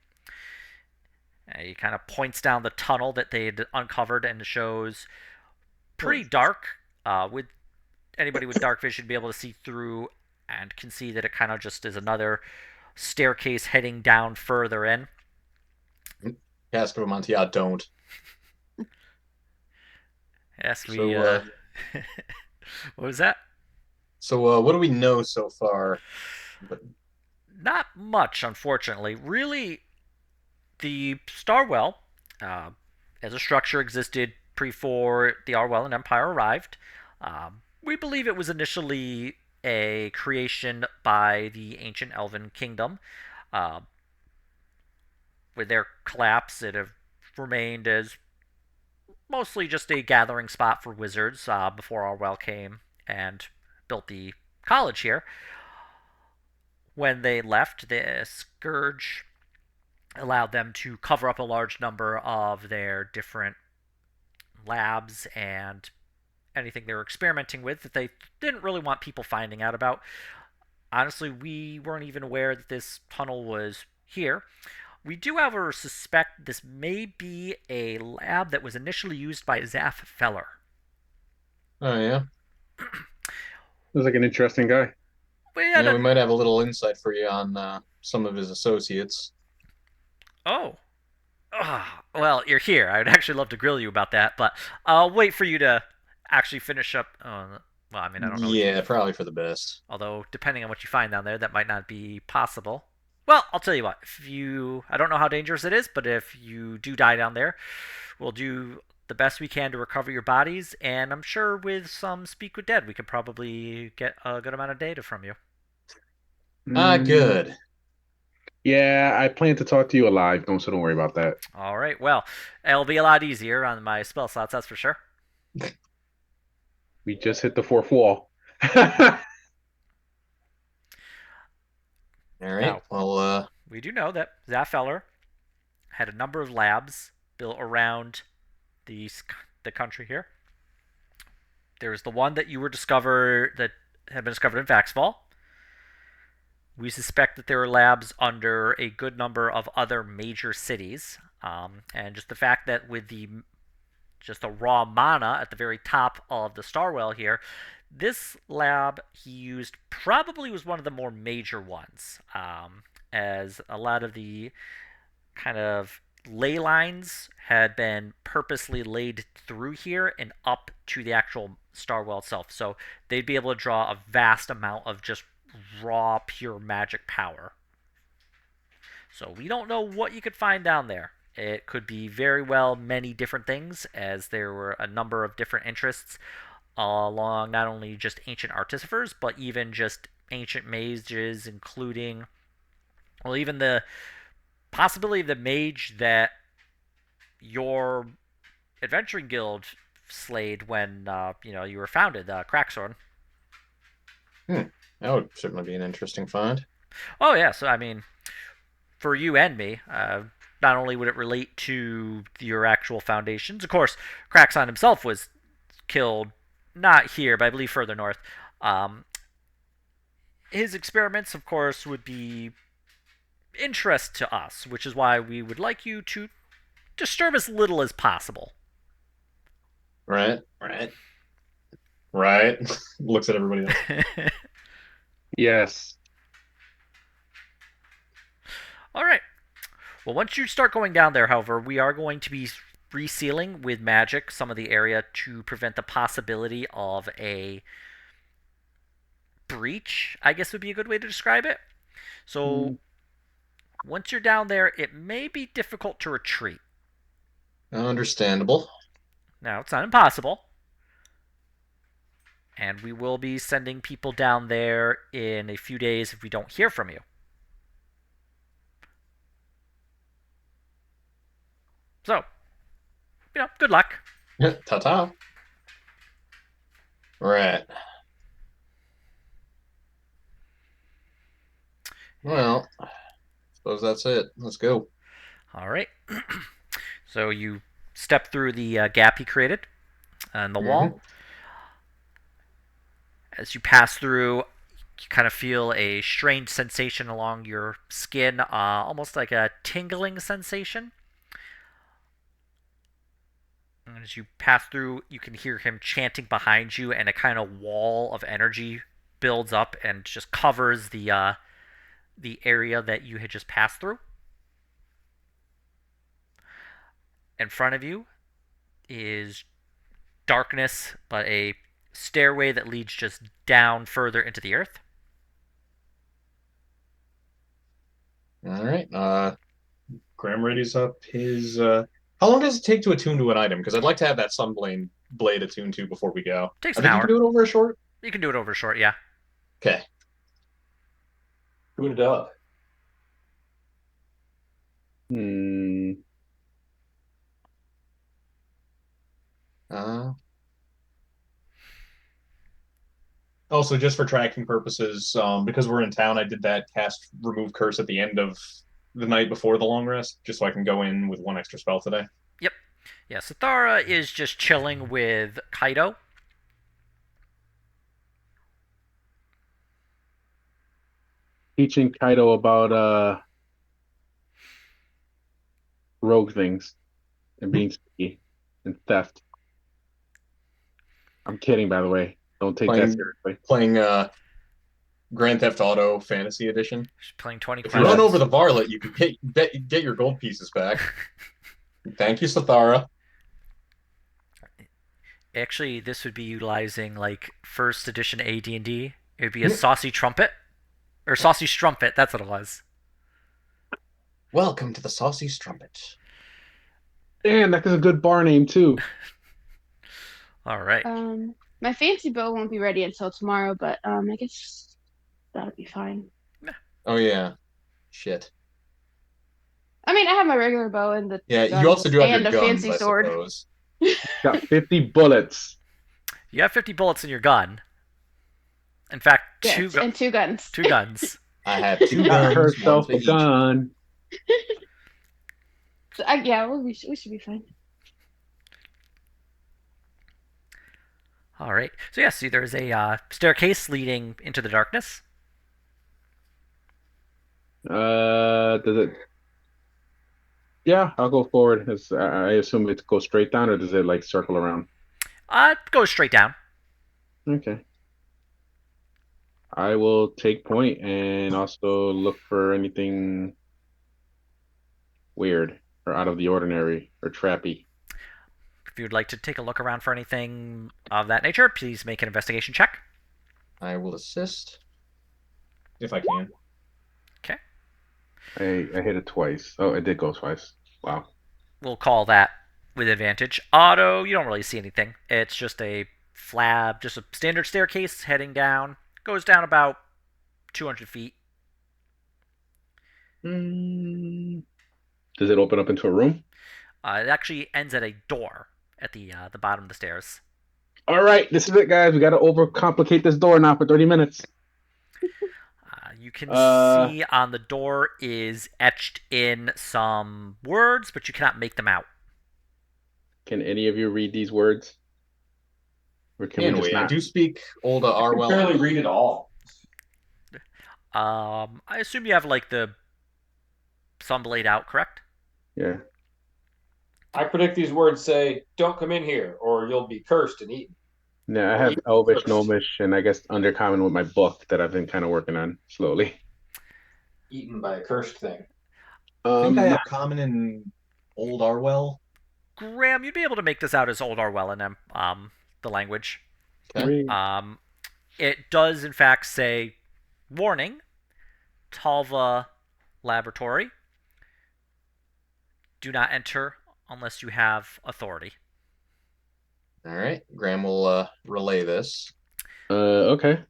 Speaker 1: He kind of points down the tunnel that they had uncovered and shows pretty dark. With anybody with dark vision be able to see through, and can see that it kind of just is another staircase heading down further in.
Speaker 2: Casco Montiat don't.
Speaker 1: Yes, we.
Speaker 2: So,
Speaker 1: what was that?
Speaker 2: So what do we know so far?
Speaker 1: Not much, unfortunately. Really, the Starwell, as a structure, existed before the Arwellan Empire arrived. We believe it was initially a creation by the ancient Elven kingdom. With their collapse, it have remained as mostly just a gathering spot for wizards before Arwell came and built the college here. When they left, the Scourge allowed them to cover up a large number of their different labs and anything they were experimenting with that they didn't really want people finding out about. Honestly, we weren't even aware that this tunnel was here. We do, however, suspect this may be a lab that was initially used by Zaf Feller.
Speaker 2: Oh, yeah?
Speaker 4: Looks like an interesting guy.
Speaker 2: Yeah, we might have a little insight for you on some of his associates.
Speaker 1: Oh. Well, you're here. I'd actually love to grill you about that, but I'll wait for you to actually finish up. Well, I mean, I don't know.
Speaker 2: Yeah, probably for the best.
Speaker 1: Although, depending on what you find down there, that might not be possible. Well, I'll tell you what. I don't know how dangerous it is, but if you do die down there, we'll do the best we can to recover your bodies, and I'm sure with some Speak with Dead, we could probably get a good amount of data from you.
Speaker 2: Good.
Speaker 4: Yeah, I plan to talk to you alive, so don't worry about that.
Speaker 1: All right, well, it'll be a lot easier on my spell slots, that's for sure.
Speaker 4: We just hit the fourth wall.
Speaker 2: All right.
Speaker 1: Now,
Speaker 2: Well,
Speaker 1: we do know that Zaffeller had a number of labs built around the country here. There's the one that you were that had been discovered in Vaxfall. We suspect that there are labs under a good number of other major cities, and just the fact that with the just the raw mana at the very top of the Starwell here. This lab he used probably was one of the more major ones, as a lot of the kind of ley lines had been purposely laid through here and up to the actual Starwell itself. So they'd be able to draw a vast amount of just raw, pure magic power. So we don't know what you could find down there. It could be very well many different things, as there were a number of different interests along not only just ancient artificers, but even just ancient mages, including, well, even the possibility of the mage that your adventuring guild slayed when you were founded, Cracksword.
Speaker 2: That would certainly be an interesting find.
Speaker 1: Oh yeah, so I mean, for you and me, not only would it relate to your actual foundations, of course, Craxon himself was killed not here, but I believe further north. His experiments, of course, would be interest to us, which is why we would like you to disturb as little as possible.
Speaker 2: Right. Looks at everybody else.
Speaker 4: Yes.
Speaker 1: All right. Well, once you start going down there, however, we are going to be resealing with magic some of the area to prevent the possibility of a breach, I guess would be a good way to describe it. So once you're down there, it may be difficult to retreat.
Speaker 2: Understandable.
Speaker 1: Now, it's not impossible. And we will be sending people down there in a few days if we don't hear from you. So, good luck.
Speaker 2: Ta-ta. Right. Well, suppose that's it. Let's go.
Speaker 1: All right. So you step through the gap he created in the wall. As you pass through, you kind of feel a strange sensation along your skin, almost like a tingling sensation. And as you pass through, you can hear him chanting behind you, and a kind of wall of energy builds up and just covers the area that you had just passed through. In front of you is darkness, but a stairway that leads just down further into the earth.
Speaker 2: All right. Graham readies up his. How long does it take to attune to an item? Because I'd like to have that blade attuned to before we go.
Speaker 1: Takes
Speaker 2: I
Speaker 1: an
Speaker 2: think
Speaker 1: hour.
Speaker 2: you can do it over a short.
Speaker 1: You can do it over short, yeah.
Speaker 2: Okay.
Speaker 6: Tune it up.
Speaker 2: Also, just for tracking purposes, because we're in town, I did that cast remove curse at the end of the night before the long rest, just so I can go in with one extra spell today.
Speaker 1: Yep. Yeah, Sathara is just chilling with Kaido.
Speaker 4: Teaching Kaido about rogue things and being sneaky and theft. I'm kidding, by the way. Don't take that seriously.
Speaker 2: Playing Grand Theft Auto Fantasy Edition.
Speaker 1: She's playing 20
Speaker 2: If you run over the varlet, you can get your gold pieces back. Thank you, Sathara.
Speaker 1: Actually, this would be utilizing like first edition AD&D. It would be a saucy trumpet. Or saucy strumpet, that's what it was.
Speaker 2: Welcome to the Saucy Strumpet.
Speaker 4: Damn, that is a good bar name too.
Speaker 1: All right.
Speaker 5: My fancy bow won't be ready until tomorrow, but I guess that'll be fine.
Speaker 2: Oh yeah, shit.
Speaker 5: I mean, I have my regular bow and the
Speaker 2: you also do have your
Speaker 5: and a
Speaker 2: guns,
Speaker 5: fancy
Speaker 2: I
Speaker 5: sword.
Speaker 2: suppose.
Speaker 4: Got 50 bullets.
Speaker 1: You have 50 bullets in your gun. In fact,
Speaker 5: Yes, and 2 guns.
Speaker 1: 2 guns.
Speaker 2: I have 2
Speaker 4: Got
Speaker 2: guns.
Speaker 4: herself
Speaker 2: one
Speaker 4: a
Speaker 2: for
Speaker 4: gun.
Speaker 5: So, yeah, we should be fine.
Speaker 1: All right. So yeah, see, there's a staircase leading into the darkness.
Speaker 4: Does it? Yeah, I'll go forward. I assume it goes straight down, or does it like circle around?
Speaker 1: It goes straight down.
Speaker 4: Okay. I will take point and also look for anything weird or out of the ordinary or trappy.
Speaker 1: If you'd like to take a look around for anything of that nature, please make an investigation check.
Speaker 2: I will assist if I can.
Speaker 1: Okay.
Speaker 4: I hit it twice. Oh, it did go twice. Wow.
Speaker 1: We'll call that with advantage. Otto, you don't really see anything. It's just a flab, just a standard staircase heading down. Goes down about 200 feet.
Speaker 4: Mm, does it open up into a room?
Speaker 1: It actually ends at a door at the bottom of the stairs.
Speaker 4: All right, this is it, guys. We got to overcomplicate this door now for 30 minutes.
Speaker 1: You can
Speaker 4: Uh,
Speaker 1: see on the door is etched in some words, but you cannot make them out.
Speaker 4: can any of you read these words? Or can we just
Speaker 2: I
Speaker 4: not?
Speaker 2: do speak Old
Speaker 6: I can
Speaker 2: Arwell.
Speaker 6: barely read it all.
Speaker 1: I assume you have like the some laid out, correct?
Speaker 4: Yeah.
Speaker 6: I predict these words say, "Don't come in here, or you'll be cursed and eaten."
Speaker 4: Yeah, I
Speaker 6: Or
Speaker 4: have
Speaker 6: eaten
Speaker 4: Elvish,
Speaker 6: first.
Speaker 4: Gnomish, and I guess Undercommon with my book that I've been kind of working on slowly.
Speaker 6: Eaten by a cursed thing.
Speaker 2: I think I
Speaker 4: Um,
Speaker 2: have common in Old Arwell.
Speaker 1: Graham, you'd be able to make this out as Old Orwellian, the language.
Speaker 2: Okay.
Speaker 1: Um, it does, in fact, say, warning, Talva Laboratory. Do not enter unless you have authority.
Speaker 2: All right. Graham will relay this.
Speaker 4: okay.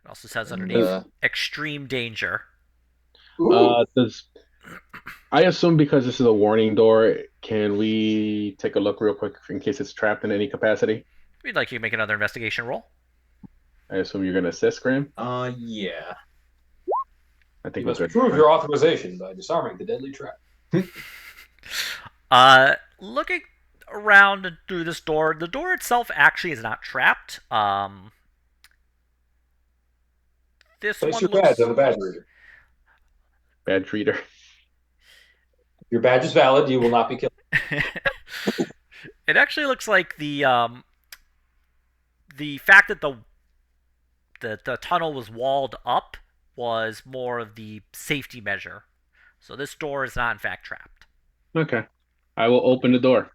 Speaker 1: It also says
Speaker 2: And
Speaker 1: underneath, extreme danger.
Speaker 6: Ooh.
Speaker 4: Does I assume because this is a warning door, can we take a look real quick in case it's trapped in any capacity?
Speaker 1: We'd like you to make another investigation roll.
Speaker 4: I assume you're going to assist, Graham.
Speaker 2: Yeah.
Speaker 4: I think
Speaker 6: You
Speaker 4: we're
Speaker 6: must
Speaker 4: good.
Speaker 6: prove your authorization by disarming the deadly trap.
Speaker 1: Looking around through this door, the door itself actually is not trapped. This
Speaker 6: Place
Speaker 1: one
Speaker 6: your badge
Speaker 1: looks.
Speaker 6: on the badge reader.
Speaker 4: Bad treater.
Speaker 6: If your badge is valid, you will not be killed.
Speaker 1: It actually looks like the fact that the tunnel was walled up was more of the safety measure. So this door is not in fact trapped.
Speaker 4: Okay. I will open the door.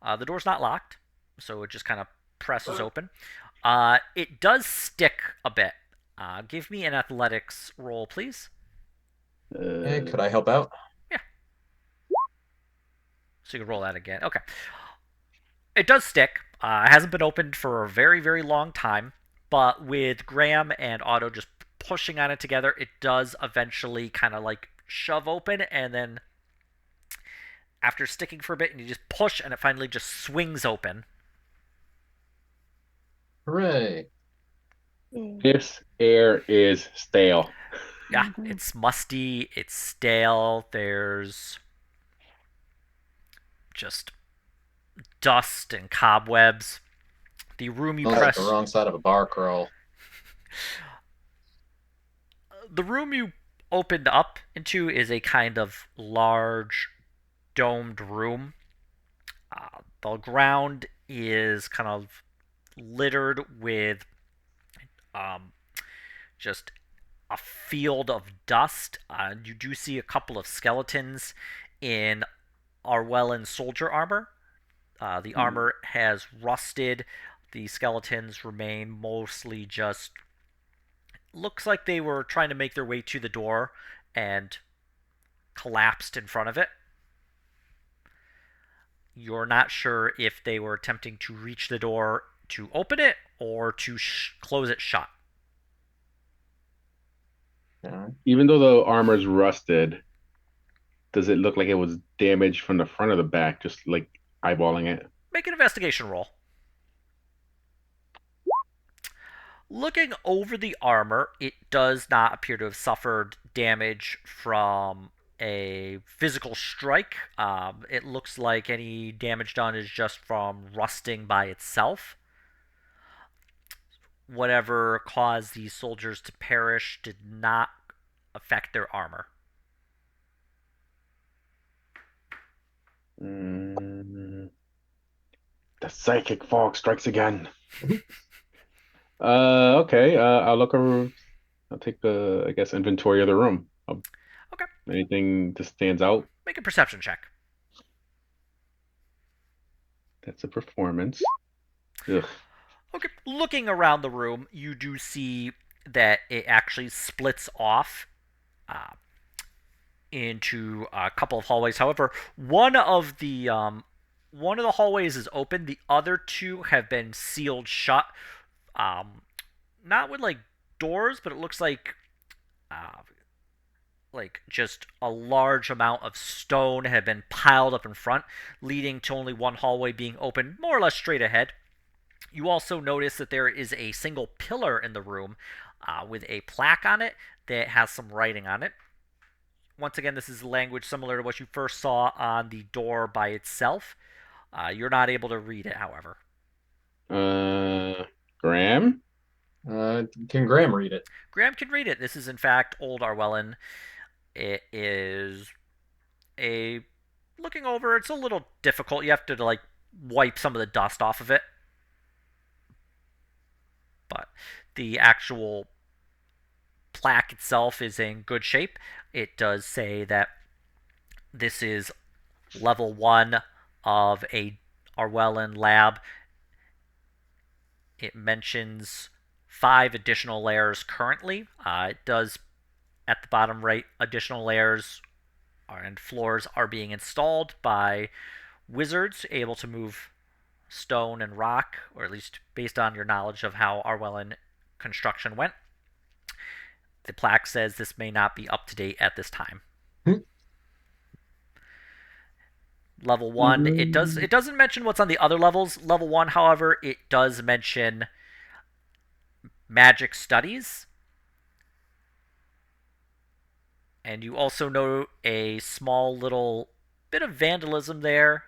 Speaker 1: The door's not locked, so it just kind of presses open. It does stick a bit. Give me an athletics roll, please.
Speaker 2: Hey, could I help out?
Speaker 1: Yeah. So you can roll that again. Okay. It does stick. It hasn't been opened for a very, very long time, but with Graham and Otto just pushing on it together, it does eventually kind of like shove open, and then after sticking for a bit, and you just push, and it finally just swings open.
Speaker 2: Hooray.
Speaker 4: This air is stale.
Speaker 1: Yeah, it's musty, it's stale, there's just dust and cobwebs. The room you
Speaker 2: Sounds like
Speaker 1: press.
Speaker 2: the wrong side of a bar crawl.
Speaker 1: The room you opened up into is a kind of large domed room. The ground is kind of littered with um, just a field of dust. You do see a couple of skeletons in Arwellan soldier armor. The armor has rusted. The skeletons remain mostly just. Looks like they were trying to make their way to the door and collapsed in front of it. You're not sure if they were attempting to reach the door to open it or to close it shut.
Speaker 4: Even though the armor's rusted, does it look like it was damaged from the front or the back? Just like eyeballing it.
Speaker 1: Make an investigation roll. Looking over the armor, it does not appear to have suffered damage from a physical strike. It looks like any damage done is just from rusting by itself. Whatever caused these soldiers to perish did not affect their armor.
Speaker 4: Mm, the psychic fog strikes again. Okay. I'll look over. I'll take the, I guess, inventory of the room.
Speaker 1: Okay.
Speaker 4: Anything that stands out?
Speaker 1: Make a perception check.
Speaker 4: That's a performance. Ugh.
Speaker 1: Okay. Looking around the room, you do see that it actually splits off uh, into a couple of hallways. However, one of the hallways is open. The other two have been sealed shut. Um, Not with like doors, but it looks uh, like just a large amount of stone had been piled up in front, leading to only one hallway being open, more or less straight ahead. You also notice that there is a single pillar in the room with a plaque on it that has some writing on it. Once again, this is language similar to what you first saw on the door by itself. You're not able to read it, however.
Speaker 4: Graham?
Speaker 2: Can Graham read it?
Speaker 1: Graham can read it. This is, in fact, Old Arwellan. It is a looking over. It's a little difficult. You have to like wipe some of the dust off of it, but the actual plaque itself is in good shape. It does say that this is level 1 of a Arwellan lab. It mentions 5 additional layers currently. It does, at the bottom right, additional layers and floors are being installed by wizards able to move stone and rock, or at least based on your knowledge of how Arwellan construction went. The plaque says this may not be up to date at this time. Level 1, it doesn't mention what's on the other levels. Level 1, however, it does mention magic studies. And you also note a small little bit of vandalism there,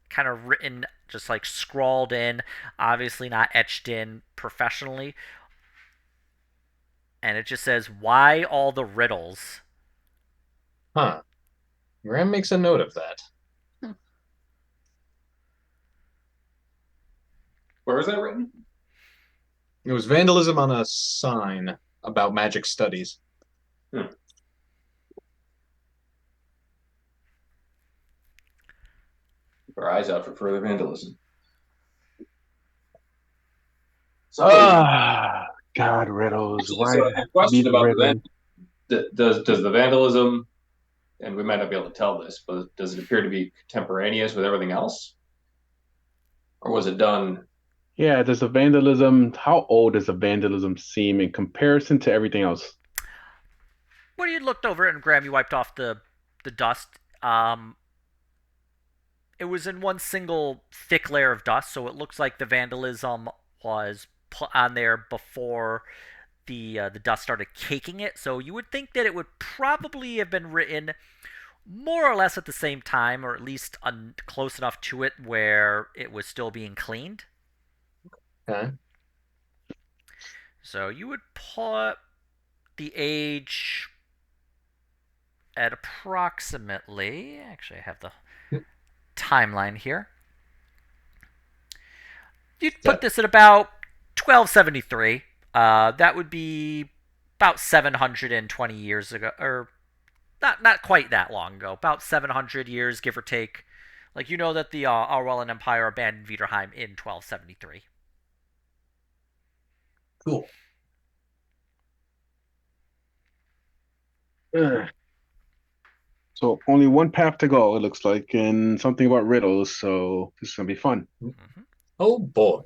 Speaker 1: kind of written, just like scrawled in, obviously not etched in professionally. And it just says, "Why all the riddles?"
Speaker 2: Huh. Graham makes a note of that.
Speaker 6: Where was that written?
Speaker 2: It was vandalism on a sign about magic studies.
Speaker 6: Hmm. Keep our eyes out for further vandalism.
Speaker 4: God, riddles.
Speaker 6: Actually,
Speaker 4: Why
Speaker 6: so I have a question
Speaker 4: be
Speaker 6: about
Speaker 4: riddle?
Speaker 6: does the vandalism, and we might not be able to tell this, but does it appear to be contemporaneous with everything else, or was it done?
Speaker 4: Yeah, does the vandalism, how old does the vandalism seem in comparison to everything else?
Speaker 1: When you looked over it and Graham, you wiped off the dust. It was in one single thick layer of dust, so it looks like the vandalism was put on there before the dust started caking it. So you would think that it would probably have been written more or less at the same time, or at least close enough to it where it was still being cleaned.
Speaker 2: Okay.
Speaker 1: So you would put the age at approximately. Actually, I have the timeline here. You'd put this at about 1273. That would be about 720 years ago, or not quite that long ago. About 700 years, give or take. Like, you know that the Arwellan Empire abandoned Viderheim in 1273.
Speaker 2: Cool.
Speaker 4: Ugh. So only one path to go, it looks like, and something about riddles. So this is gonna be fun.
Speaker 1: Mm-hmm.
Speaker 2: Oh boy.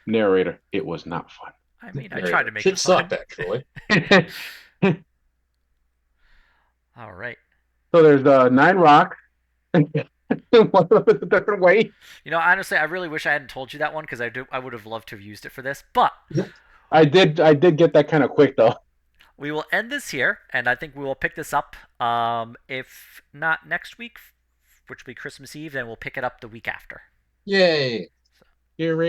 Speaker 4: Narrator, it was not fun.
Speaker 1: I mean, I tried to make
Speaker 2: Shit
Speaker 1: it fun.
Speaker 2: sucked, actually.
Speaker 1: All right.
Speaker 4: So there's 9 rocks. One of them is a different way.
Speaker 1: You know, honestly, I really wish I hadn't told you that one because I would have loved to have used it for this. But
Speaker 4: I did get that kind of quick though.
Speaker 1: we will end this here, and I think we will pick this up. If not next week, which will be Christmas Eve, then we'll pick it up the week after.
Speaker 2: Yay.
Speaker 4: You're